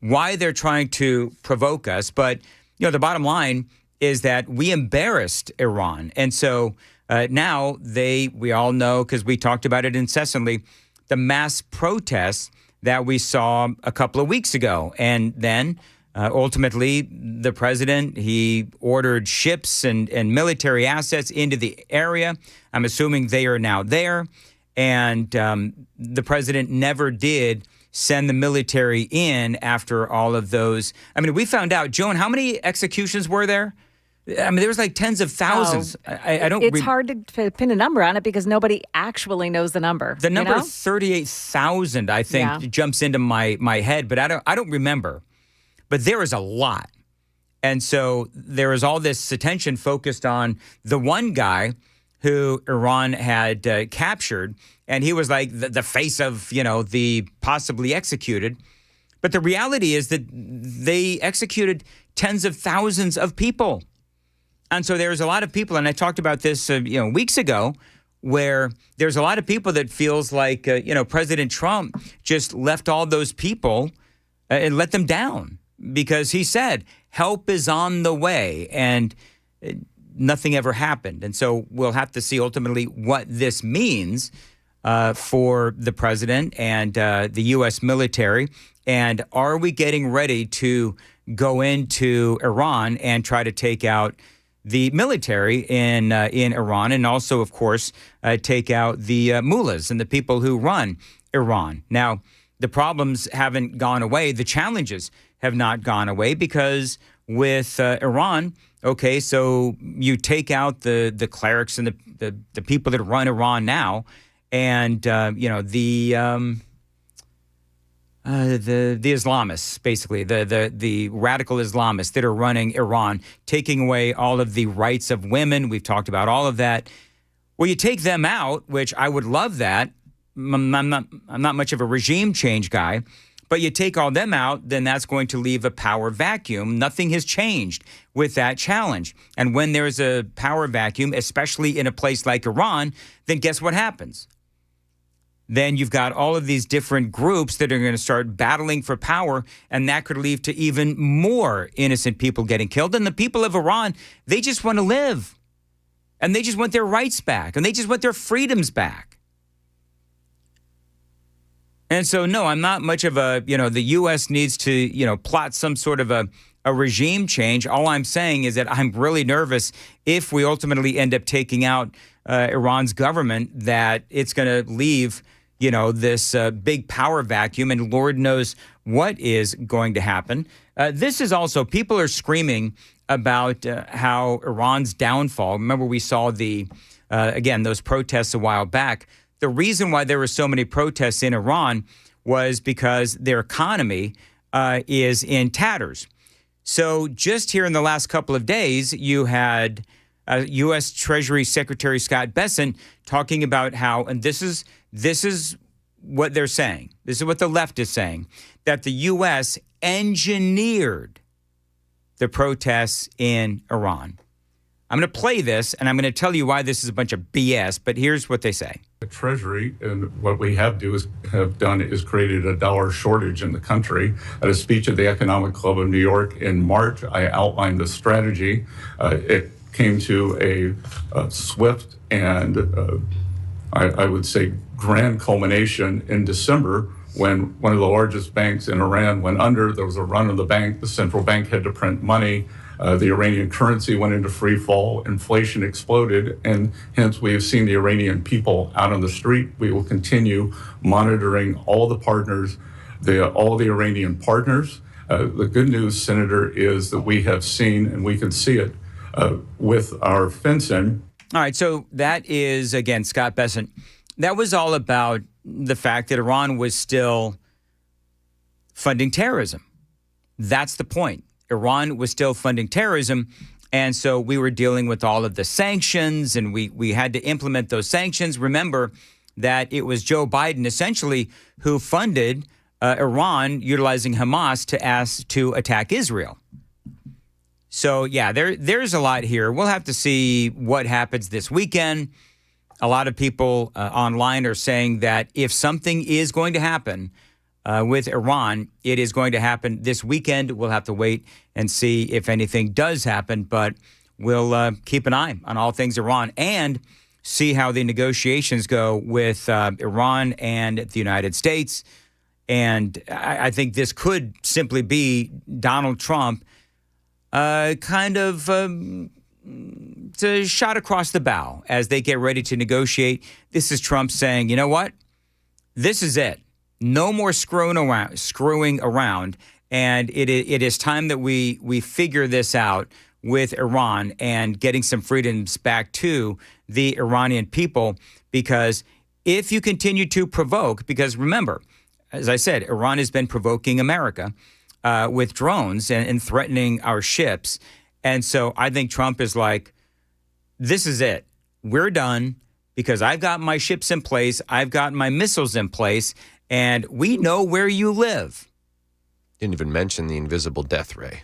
S3: why they're trying to provoke us. But, the bottom line is that we embarrassed Iran. And so now we all know, because we talked about it incessantly, the mass protests that we saw a couple of weeks ago. And then ultimately, the president, he ordered ships and military assets into the area. I'm assuming they are now there. And the president never did send the military in after all of those. I mean, we found out, Joan, how many executions were there? I mean, there was like tens of thousands. I don't.
S1: It's hard to pin a number on it because nobody actually knows the number.
S3: The number of 38,000, I think, jumps into my head, but I don't remember. But there is a lot, and so there is all this attention focused on the one guy who Iran had captured, and he was like the face of the possibly executed. But the reality is that they executed tens of thousands of people. And so there's a lot of people, and I talked about this, weeks ago, where there's a lot of people that feels like, President Trump just left all those people and let them down because he said help is on the way, and nothing ever happened. And so we'll have to see ultimately what this means for the president and the U.S. military. And are we getting ready to go into Iran and try to take out the military in Iran, and also, of course, take out the mullahs and the people who run Iran? Now, the problems haven't gone away. The challenges have not gone away because with Iran, okay, so you take out the clerics and the people that run Iran now, and the Islamists, basically, the radical Islamists that are running Iran, taking away all of the rights of women. We've talked about all of that. Well, you take them out, which I would love that. I'm not much of a regime change guy, but you take all them out, then that's going to leave a power vacuum. Nothing has changed with that challenge. And when there's a power vacuum, especially in a place like Iran, then guess what happens? Then you've got all of these different groups that are going to start battling for power, and that could lead to even more innocent people getting killed. And the people of Iran, they just want to live, and they just want their rights back, and they just want their freedoms back. And so, no, I'm not much of a, the U.S. needs to, plot some sort of a a regime change. All I'm saying is that I'm really nervous if we ultimately end up taking out Iran's government, that it's going to leave, this big power vacuum, and Lord knows what is going to happen. This is also, people are screaming about how Iran's downfall. Remember, we saw those protests a while back. The reason why there were so many protests in Iran was because their economy is in tatters. So just here in the last couple of days, you had U.S. Treasury Secretary Scott Bessent talking about how, and this is what they're saying, this is what the left is saying, that the U.S. engineered the protests in Iran. I'm going to play this, and I'm going to tell you why this is a bunch of BS, but here's what they say.
S12: The Treasury, and what we have done is created a dollar shortage in the country. At a speech at the Economic Club of New York in March, I outlined the strategy. It came to a swift and I would say grand culmination in December, when one of the largest banks in Iran went under. There was a run on the bank. The central bank had to print money. The Iranian currency went into free fall. Inflation exploded. And hence, we have seen the Iranian people out on the street. We will continue monitoring all the partners, all the Iranian partners. The good news, Senator, is that we have seen, and we can see it with our fencing.
S3: All right. So that is, again, Scott Bessent. That was all about the fact that Iran was still funding terrorism. That's the point. Iran was still funding terrorism, and so we were dealing with all of the sanctions, and we had to implement those sanctions. Remember that it was Joe Biden, essentially, who funded Iran utilizing Hamas to attack Israel. So, yeah, there's a lot here. We'll have to see what happens this weekend. A lot of people online are saying that if something is going to happen with Iran, it is going to happen this weekend. We'll have to wait and see if anything does happen, but we'll keep an eye on all things Iran and see how the negotiations go with Iran and the United States. And I think this could simply be Donald Trump kind of it's a shot across the bow as they get ready to negotiate. This is Trump saying, you know what? This is it. No more screwing around. And it is time that we figure this out with Iran and getting some freedoms back to the Iranian people. Because if you continue to provoke, because remember, as I said, Iran has been provoking America with drones and threatening our ships. And so I think Trump is like, this is it. We're done because I've got my ships in place. I've got my missiles in place, and we know where you live.
S4: Didn't even mention the invisible death ray.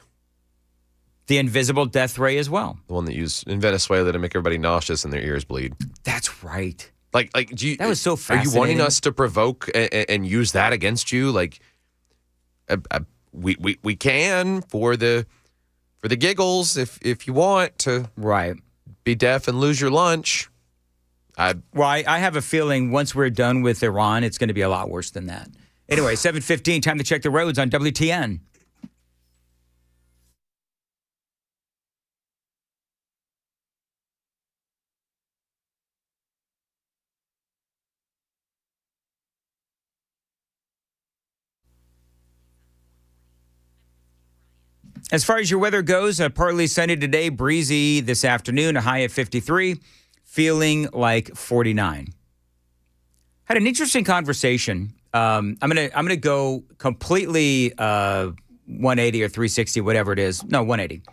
S3: The invisible death ray as well.
S4: The one that used in Venezuela to make everybody nauseous and their ears bleed.
S3: That's right.
S4: Like, do you?
S3: That was so fascinating.
S4: Are you wanting us to provoke and use that against you? Like, we can for the giggles if you want to.
S3: Right.
S4: Be deaf and lose your lunch.
S3: I have a feeling once we're done with Iran, it's going to be a lot worse than that. Anyway, 7:15, time to check the roads on WTN. As far as your weather goes, partly sunny today, breezy this afternoon, a high of 53, feeling like 49. Had an interesting conversation. I'm gonna go completely 180 or 360, whatever it is. No, 180.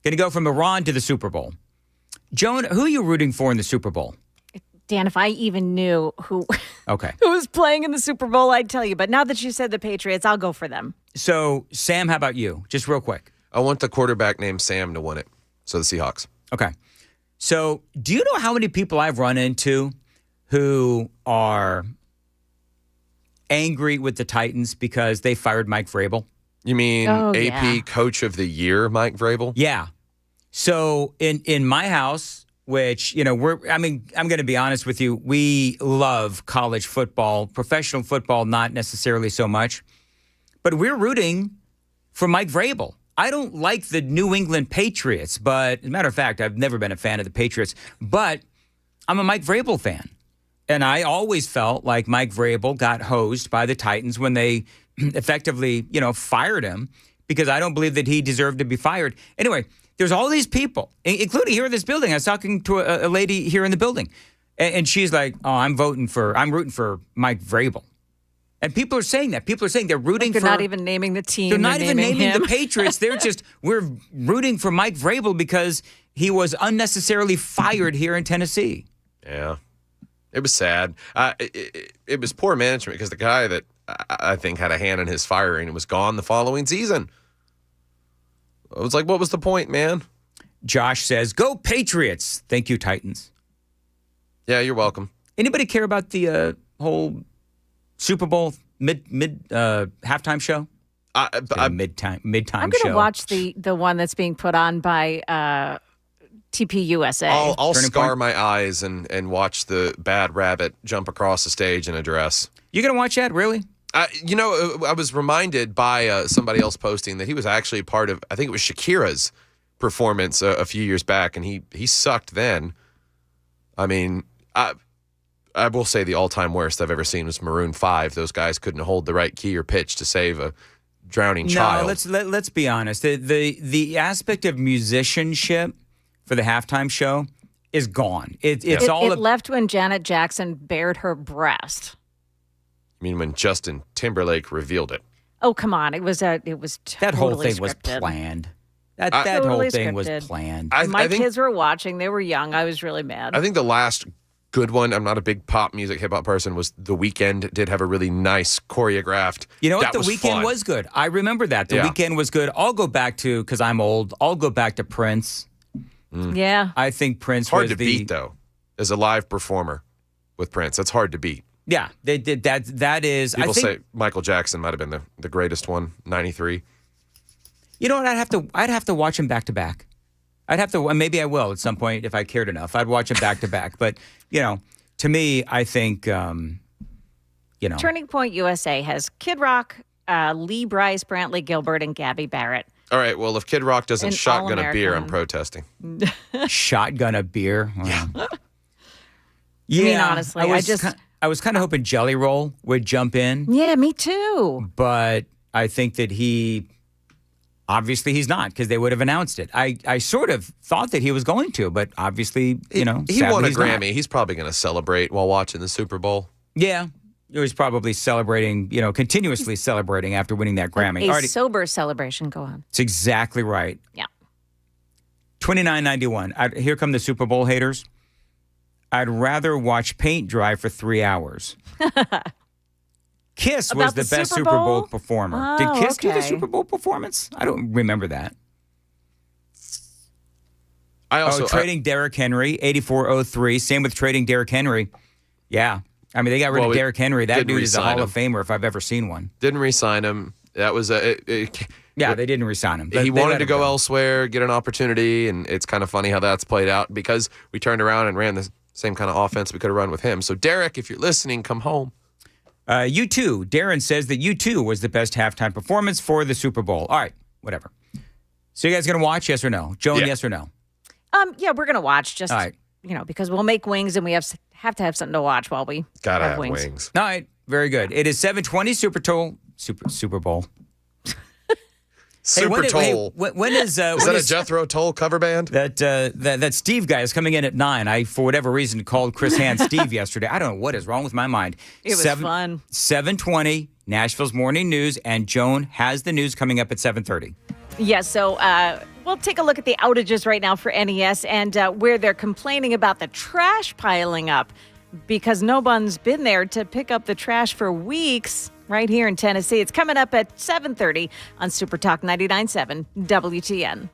S3: Gonna go from Iran to the Super Bowl. Joan, who are you rooting for in the Super Bowl?
S1: Dan, if I even knew who was playing in the Super Bowl, I'd tell you. But now that you said the Patriots, I'll go for them.
S3: So, Sam, how about you? Just real quick.
S4: I want the quarterback named Sam to win it. So the Seahawks.
S3: Okay. So, do you know how many people I've run into who are angry with the Titans because they fired Mike Vrabel?
S4: You mean AP Coach of the Year, Mike Vrabel?
S3: Yeah. So, in my house, which, I'm going to be honest with you, we love college football, professional football, not necessarily so much. But we're rooting for Mike Vrabel. I don't like the New England Patriots, but as a matter of fact, I've never been a fan of the Patriots, but I'm a Mike Vrabel fan. And I always felt like Mike Vrabel got hosed by the Titans when they effectively, fired him, because I don't believe that he deserved to be fired. Anyway, there's all these people, including here in this building. I was talking to a lady here in the building, and she's like, "Oh, I'm rooting for Mike Vrabel." And people are saying that. People are saying they're rooting
S1: they're
S3: for.
S1: They're not even naming the team.
S3: They're not even naming
S1: him.
S3: the Patriots. We're rooting for Mike Vrabel because he was unnecessarily fired here in Tennessee.
S4: Yeah. It was sad. It was poor management because the guy that I think had a hand in his firing was gone the following season. I was like, what was the point, man?
S3: Josh says, "Go Patriots." Thank you, Titans.
S4: Yeah, you're welcome.
S3: Anybody care about the whole Super Bowl mid halftime show? Mid-time
S1: I'm going
S3: show.
S1: to watch the one that's being put on by TP USA.
S4: I'll scar my eyes and watch the bad rabbit jump across the stage in a dress.
S3: You going to watch that, really?
S4: I was reminded by somebody else posting that he was actually part of, I think it was Shakira's performance a few years back, and he sucked then. I mean, I will say the all-time worst I've ever seen was Maroon 5. Those guys couldn't hold the right key or pitch to save a drowning child.
S3: No, let's be honest. The aspect of musicianship for the halftime show is gone. It
S1: left when Janet Jackson bared her breast.
S4: I mean, when Justin Timberlake revealed it.
S1: Oh, come on. It was totally
S3: that whole thing
S1: scripted.
S3: was planned. That
S1: totally
S3: whole thing
S1: scripted.
S3: was planned.
S1: My kids were watching. They were young. I was really mad.
S4: I think the last good one, I'm not a big pop music, hip hop person, was The Weeknd. Did have a really nice choreographed.
S3: You know what?
S4: The
S3: Weeknd was good. I remember that. The Weeknd was good. I'll go back to, because I'm old, I'll go back to Prince.
S1: Yeah.
S3: I think Prince
S4: hard
S3: was
S4: to beat, though, as a live performer with Prince. That's hard to beat.
S3: Yeah, they did that. That is.
S4: People
S3: I think,
S4: say Michael Jackson might have been the greatest one, 93.
S3: You know what? I'd have to watch him back to back. I'd have to. Maybe I will at some point if I cared enough. I'd watch him back to back. But to me, I think
S1: Turning Point USA has Kid Rock, Lee Bryce, Brantley Gilbert, and Gabby Barrett.
S4: All right. Well, if Kid Rock doesn't
S1: An
S4: shotgun a beer, I'm
S1: All-American.
S4: protesting.
S3: Shotgun a beer. Wow.
S4: Yeah.
S1: I mean, honestly,
S3: I was kind of hoping Jelly Roll would jump in.
S1: Yeah, me too.
S3: But I think that obviously he's not, because they would have announced it. I sort of thought that he was going to, but obviously,
S4: he
S3: sadly
S4: won a
S3: he's not.
S4: Grammy. He's probably going to celebrate while watching the Super Bowl.
S3: Yeah. He was probably celebrating, continuously celebrating after winning that Grammy.
S1: A sober celebration. Go on.
S3: It's exactly right.
S1: Yeah.
S3: $29.91. Here come the Super Bowl haters. I'd rather watch paint dry for 3 hours. Kiss was
S1: About
S3: the
S1: the
S3: best
S1: Super
S3: Super Bowl
S1: Bowl?
S3: performer. Did
S1: Oh,
S3: Kiss do the
S1: okay.
S3: Super Bowl performance? I don't remember that.
S4: I also
S3: trading Derrick Henry, 8403. Same with trading Derrick Henry. Yeah. I mean, they got rid of Derrick Henry. That dude is a Hall of Famer if I've ever seen one.
S4: Didn't re-sign him. That was
S3: Yeah, they didn't re-sign him.
S4: He wanted to go elsewhere, get an opportunity, and it's kind of funny how that's played out because we turned around and ran the same kind of offense we could have run with him. So, Derek, if you're listening, come home.
S3: U2. Darren says that U2 was the best halftime performance for the Super Bowl. All right, whatever. So you guys going to watch, yes or no? Joan, yes or no?
S1: Yeah, we're gonna watch just
S3: All right.
S1: because we'll make wings and we have to have something to watch while we
S4: Gotta
S1: have
S4: have
S1: wings.
S4: wings.
S3: All right, very good. It is 7:20 Super Bowl.
S4: Super Toll.
S3: When is
S4: is that a Jethro Tull cover band?
S3: That Steve guy is coming in at 9. I, for whatever reason, called Chris Hand Steve yesterday. I don't know what is wrong with my mind.
S1: It was fun.
S3: 7:20, Nashville's Morning News, and Joan has the news coming up at 7:30.
S1: Yeah, so we'll take a look at the outages right now for NES and where they're complaining about the trash piling up because no one's been there to pick up the trash for weeks right here in Tennessee. It's coming up at 7:30 on Super Talk 99.7 WTN.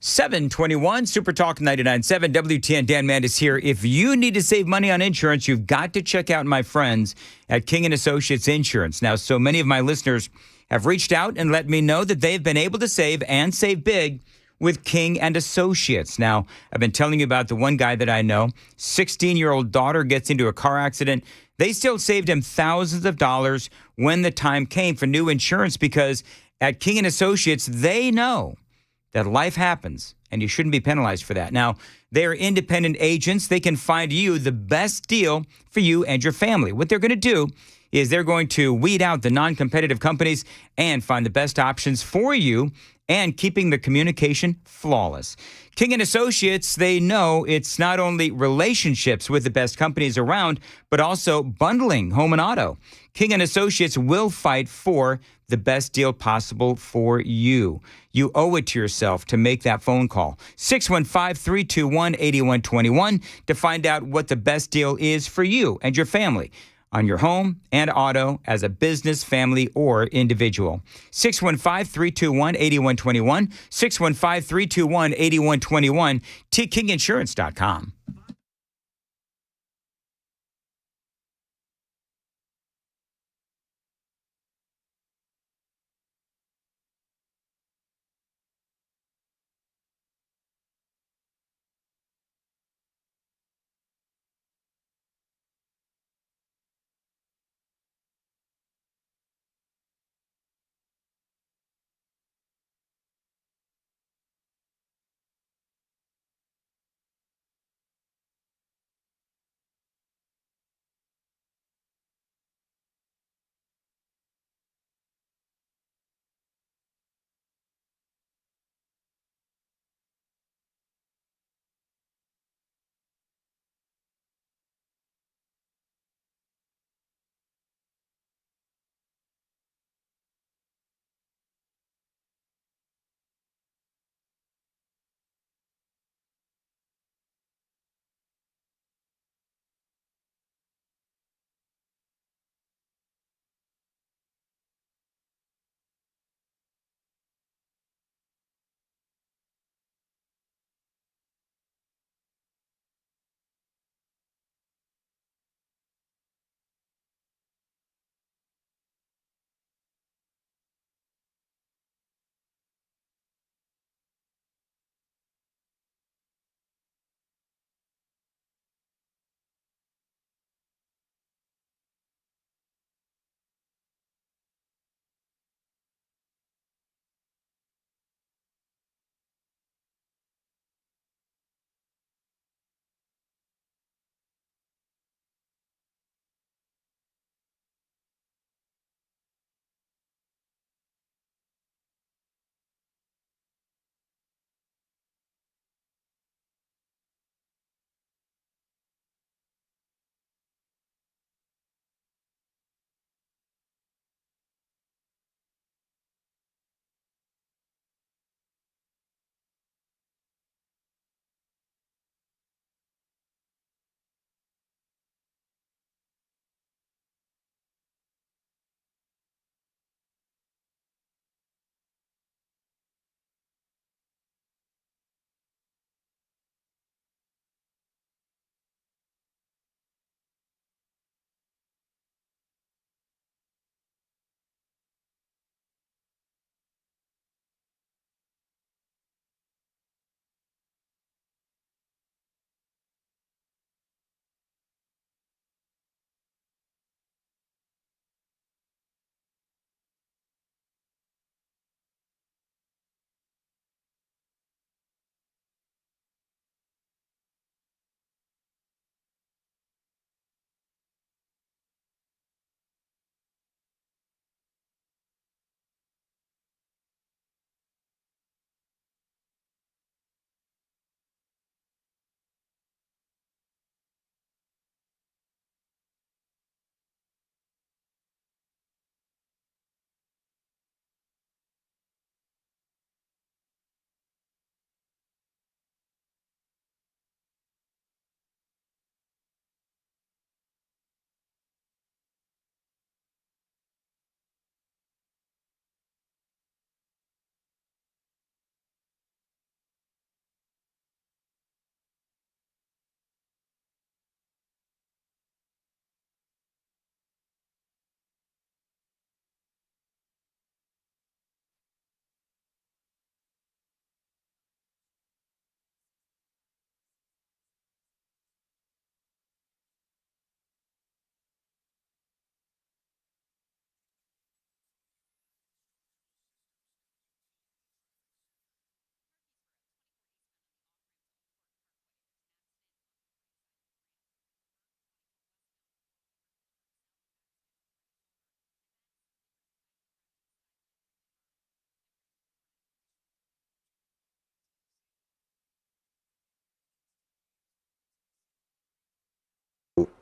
S3: 721 Super Talk 99.7 WTN. Dan Mandis here. If you need to save money on insurance, you've got to check out my friends at King and Associates Insurance. Now, so many of my listeners have reached out and let me know that they've been able to save and save big with King and Associates. Now, I've been telling you about the one guy that I know. 16-year-old daughter gets into a car accident. They still saved him thousands of dollars when the time came for new insurance because at King and Associates, they know that life happens and you shouldn't be penalized for that. Now, they're independent agents. They can find you the best deal for you and your family. What they're going to do is they're going to weed out the non-competitive companies and find the best options for you and keeping the communication flawless. King and Associates, they know it's not only relationships with the best companies around, but also bundling home and auto. King and Associates will fight for the best deal possible for you. You owe it to yourself to make that phone call. 615-321-8121 to find out what the best deal is for you and your family on your home and auto as a business, family, or individual. 615-321-8121, 615-321-8121, tkinginsurance.com.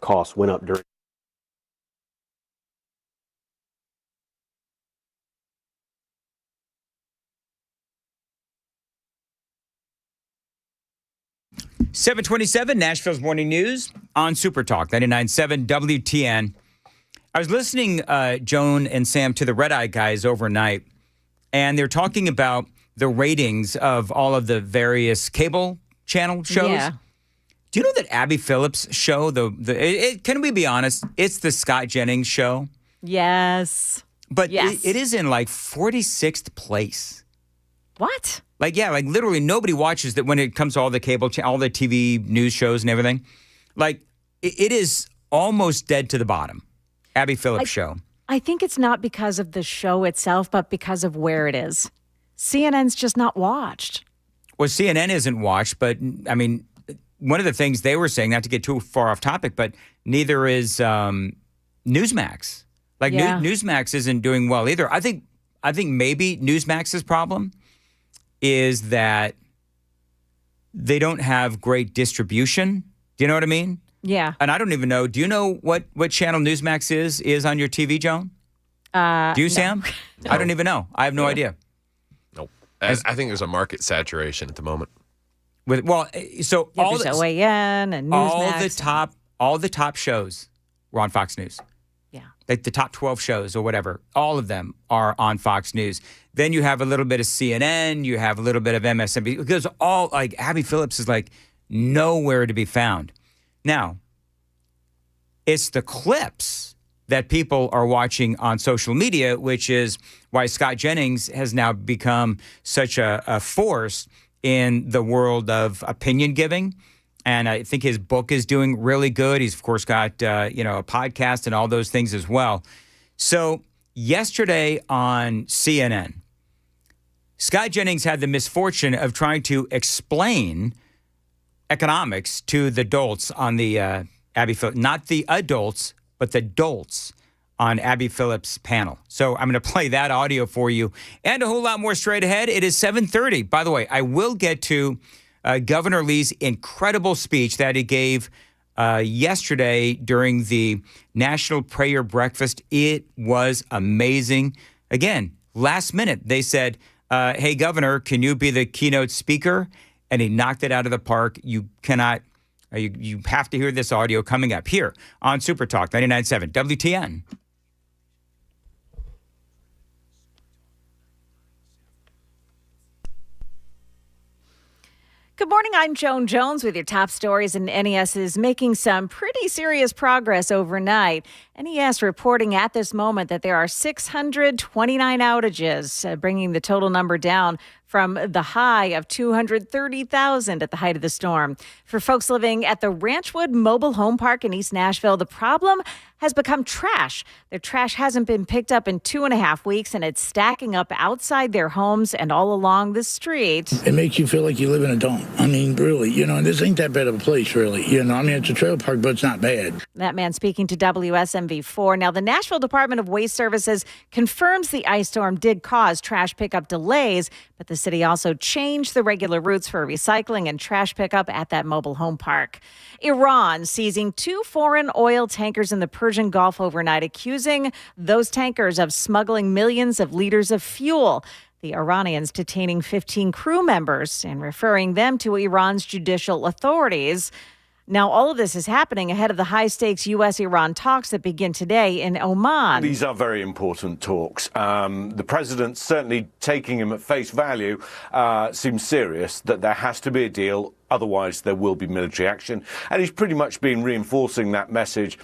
S13: costs went up during.
S3: $727 Nashville's Morning News on Super Talk 99.7 WTN. I was listening, Joan and Sam, to the Red Eye guys overnight, and they're talking about the ratings of all of the various cable channel shows.
S1: Yeah.
S3: Do you know that Abby Phillips' show, can we be honest, it's the Scott Jennings show?
S1: Yes.
S3: But
S1: yes.
S3: it is in like 46th place.
S1: What?
S3: Like literally nobody watches that when it comes to all the cable, all the TV news shows and everything. Like, it is almost dead to the bottom. Abby Phillips' show.
S1: I think it's not because of the show itself, but because of where it is. CNN's just not watched.
S3: Well, CNN isn't watched, but I mean, one of the things they were saying, not to get too far off topic, but neither is Newsmax. Like, Newsmax isn't doing well either. I think maybe Newsmax's problem is that they don't have great distribution. Do you know what I mean?
S1: Yeah.
S3: And I don't even know. Do you know what channel Newsmax is on your TV, Joan? Do you, Sam?
S4: No.
S3: I don't even know. I have no idea.
S4: Nope. I think there's a market saturation at the moment.
S3: So all
S1: there's OAN and Newsmax.
S3: all the top shows were on Fox News.
S1: Yeah.
S3: Like the top 12 shows or whatever, all of them are on Fox News. Then you have a little bit of CNN, you have a little bit of MSNBC, because all, like, Abby Phillips is like nowhere to be found. Now, it's the clips that people are watching on social media, which is why Scott Jennings has now become such a force in the world of opinion giving. And I think his book is doing really good. He's, of course, got, a podcast and all those things as well. So yesterday on CNN, Scott Jennings had the misfortune of trying to explain economics to the dolts on the Abby Phillips, not the adults, but the dolts on Abby Phillips' panel. So I'm going to play that audio for you and a whole lot more straight ahead. It is 7:30. By the way, I will get to Governor Lee's incredible speech that he gave yesterday during the National Prayer Breakfast. It was amazing. Again, last minute, they said, hey, Governor, can you be the keynote speaker? And he knocked it out of the park. You cannot, you have to hear this audio coming up here on Super Talk 99.7 WTN.
S1: Good morning, I'm Joan Jones with your top stories, and NES is making some pretty serious progress overnight. NES reporting at this moment that there are 629 outages, bringing the total number down from the high of 230,000 at the height of the storm. For folks living at the Ranchwood Mobile Home Park in East Nashville, the problem has become trash. Their trash hasn't been picked up in 2.5 weeks, and it's stacking up outside their homes and all along the street.
S14: It makes you feel like you live in a dump. I mean, really, this ain't that bad of a place, really. It's a trailer park, but it's not bad.
S1: That man speaking to WSMV4. Now, the Nashville Department of Waste Services confirms the ice storm did cause trash pickup delays, but the city also changed the regular routes for recycling and trash pickup at that mobile home park. Iran seizing 2 foreign oil tankers in the Persian Gulf overnight, accusing those tankers of smuggling millions of liters of fuel. The Iranians detaining 15 crew members and referring them to Iran's judicial authorities. Now, all of this is happening ahead of the high-stakes U.S.-Iran talks that begin today in Oman.
S7: These are very important talks. The president, certainly taking him at face value, seems serious that there has to be a deal. Otherwise, there will be military action. And he's pretty much been reinforcing that message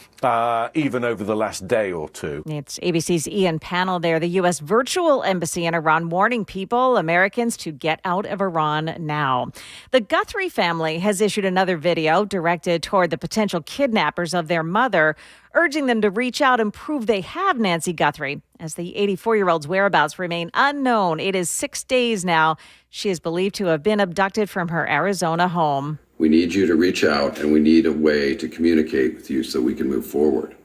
S7: even over the last day or two.
S1: It's ABC's Ian Pannell there, the U.S. virtual embassy in Iran, warning people, Americans, to get out of Iran now. The Guthrie family has issued another video directed toward the potential kidnappers of their mother, urging them to reach out and prove they have Nancy Guthrie, as the 84-year-old's whereabouts remain unknown. It is 6 days now. She is believed to have been abducted from her Arizona home.
S15: We need you to reach out, and we need a way to communicate with you so we can move forward.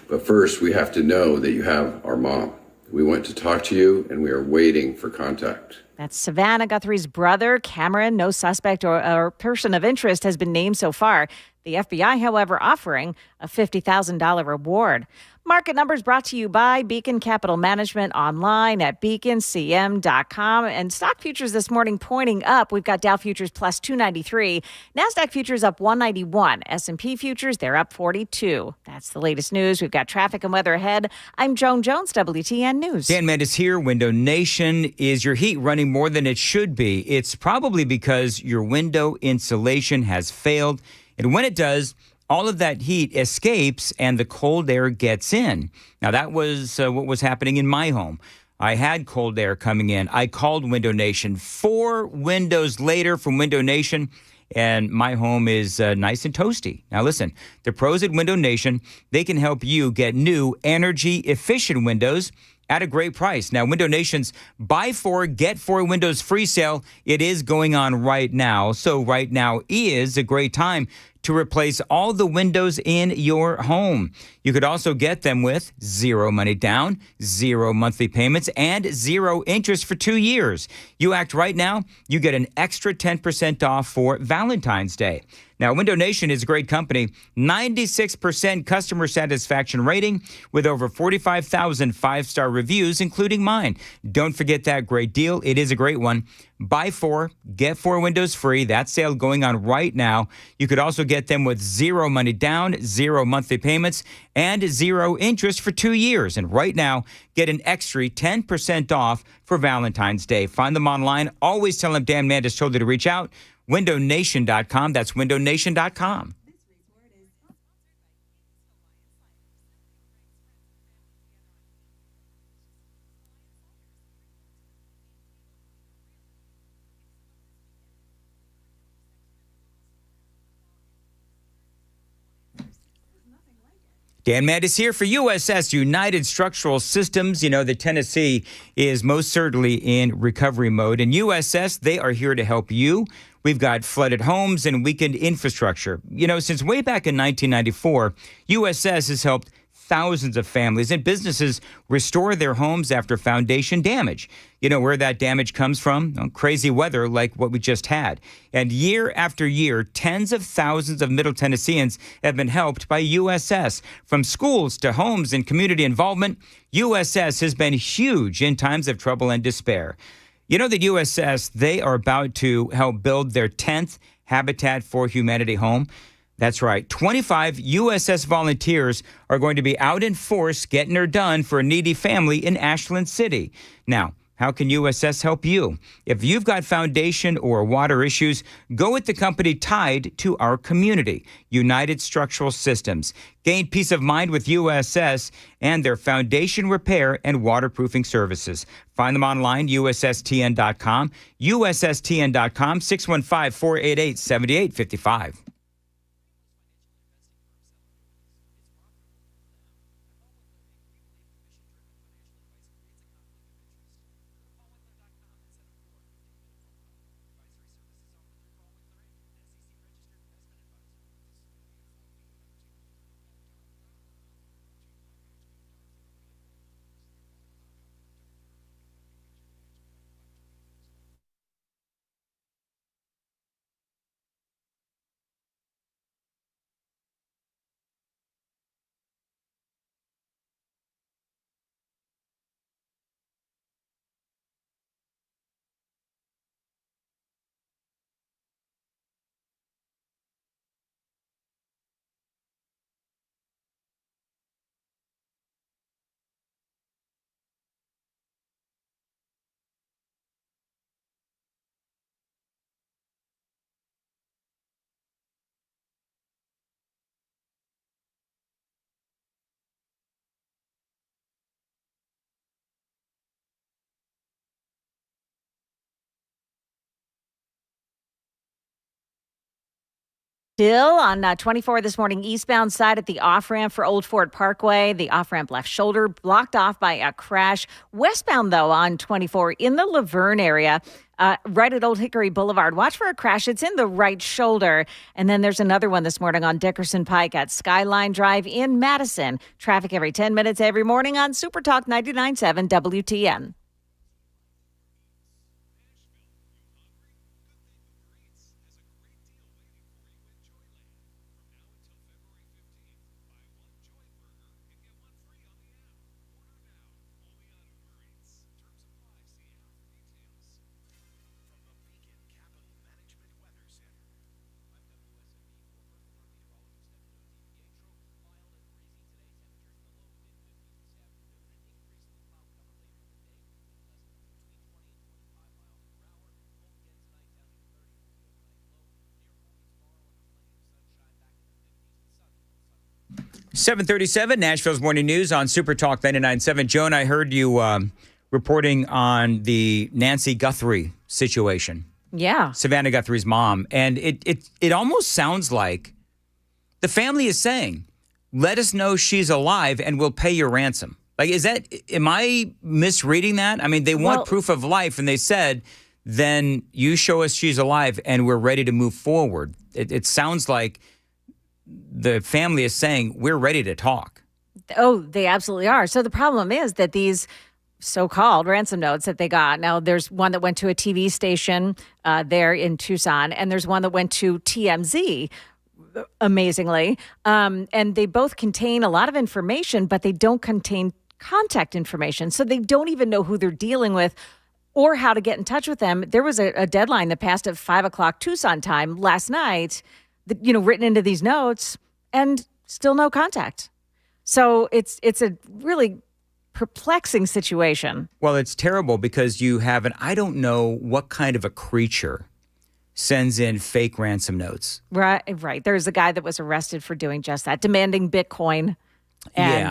S15: But first, we have to know that you have our mom. We want to talk to you, and we are waiting for contact.
S1: That's Savannah Guthrie's brother, Cameron. No suspect or person of interest has been named so far. The FBI, however, offering a $50,000 reward. Market numbers brought to you by Beacon Capital Management online at beaconcm.com. And stock futures this morning pointing up. We've got Dow futures plus 293, NASDAQ futures up 191, S&P futures, they're up 42. That's the latest news. We've got traffic and weather ahead. I'm Joan Jones, WTN News.
S3: Dan Mandis here. Window Nation. Is your heat running more than it should be? It's probably because your window insulation has failed. And when it does, all of that heat escapes and the cold air gets in. Now, that was what was happening in my home. I had cold air coming in. I called Window Nation. 4 windows later from Window Nation, and my home is nice and toasty. Now, listen, the pros at Window Nation, they can help you get new energy-efficient windows at a great price. Now, Window Nation's buy 4, get 4 windows free sale, it is going on right now. So right now is a great time to replace all the windows in your home. You could also get them with 0 money down, 0 monthly payments, and 0 interest for 2 years. You act right now, you get an extra 10% off for Valentine's Day. Now, Window Nation is a great company. 96% customer satisfaction rating with over 45,000 5-star reviews, including mine. Don't forget that great deal. It is a great one. Buy 4, get 4 windows free. That sale going on right now. You could also get them with 0 money down, 0 monthly payments, and 0 interest for 2 years. And right now, get an extra 10% off for Valentine's Day. Find them online. Always tell them Dan Mandis told you to reach out. WindowNation.com. That's WindowNation.com. Dan Mandis here for USS United Structural Systems. You know, the Tennessee is most certainly in recovery mode. And USS, they are here to help you. We've got flooded homes and weakened infrastructure. You know, since way back in 1994, USS has helped thousands of families and businesses restore their homes after foundation damage. You know where that damage comes from? Crazy weather like what we just had. And year after year, tens of thousands of Middle Tennesseans have been helped by USS. From schools to homes and community involvement, USS has been huge in times of trouble and despair. You know that USS, they are about to help build their 10th Habitat for Humanity home. That's right. 25 USS volunteers are going to be out in force getting her done for a needy family in Ashland City. Now, how can USS help you? If you've got foundation or water issues, go with the company tied to our community, United Structural Systems. Gain peace of mind with USS and their foundation repair and waterproofing services. Find them online, USSTN.com, USSTN.com, 615-488-7855.
S1: Still on 24 this morning, eastbound side at the off-ramp for Old Fort Parkway. The off-ramp left shoulder blocked off by a crash. Westbound, though, on 24 in the Laverne area, right at Old Hickory Boulevard. Watch for a crash. It's in the right shoulder. And then there's another one this morning on Dickerson Pike at Skyline Drive in Madison. Traffic every 10 minutes every morning on Super Talk 99.7 WTN.
S3: 737, Nashville's Morning News on Super Talk 99.7. Joan, I heard you reporting on the Nancy Guthrie situation.
S1: Yeah.
S3: Savannah Guthrie's mom. And it almost sounds like the family is saying, let us know she's alive and we'll pay your ransom. Like, am I misreading that? I mean, they want proof of life, and they said, then you show us she's alive and we're ready to move forward. It sounds like the family is saying, we're ready to talk.
S1: Oh, they absolutely are. So the problem is that these so-called ransom notes that they got, now there's one that went to a TV station there in Tucson, and there's one that went to TMZ, amazingly. And they both contain a lot of information, but they don't contain contact information. So they don't even know who they're dealing with or how to get in touch with them. There was a deadline that passed at 5 o'clock Tucson time last night, written into these notes, and still no contact. So it's a really perplexing situation.
S3: Well, it's terrible because you have I don't know what kind of a creature sends in fake ransom notes.
S1: Right. There's a guy that was arrested for doing just that, demanding Bitcoin. And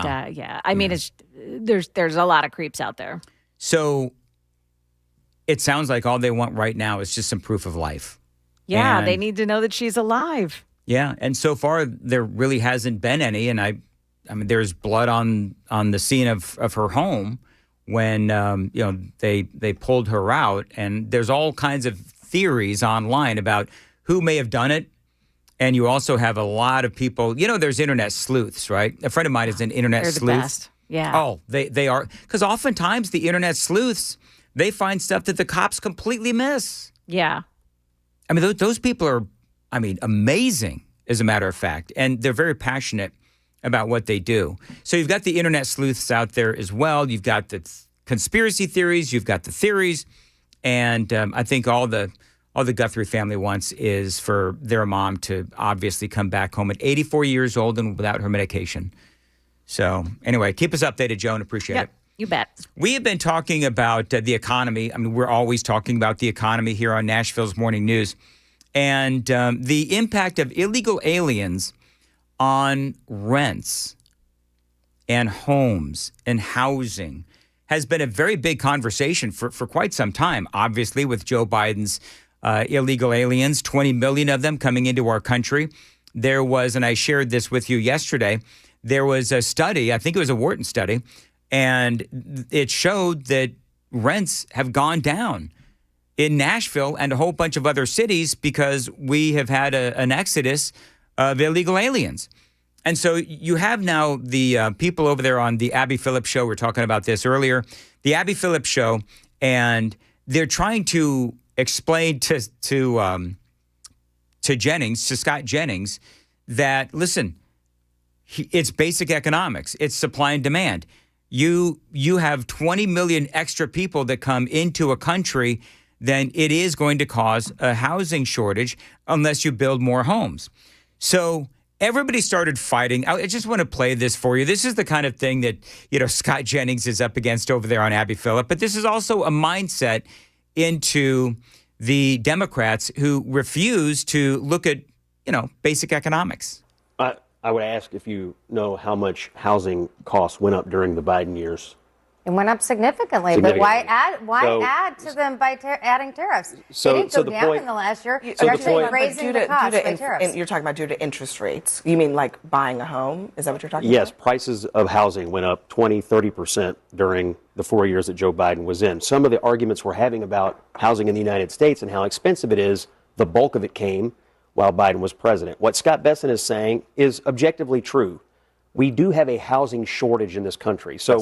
S1: I mean, there's a lot of creeps out there.
S3: So it sounds like all they want right now is just some proof of life.
S1: Yeah,
S3: and
S1: they need to know that she's alive.
S3: Yeah, and so far there really hasn't been any. And I mean, there's blood on the scene of her home when they pulled her out, and there's all kinds of theories online about who may have done it. And you also have a lot of people, there's internet sleuths, right? A friend of mine is an internet sleuth.
S1: They're the best. Yeah.
S3: Oh, they are. Because oftentimes the internet sleuths, they find stuff that the cops completely miss.
S1: Yeah.
S3: I mean, those people are, amazing, as a matter of fact. And they're very passionate about what they do. So you've got the internet sleuths out there as well. You've got the conspiracy theories. You've got the theories. And I think all the Guthrie family wants is for their mom to obviously come back home at 84 years old and without her medication. So anyway, keep us updated, Joan. Appreciate it.
S1: You bet.
S3: We have been talking about the economy. I mean, we're always talking about the economy here on Nashville's Morning News. And the impact of illegal aliens on rents and homes and housing has been a very big conversation for quite some time, obviously, with Joe Biden's illegal aliens, 20 million of them coming into our country. There was, and I shared this with you yesterday, there was a study, I think it was a Wharton study, and it showed that rents have gone down in Nashville and a whole bunch of other cities because we have had an exodus of illegal aliens. And so you have now the people over there on the Abby Phillips show. We were talking about this earlier. The Abby Phillips show, and they're trying to explain to Scott Jennings, that, listen, it's basic economics. It's supply and demand. You have 20 million extra people that come into a country, then it is going to cause a housing shortage unless you build more homes. So everybody started fighting. I just want to play this for you. This is the kind of thing that, Scott Jennings is up against over there on Abby Phillip. But this is also a mindset into the Democrats who refuse to look at, basic economics.
S13: I would ask if you know how much housing costs went up during the Biden years.
S17: It went up significantly, but why add to them by adding tariffs? They didn't go down in the last year. They're actually raising the cost by tariffs.
S18: And you're talking about due to interest rates. You mean like buying a home? Is that what you're talking about?
S13: Yes, prices of housing went up 20-30% during the 4 years that Joe Biden was in. Some of the arguments we're having about housing in the United States and how expensive it is, the bulk of it came while Biden was president. What Scott Besson is saying is objectively true. We do have a housing shortage in this country. So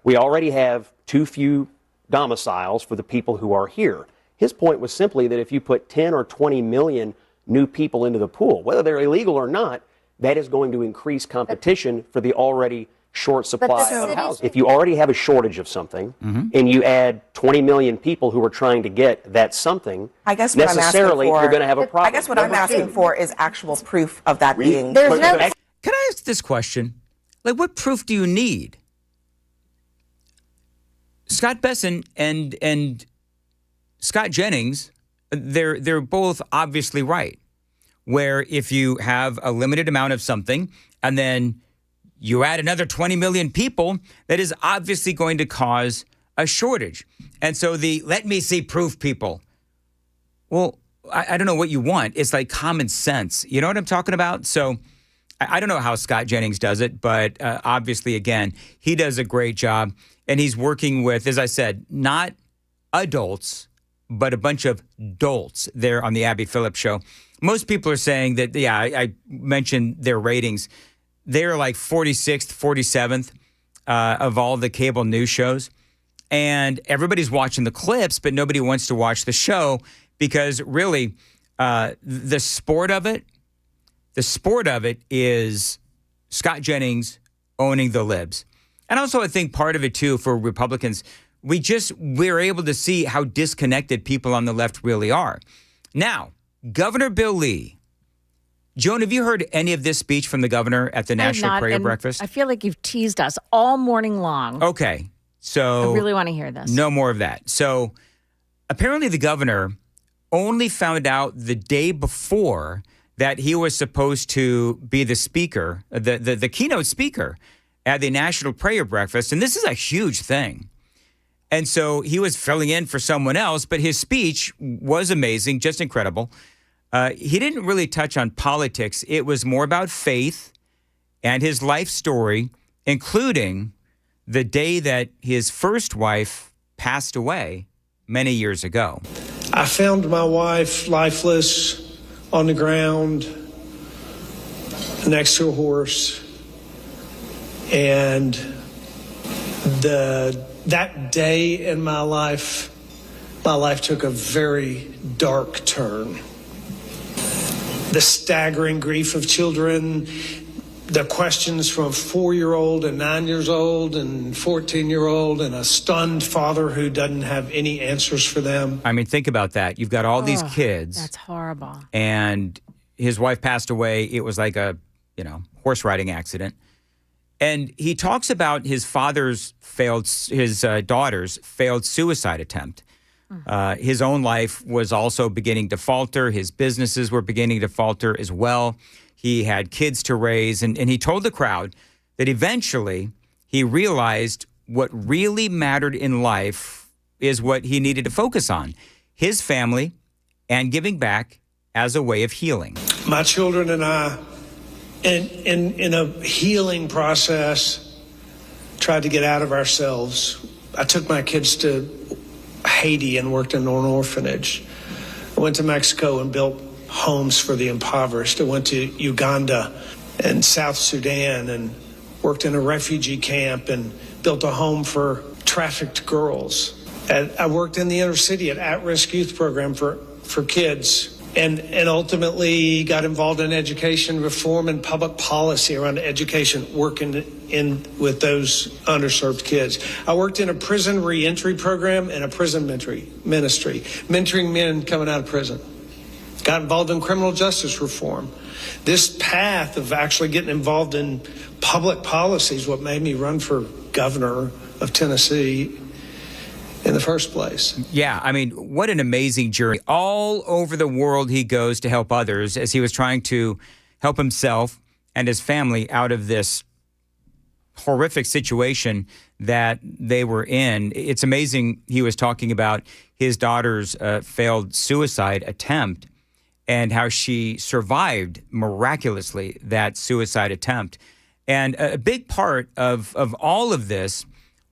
S13: we already have too few domiciles for the people who are here. His point was simply that if you put 10 or 20 million new people into the pool, whether they're illegal or not, that is going to increase competition for the already short supply of housing. If you already have a shortage of something and you add 20 million people who are trying to get that something,
S18: I guess what
S13: necessarily
S18: I'm asking for,
S13: you're going to have a problem.
S18: I guess what I'm asking for is actual proof of that being.
S3: Can I ask this question? Like, what proof do you need? Scott Besson and Scott Jennings, they're both obviously right. Where if you have a limited amount of something and then you add another 20 million people, that is obviously going to cause a shortage. And so the let me see proof people, well, I don't know what you want. It's like common sense. You know what I'm talking about? So I don't know how Scott Jennings does it, but obviously, again, he does a great job. And he's working with, as I said, not adults, but a bunch of dolts there on the Abby Phillips show. Most people are saying that, yeah, I mentioned their ratings. They're like 46th, 47th of all the cable news shows. And everybody's watching the clips, but nobody wants to watch the show because really the sport of it is Scott Jennings owning the libs. And also I think part of it too for Republicans, we're able to see how disconnected people on the left really are. Now, Governor Bill Lee. Joan, have you heard any of this speech from the governor at the National Prayer Breakfast?
S1: I feel like you've teased us all morning long.
S3: Okay. So
S1: I really want to hear this.
S3: No more of that. So apparently the governor only found out the day before that he was supposed to be the speaker, the keynote speaker at the National Prayer Breakfast. And this is a huge thing. And so he was filling in for someone else, but his speech was amazing, just incredible. He didn't really touch on politics. It was more about faith and his life story, including the day that his first wife passed away many years ago.
S2: I found my wife lifeless on the ground next to a horse. And that day in my life took a very dark turn. The staggering grief of children, the questions from a 4-year-old and 9 years old and 14-year-old and a stunned father who doesn't have any answers for them.
S3: I mean, think about that. You've got all these kids.
S1: That's horrible.
S3: And his wife passed away. It was like a, horse riding accident. And he talks about his daughter's failed suicide attempt. His own life was also beginning to falter. His businesses were beginning to falter as well. He had kids to raise. And he told the crowd that eventually he realized what really mattered in life is what he needed to focus on, his family and giving back as a way of healing.
S2: My children and I, in a healing process, tried to get out of ourselves. I took my kids to Haiti and worked in an orphanage. I went to Mexico and built homes for the impoverished. I went to Uganda and South Sudan and worked in a refugee camp and built a home for trafficked girls. And I worked in the inner city at-risk youth program for kids. And ultimately got involved in education reform and public policy around education, working with those underserved kids. I worked in a prison reentry program and a prison ministry, mentoring men coming out of prison. Got involved in criminal justice reform. This path of actually getting involved in public policy is what made me run for governor of Tennessee in the first place.
S3: Yeah, I mean, what an amazing journey. All over the world he goes to help others as he was trying to help himself and his family out of this horrific situation that they were in. It's amazing he was talking about his daughter's failed suicide attempt and how she survived miraculously that suicide attempt. And a big part of all of this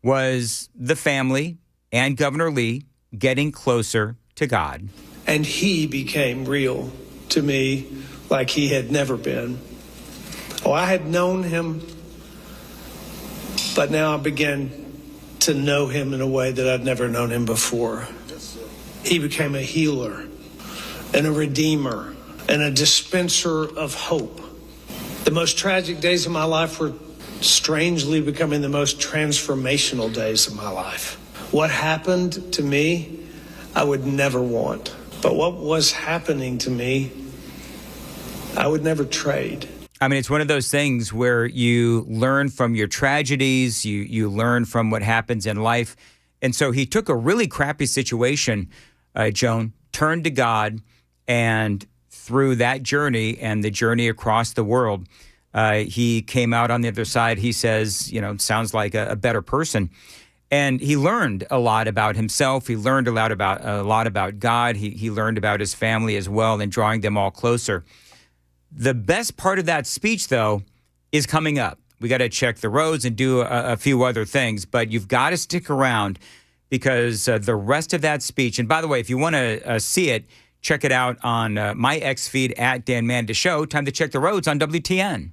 S3: was the family and Governor Lee getting closer to God.
S2: And he became real to me like he had never been. Oh, I had known him, but now I began to know him in a way that I'd never known him before. He became a healer and a redeemer and a dispenser of hope. The most tragic days of my life were strangely becoming the most transformational days of my life. What happened to me, I would never want. But what was happening to me, I would never trade.
S3: I mean, it's one of those things where you learn from your tragedies, you learn from what happens in life. And so he took a really crappy situation, Joan, turned to God, and through that journey and the journey across the world, He came out on the other side. He says, sounds like a better person. And he learned a lot about himself. He learned a lot about God. He learned about his family as well and drawing them all closer. The best part of that speech, though, is coming up. We got to check the roads and do a few other things, but you've got to stick around because the rest of that speech, and by the way, if you want to see it, check it out on my X feed at @DanMandisShow. Time to check the roads on WTN.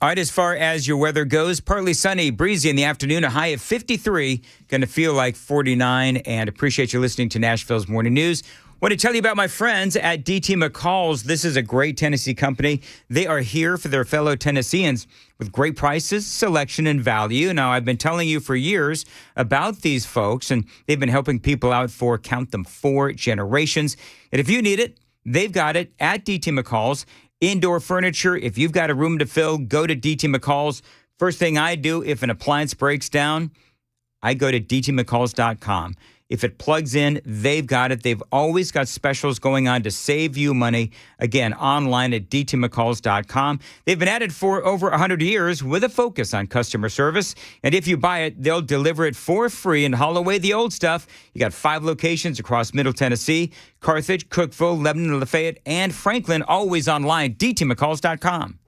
S3: All right, as far as your weather goes, partly sunny, breezy in the afternoon, a high of 53, going to feel like 49, and appreciate you listening to Nashville's Morning News. Want to tell you about my friends at DT McCall's. This is a great Tennessee company. They are here for their fellow Tennesseans with great prices, selection, and value. Now, I've been telling you for years about these folks, and they've been helping people out for, count them, 4 generations. And if you need it, they've got it at DT McCall's. Indoor furniture, if you've got a room to fill, go to DT McCall's. First thing I do if an appliance breaks down, I go to dtmccalls.com. If it plugs in, they've got it. They've always got specials going on to save you money. Again, online at dtmccalls.com. They've been at it for over 100 years with a focus on customer service. And if you buy it, they'll deliver it for free and haul away the old stuff. You got 5 locations across Middle Tennessee, Carthage, Cookeville, Lebanon, Lafayette, and Franklin, always online, dtmccalls.com.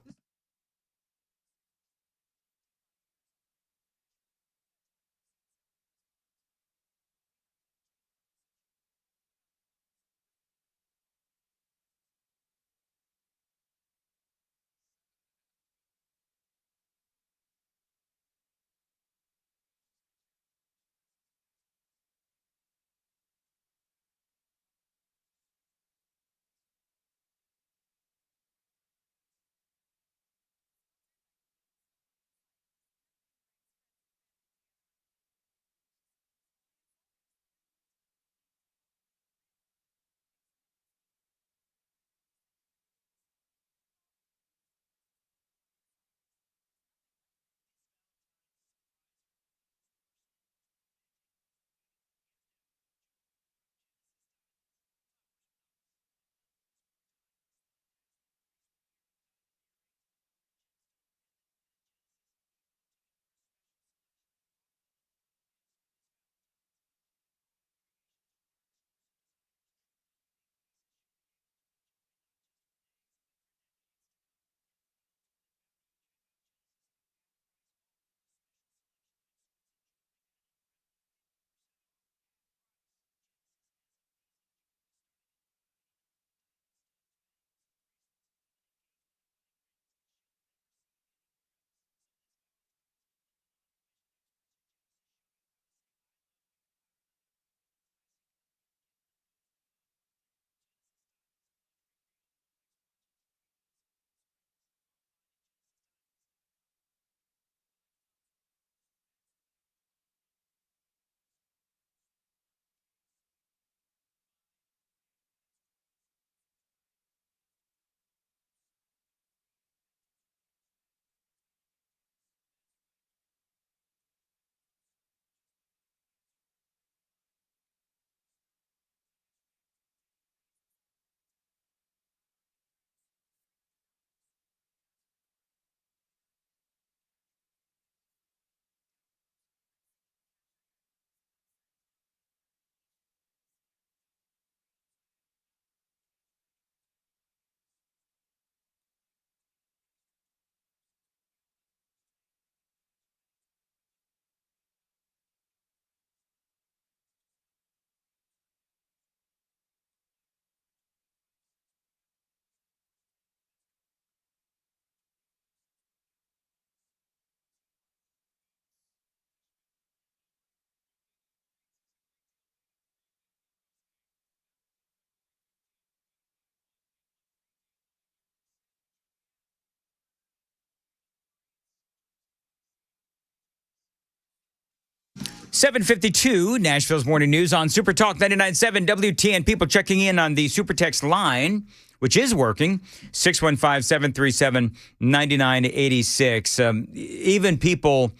S3: 7:52, Nashville's Morning News on Super Talk 99.7 WTN. People checking in on the Super Text line, which is working, 615-737-9986. Even people,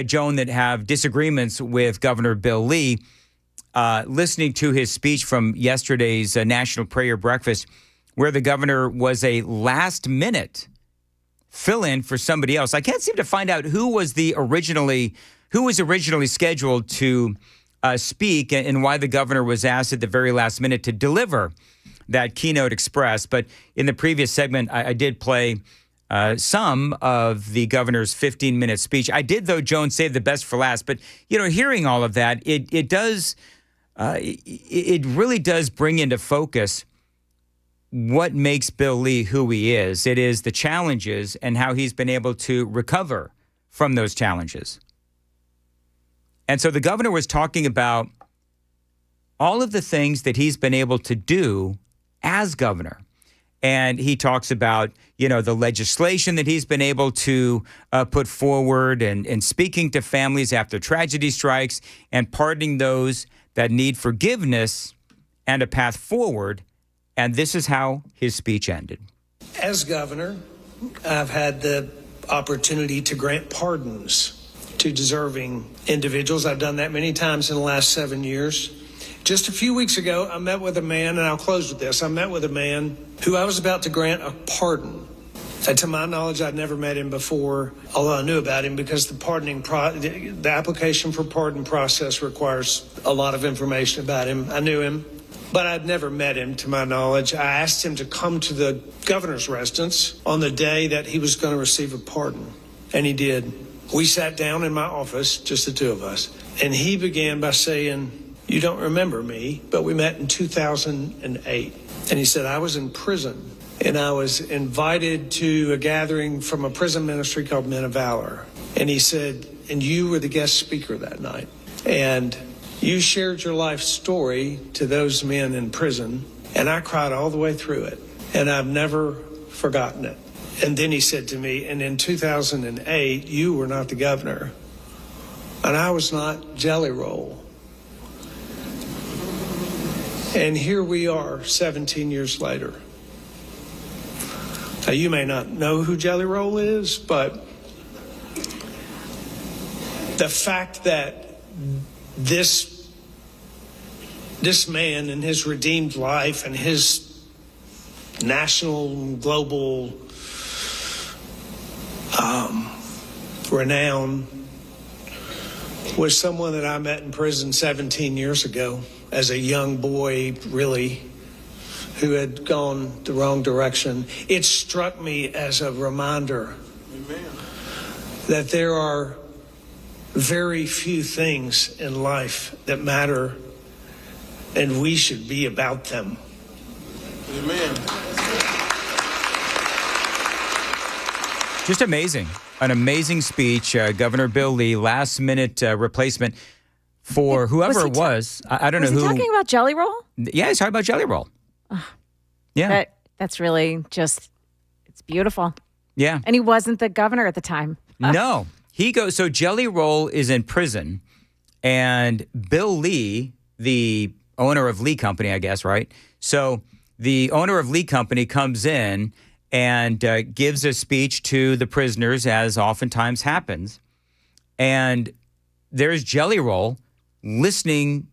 S3: Joan, that have disagreements with Governor Bill Lee, listening to his speech from yesterday's National Prayer Breakfast, where the governor was a last-minute fill-in for somebody else. I can't seem to find out who was originally scheduled to speak and why the governor was asked at the very last minute to deliver that keynote address. But in the previous segment, I did play some of the governor's 15-minute speech. I did, though, Joan, save the best for last. But, hearing all of that, it really does bring into focus what makes Bill Lee who he is. It is the challenges and how he's been able to recover from those challenges. And so the governor was talking about all of the things that he's been able to do as governor. And he talks about, the legislation that he's been able to put forward and speaking to families after tragedy strikes and pardoning those that need forgiveness and a path forward. And this is how his speech ended.
S2: As governor, I've had the opportunity to grant pardons to deserving individuals. I've done that many times in the last 7 years. Just a few weeks ago, I met with a man, and I'll close with this. I met with a man who I was about to grant a pardon. And to my knowledge, I'd never met him before, although I knew about him because the application for pardon process requires a lot of information about him. I knew him, but I'd never met him to my knowledge. I asked him to come to the governor's residence on the day that he was going to receive a pardon, and he did. We sat down in my office, just the two of us, and he began by saying, "You don't remember me, but we met in 2008. And he said, I was in prison, and I was invited to a gathering from a prison ministry called Men of Valor. And he said, and you were the guest speaker that night. And you shared your life story to those men in prison, and I cried all the way through it, and I've never forgotten it." And then he said to me, and in 2008, you were not the governor, and I was not Jelly Roll. And here we are 17 years later. Now, you may not know who Jelly Roll is, but the fact that this man and his redeemed life and his national, global renown was someone that I met in prison 17 years ago as a young boy, really, who had gone the wrong direction. It struck me as a reminder that there are very few things in life that matter, and we should be about them.
S3: Amen. Just amazing. An amazing speech. Governor Bill Lee, last-minute replacement for whoever it was. I don't know who.
S1: Was he talking about Jelly Roll?
S3: Yeah, he's talking about Jelly Roll. Yeah.
S1: That's really just, it's beautiful.
S3: Yeah.
S1: And he wasn't the governor at the time.
S3: No. So Jelly Roll is in prison, and Bill Lee, the owner of Lee Company, I guess, right? So the owner of Lee Company comes in and gives a speech to the prisoners, as oftentimes happens. And there's Jelly Roll listening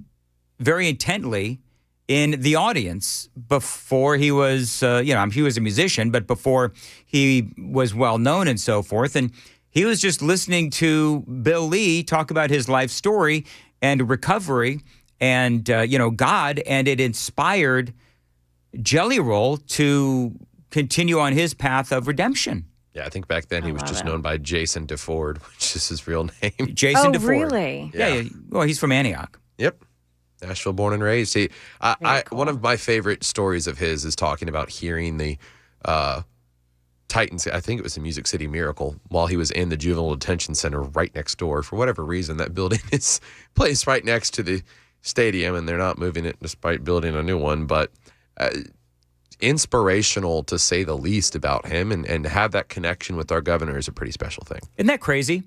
S3: very intently in the audience before he was, he was a musician, but before he was well known and so forth. And he was just listening to Bill Lee talk about his life story and recovery and, God, and it inspired Jelly Roll to continue on his path of redemption.
S4: Yeah, I think back then he was just known by Jason DeFord, which is his real name.
S3: Jason DeFord.
S1: Really?
S3: Yeah. Well, he's from Antioch.
S4: Yep. Nashville born and raised. Cool. One of my favorite stories of his is talking about hearing the Titans, I think it was the Music City Miracle, while he was in the juvenile detention center right next door. For whatever reason, that building is placed right next to the stadium, and they're not moving it despite building a new one. But inspirational, to say the least, about him, and have that connection with our governor is a pretty special thing.
S3: Isn't that crazy?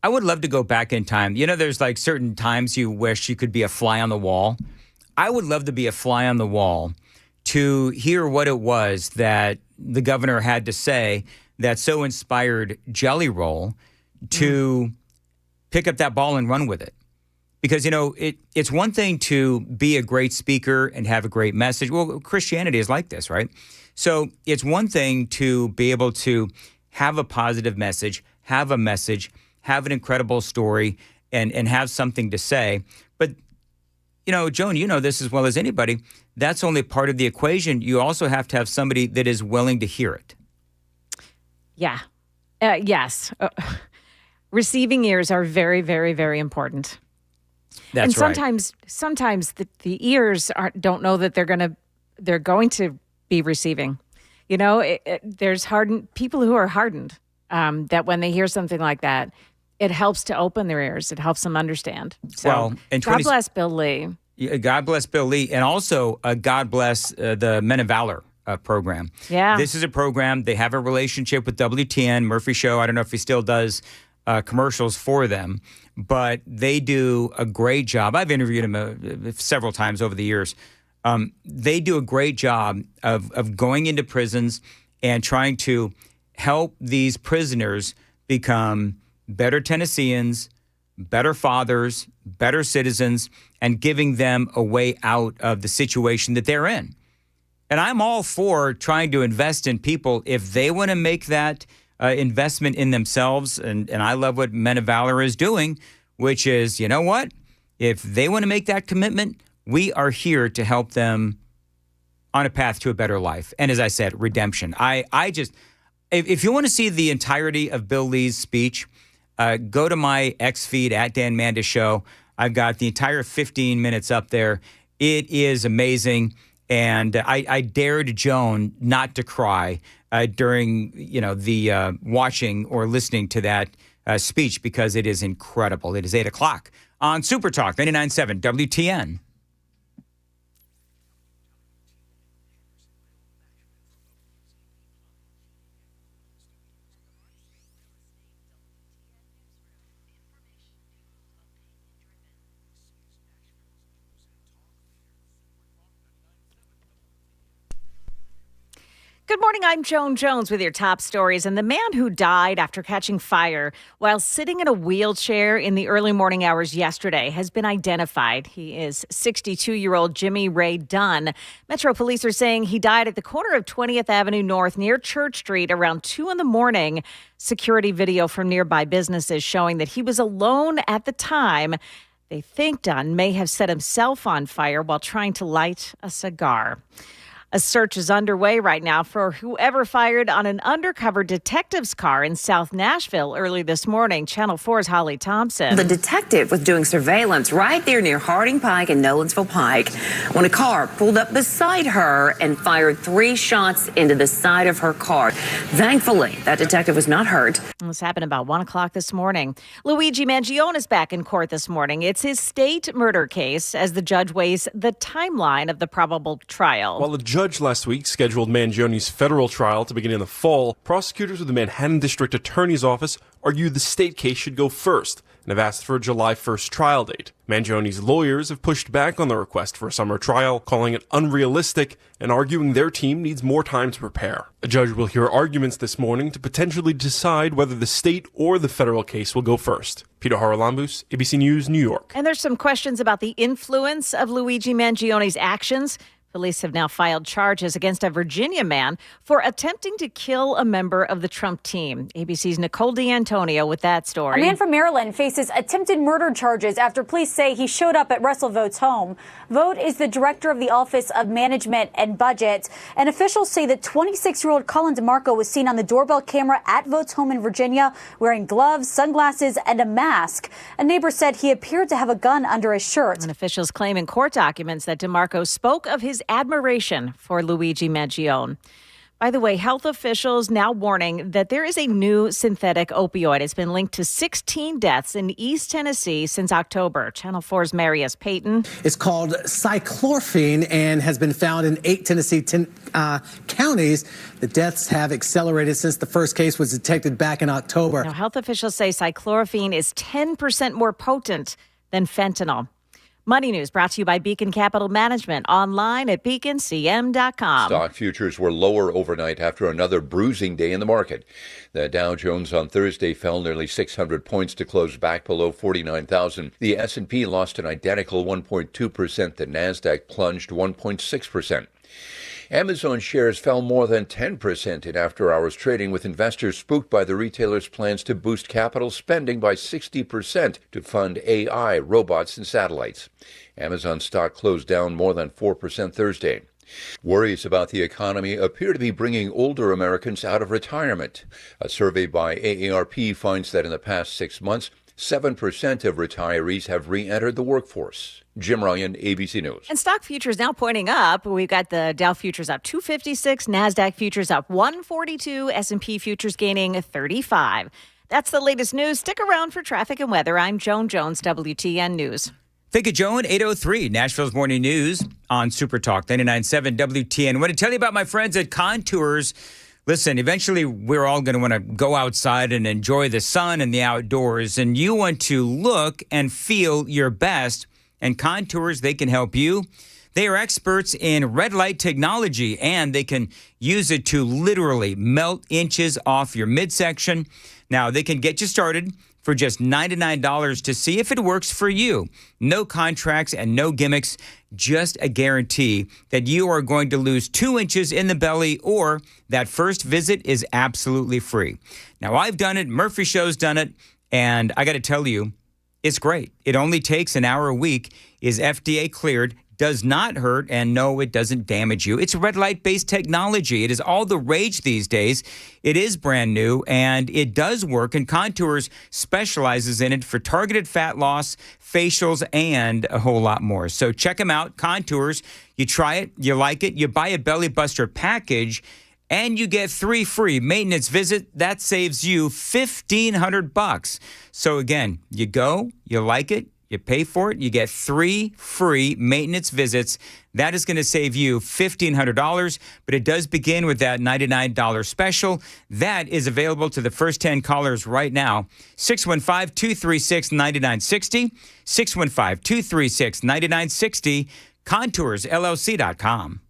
S3: I would love to go back in time. You know, there's like certain times you wish you could be a fly on the wall. I would love to be a fly on the wall to hear what it was that the governor had to say that so inspired Jelly Roll to pick up that ball and run with it. Because, you know, it's one thing to be a great speaker and have a great message. Well, Christianity is like this, right? So it's one thing to be able to have a positive message, have an incredible story, and have something to say. But, you know, Joan, you know this as well as anybody. That's only part of the equation. You also have to have somebody that is willing to hear it.
S1: Yeah. Yes. Receiving ears are very, very, very important.
S3: That's
S1: right. And sometimes the ears don't know that they're going to be receiving. You know, there's people who are hardened that when they hear something like that, it helps to open their ears. It helps them understand. So, God bless Bill Lee.
S3: God bless Bill Lee, and also God bless the Men of Valor program.
S1: Yeah,
S3: this is a program. They have a relationship with WTN Murphy Show. I don't know if he still does commercials for them, but they do a great job. I've interviewed him several times over the years. They do a great job of going into prisons and trying to help these prisoners become better Tennesseans, better fathers, better citizens, and giving them a way out of the situation that they're in. And I'm all for trying to invest in people if they want to make that investment in themselves. And I love what Men of Valor is doing, which is, you know what? If they want to make that commitment, we are here to help them on a path to a better life. And as I said, redemption. If you want to see the entirety of Bill Lee's speech, go to my X feed at DanMandisShow. I've got the entire 15 minutes up there. It is amazing. And I dared Joan not to cry during, the watching or listening to that speech because it is incredible. It is 8 o'clock on Super Talk 99.7 WTN.
S1: Good morning, I'm Joan Jones with your top stories. And the man who died after catching fire while sitting in a wheelchair in the early morning hours yesterday has been identified. He is 62-year-old Jimmy Ray Dunn. Metro police are saying he died at the corner of 20th Avenue North near Church Street around 2 a.m. Security video from nearby businesses showing that he was alone at the time. They think Dunn may have set himself on fire while trying to light a cigar. A search is underway right now for whoever fired on an undercover detective's car in South Nashville early this morning. Channel 4's Holly Thompson.
S5: The detective was doing surveillance right there near Harding Pike and Nolensville Pike when a car pulled up beside her and fired 3 shots into the side of her car. Thankfully, that detective was not hurt.
S1: This happened about 1 o'clock this morning. Luigi Mangione is back in court this morning. It's his state murder case as the judge weighs the timeline of the probable trial.
S11: While the judge last week scheduled Mangione's federal trial to begin in the fall, prosecutors with the Manhattan District Attorney's Office argued the state case should go first and have asked for a July 1st trial date. Mangione's lawyers have pushed back on the request for a summer trial, calling it unrealistic and arguing their team needs more time to prepare. A judge will hear arguments this morning to potentially decide whether the state or the federal case will go first. Peter Haralambous, ABC News, New York.
S1: And there's some questions about the influence of Luigi Mangione's actions. Police have now filed charges against a Virginia man for attempting to kill a member of the Trump team. ABC's Nicole D'Antonio with that story.
S19: A man from Maryland faces attempted murder charges after police say he showed up at Russell Vought's home. Vogt is the director of the Office of Management and Budget, and officials say that 26-year-old Colin DeMarco was seen on the doorbell camera at Vogt's home in Virginia wearing gloves, sunglasses, and a mask. A neighbor said he appeared to have a gun under his shirt.
S1: And officials claim in court documents that DeMarco spoke of his admiration for Luigi Mangione. By the way, health officials now warning that there is a new synthetic opioid. It's been linked to 16 deaths in East Tennessee since October. Channel 4's Marius Payton.
S6: It's called cyclorphine and has been found in 8 Tennessee counties. The deaths have accelerated since the first case was detected back in October.
S1: Now, health officials say cyclorphine is 10% more potent than fentanyl. Money News brought to you by Beacon Capital Management, online at beaconcm.com.
S8: Stock futures were lower overnight after another bruising day in the market. The Dow Jones on Thursday fell nearly 600 points to close back below 49,000. The S&P lost an identical 1.2%. The Nasdaq plunged 1.6%. Amazon shares fell more than 10% in after-hours trading, with investors spooked by the retailer's plans to boost capital spending by 60% to fund AI, robots, and satellites. Amazon stock closed down more than 4% Thursday. Worries about the economy appear to be bringing older Americans out of retirement. A survey by AARP finds that in the past 6 months, 7% of retirees have re-entered the workforce. Jim Ryan, ABC News.
S1: And stock futures now pointing up. We've got the Dow futures up 256, NASDAQ futures up 142, S&P futures gaining 35. That's the latest news. Stick around for traffic and weather. I'm Joan Jones, WTN News.
S3: Thank you, Joan. 8:03, Nashville's Morning News on Super Talk 99.7 WTN. I want to tell you about my friends at Contours. Listen, eventually we're all going to want to go outside and enjoy the sun and the outdoors, and you want to look and feel your best, and Contours, they can help you. They are experts in red light technology, and they can use it to literally melt inches off your midsection. Now, they can get you started for just $99 to see if it works for you. No contracts and no gimmicks, just a guarantee that you are going to lose 2 inches in the belly, or that first visit is absolutely free. Now, I've done it. Murphy Show's done it. And I got to tell you, it's great. It only takes an hour a week, is FDA cleared, does not hurt, and no, it doesn't damage you. It's red light-based technology. It is all the rage these days. It is brand new, and it does work, and Contours specializes in it for targeted fat loss, facials, and a whole lot more. So check them out, Contours. You try it, you like it, you buy a Belly Buster package, and you get 3 free maintenance visits. That saves you $1,500. So again, you go, you like it, you pay for it, you get 3 free maintenance visits. That is going to save you $1,500, but it does begin with that $99 special. That is available to the first 10 callers right now. 615-236-9960, 615-236-9960, ContoursLLC.com.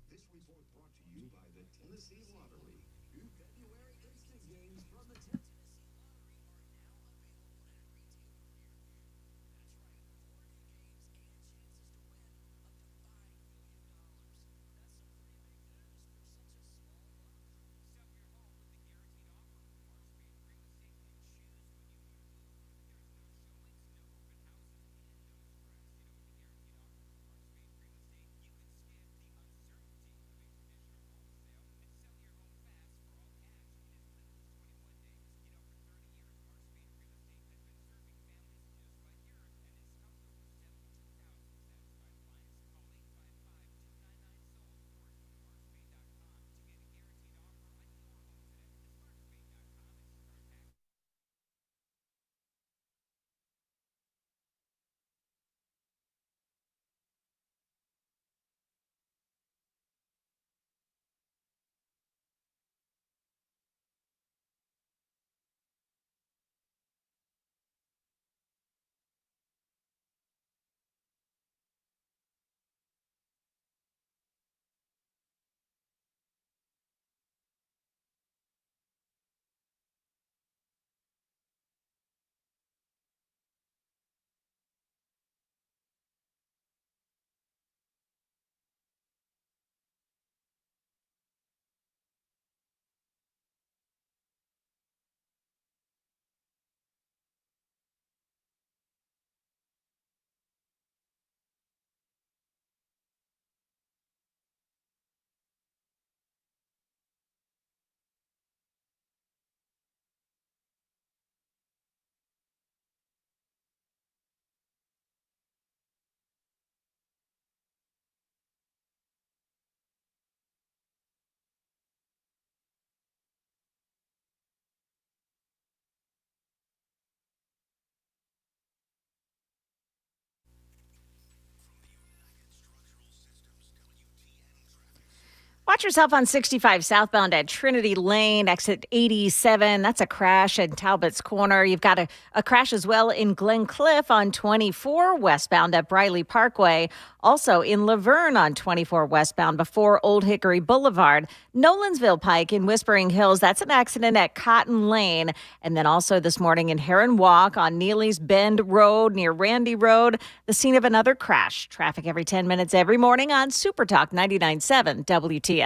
S1: Watch yourself on 65 southbound at Trinity Lane, exit 87. That's a crash in Talbot's Corner. You've got a crash as well in Glen Cliff on 24 westbound at Briley Parkway. Also in Laverne on 24 westbound before Old Hickory Boulevard. Nolensville Pike in Whispering Hills. That's an accident at Cotton Lane. And then also this morning in Heron Walk on Neely's Bend Road near Randy Road, the scene of another crash. Traffic every 10 minutes every morning on Super Talk 99.7 WTN.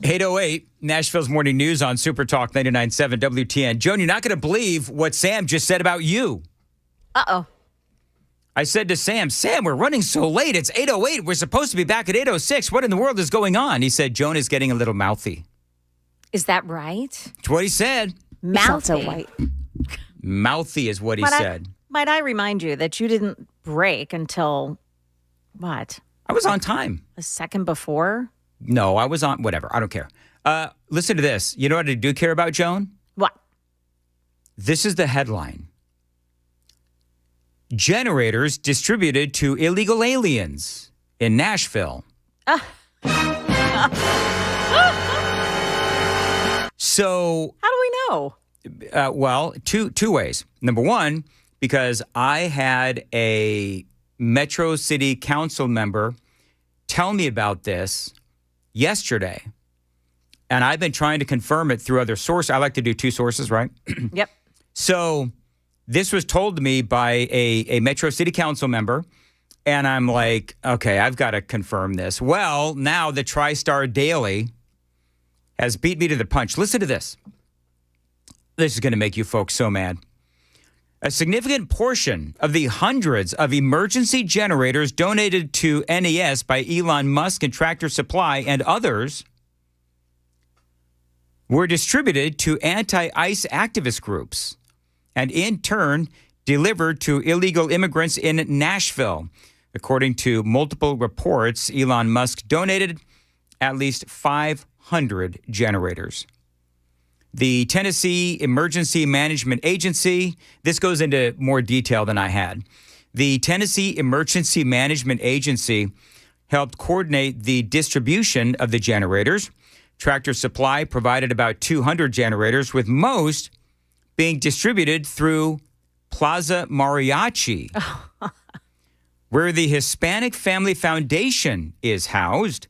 S3: 8:08, Nashville's Morning News on Super Talk 99.7 WTN. Joan, you're not going to believe what Sam just said about you.
S1: Uh-oh.
S3: I said to Sam, we're running so late. It's 8:08. We're supposed to be back at 8:06. What in the world is going on? He said, Joan is getting a little mouthy.
S1: Is that right?
S3: That's what he said.
S1: Mouthy.
S18: White.
S3: Mouthy is what he said.
S1: Might I remind you that you didn't break until, what?
S3: I was on time.
S1: A second before?
S3: No, I was on, whatever. I don't care. Listen to this. You know what I do care about, Joan?
S1: What?
S3: This is the headline. Generators distributed to illegal aliens in Nashville. So,
S1: how do we know?
S3: Well, two ways. Number one, because I had a Metro City Council member tell me about this yesterday, and I've been trying to confirm it through other sources. I like to do two sources, right?
S1: Yep.
S3: So this was told to me by a Metro City Council member, and I'm like, okay, I've got to confirm this. Well, now the TriStar Daily has beat me to the punch. Listen to this. This is going to make you folks so mad. A significant portion of the hundreds of emergency generators donated to NES by Elon Musk and Tractor Supply and others were distributed to anti-ICE activist groups and in turn delivered to illegal immigrants in Nashville. According to multiple reports, Elon Musk donated at least 500 generators. The Tennessee Emergency Management Agency, this goes into more detail than I had. The Tennessee Emergency Management Agency helped coordinate the distribution of the generators. Tractor Supply provided about 200 generators, with most being distributed through Plaza Mariachi, where the Hispanic Family Foundation is housed.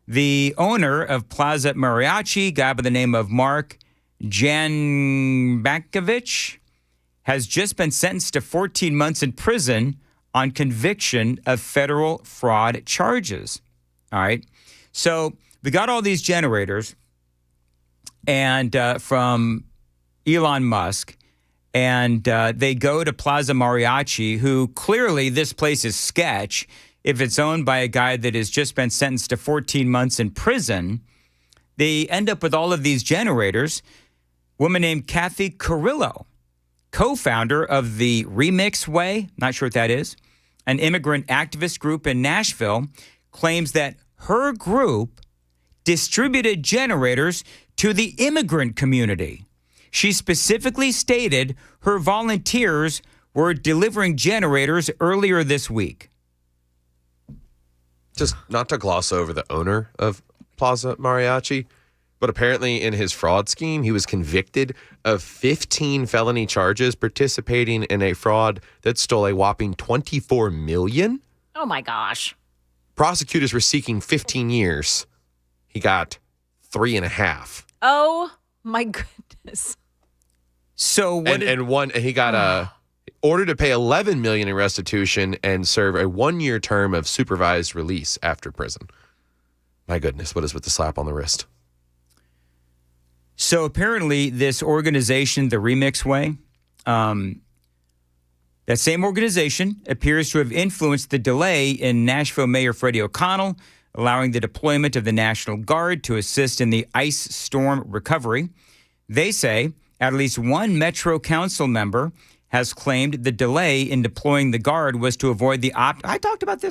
S3: The owner of Plaza Mariachi, a guy by the name of Mark Janbakovich, has just been sentenced to 14 months in prison on conviction of federal fraud charges. All right. So we got all these generators and from Elon Musk, and they go to Plaza Mariachi, who clearly this place is sketch if it's owned by a guy that has just been sentenced to 14 months in prison. They end up with all of these generators. Woman named Kathy Carrillo, co-founder of the Remix Way, not sure what that is, an immigrant activist group in Nashville, claims that her group distributed generators to the immigrant community. She specifically stated her volunteers were delivering generators earlier this week.
S4: Just not to gloss over the owner of Plaza Mariachi, but apparently in his fraud scheme, he was convicted of 15 felony charges participating in a fraud that stole a whopping $24 million.
S1: Oh, my gosh.
S4: Prosecutors were seeking 15 years. He got 3.5.
S1: Oh, my goodness.
S3: So
S4: what? And he got ordered to pay $11 million in restitution and serve a 1-year term of supervised release after prison. My goodness, what is with the slap on the wrist?
S3: So apparently this organization, the Remix Way, that same organization appears to have influenced the delay in Nashville Mayor Freddie O'Connell allowing the deployment of the National Guard to assist in the ice storm recovery. They say at least one Metro Council member has claimed the delay in deploying the Guard was to avoid the I talked about this